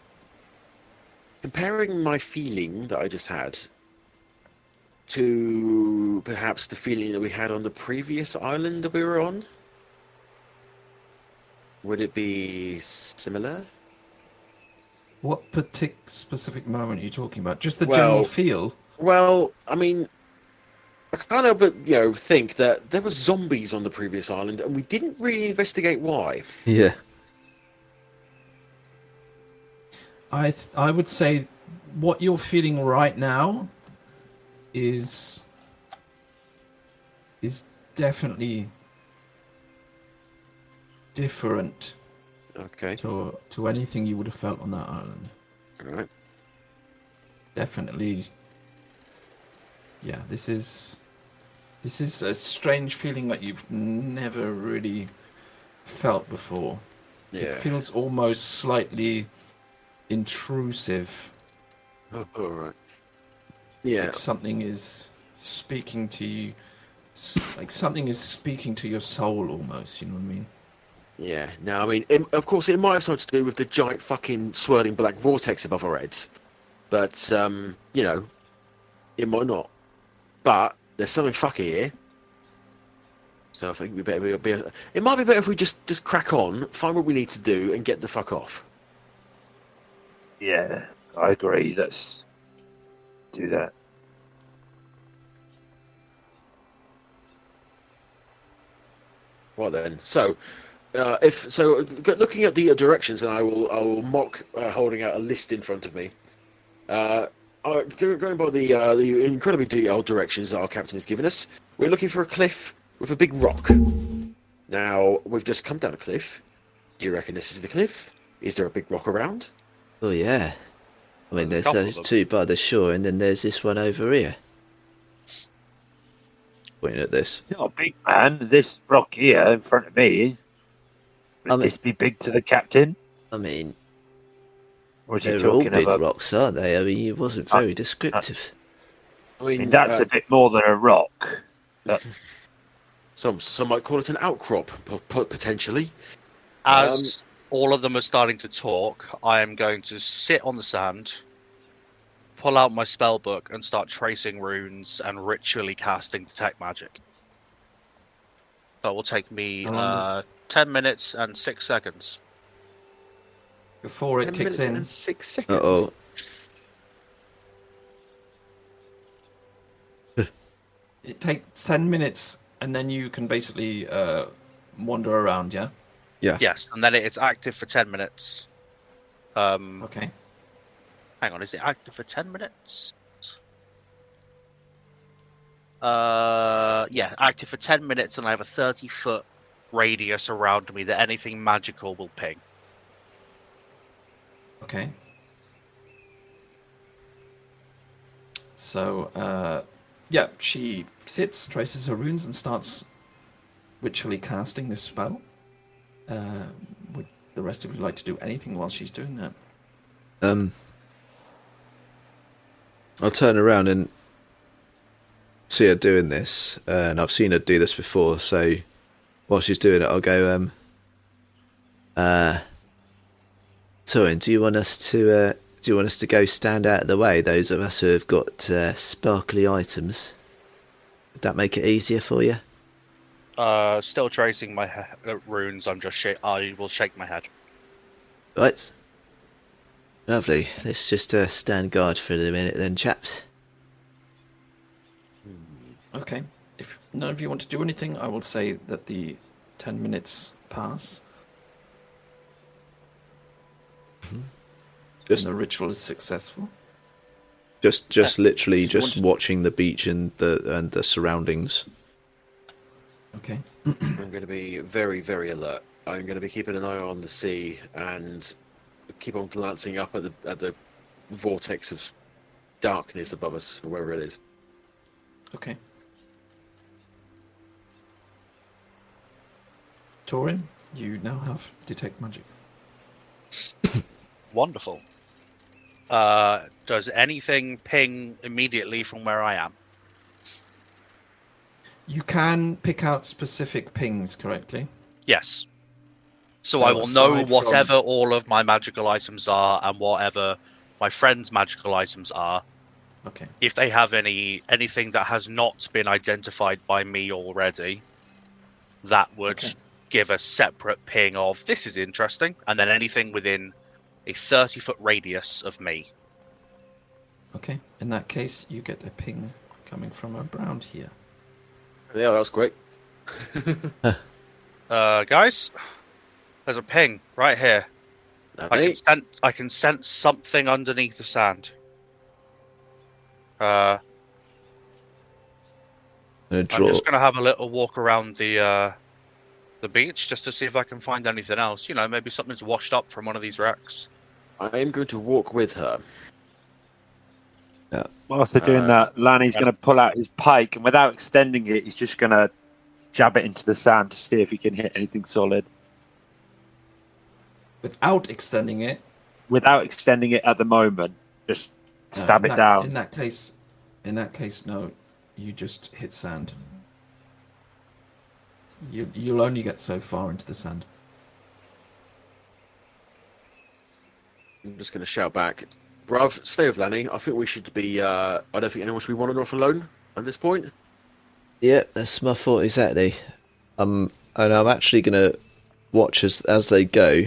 comparing my feeling that I just had to perhaps the feeling that we had on the previous island that we were on, would it be similar? What specific moment are you talking about? Just the general feel? Well, I mean, I can't help but think that there were zombies on the previous island, and we didn't really investigate why. Yeah. I would say what you're feeling right now is definitely different Okay. to anything you would have felt on that island. All right. Definitely. Yeah, this is a strange feeling that you've never really felt before. Yeah. It feels almost slightly intrusive. Oh, all right. Yeah. Like something is speaking to you. Like something is speaking to your soul almost, you know what I mean? Yeah. Now, I mean, of course, it might have something to do with the giant fucking swirling black vortex above our heads. But, it might not. But there's something fucky here. So I think we better it might be better if we just crack on, find what we need to do, and get the fuck off. Yeah, I agree. Let's do that. Right then. So, looking at the directions, and I will mock holding out a list in front of me. Going by the incredibly detailed directions that our captain has given us, we're looking for a cliff with a big rock. Now, we've just come down a cliff. Do you reckon this is the cliff? Is there a big rock around? Oh yeah. I mean, there's couple those of them. two by the shore, and then there's this one over here. Pointing at this. It's not a big man. This rock here in front of me. Would I mean- this be big to the captain? I mean, Or is he they're all talking big about? rocks, aren't they? I mean, he wasn't very descriptive. I I mean, mean, that's a bit more than a rock. some might call it an outcrop, potentially. As all of them are starting to talk, I am going to sit on the sand, pull out my spell book, and start tracing runes and ritually casting detect magic. That will take me How long 10 minutes and 6 seconds. Before it 10 kicks minutes in, and 6 seconds. Uh-oh. it takes 10 minutes, and then you can basically wander around, yeah? Yes, and then it's active for 10 minutes. Okay. Hang on, is it active for 10 minutes? Yeah, active for 10 minutes, and I have a 30-foot radius around me that anything magical will ping. Okay. So, yeah, she sits, traces her runes, and starts ritually casting this spell. Would the rest of you like to do anything while she's doing that? I'll turn around and see her doing this, and I've seen her do this before, so while she's doing it, I'll go, Torrin, do you want us to go stand out of the way? Those of us who have got sparkly items. Would that make it easier for you? Still tracing my runes. I will shake my head. Right. Lovely. Let's just stand guard for a minute then, chaps. Okay. If none of you want to do anything, I will say that the 10 minutes pass. Just- and the ritual is successful. just literally If you just want watching the beach and the surroundings. Okay. I'm going to be very, very alert. I'm going to be keeping an eye on the sea and keep on glancing up at the vortex of darkness above us, or wherever it is. Okay. Torrin, you now have detect magic. Wonderful. Does anything ping immediately from where I am? You can pick out specific pings correctly. Yes. So So I will know aside whatever all of my magical items are and whatever my friends' magical items are. Okay. If they have anything that has not been identified by me already, that would Okay. give a separate ping of this is interesting, and then anything within a 30-foot radius of me. Okay. In that case, you get a ping coming from around here. Yeah, that was quick. Guys, there's a ping right here. Lovely. I can sense something underneath the sand. I'm just gonna have a little walk around the beach just to see if I can find anything else. You know, maybe something's washed up from one of these wrecks. I am going to walk with her. Whilst they're doing that, Lanny's going to pull out his pike, and without extending it, he's just going to jab it into the sand to see if he can hit anything solid. Without extending it? Without extending it at the moment, just stab it down. In that case, no. You just hit sand. You'll only get so far into the sand. I'm just going to shout back, bruv, stay with Lanny. I think we should be. I don't think anyone should be wandering off alone at this point. Yeah, that's my thought exactly. And I'm actually going to watch as they go.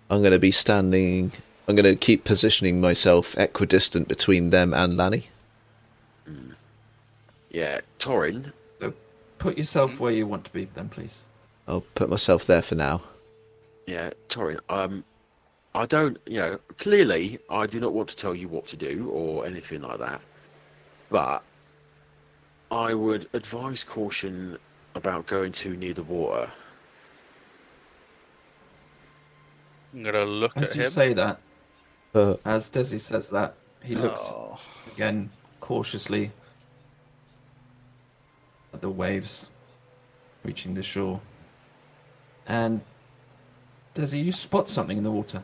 I'm going to be standing. I'm going to keep positioning myself equidistant between them and Lanny. Yeah, Torrin. Put yourself where you want to be, then, please. I'll put myself there for now. Yeah, Torrin. I don't. Clearly, I do not want to tell you what to do or anything like that. But I would advise caution about going too near the water. I'm gonna look As at you him. say that, as Desi says that, he looks again cautiously at the waves reaching the shore. And Desi, you spot something in the water.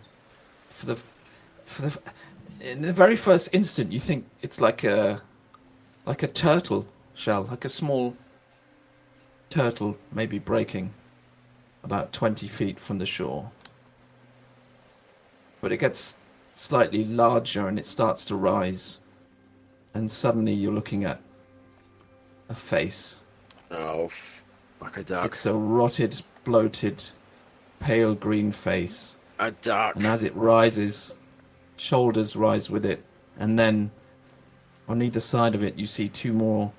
In the very first instant, you think it's like a turtle shell, like a small turtle, maybe breaking about 20 feet from the shore. But it gets slightly larger and it starts to rise. And suddenly you're looking at a face. Oh, like a duck. It's a rotted, bloated, pale green face. A duck. And as it rises, shoulders rise with it. And then on either side of it, you see two more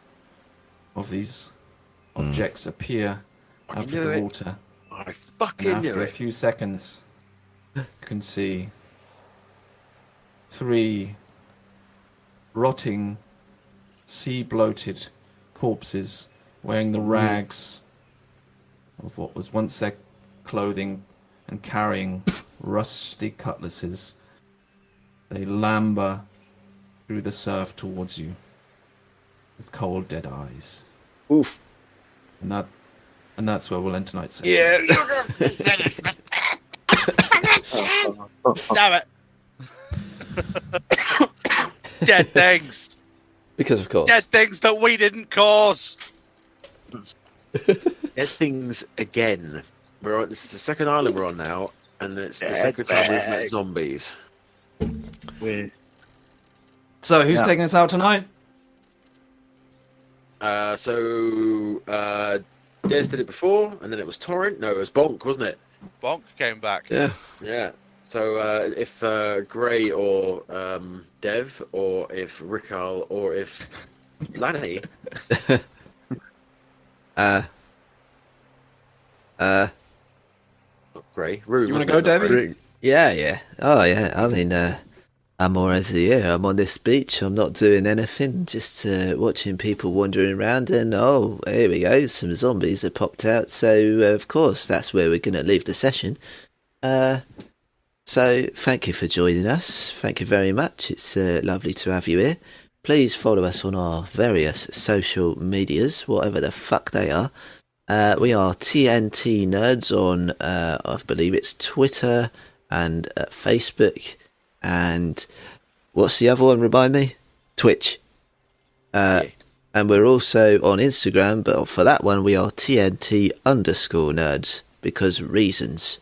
of these objects appear out of the water. I fucking And knew after a it. few seconds, you can see 3 rotting, sea-bloated corpses wearing the rags of what was once their clothing and carrying rusty cutlasses. They lamber through the surf towards you with cold, dead eyes. Oof. And that's where we'll end tonight's session. Yeah. Damn it! Dead things. Because of course. Dead things that we didn't cause. Dead things again. We're on. This is the second island we're on now, and it's the second time we've met zombies. So, who's taking us out tonight? Des did it before, and then it was Torrin. No, it was Bonk, wasn't it? Bonk came back. Yeah. Yeah. So if Gray or Dev, or if Rikal, or if Lanny. Gray. Rue, You want to go, Devin? Yeah. Oh, yeah. I mean, I'm alright here. I'm on this beach. I'm not doing anything. Just watching people wandering around. And, oh, here we go. Some zombies have popped out. So, of course, that's where we're going to leave the session. So, thank you for joining us. Thank you very much. It's lovely to have you here. Please follow us on our various social medias, whatever the fuck they are. We are TNT Nerds on, I believe it's Twitter and Facebook. And what's the other one, remind me? Twitch. And we're also on Instagram, but for that one we are TNT_nerds, because reasons.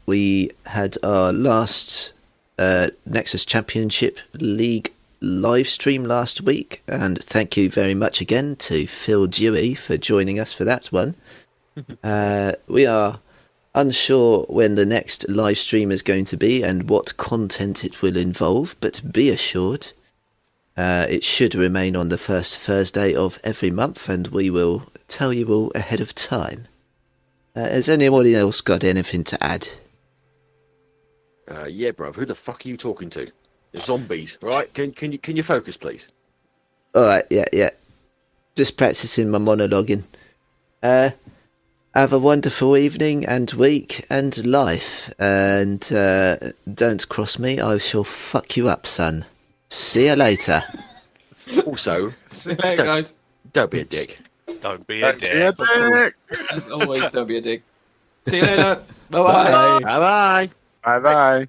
We had our last Nexus Championship League live stream last week, and thank you very much again to Phil Dewey for joining us for that one. We are unsure when the next live stream is going to be and what content it will involve, but be assured It should remain on the first Thursday of every month, and we will tell you all ahead of time. Has anybody else got anything to add? Yeah, bruv. Who the fuck are you talking to? The zombies, right? Can you focus, please? All right, yeah. Just practicing my monologuing. Have a wonderful evening and week and life, and don't cross me. I shall fuck you up, son. See you later. Also, See you later, guys. don't be a dick. Don't be a dick. Of course. As always, don't be a dick. See you later. Bye-bye. Bye bye. Bye bye.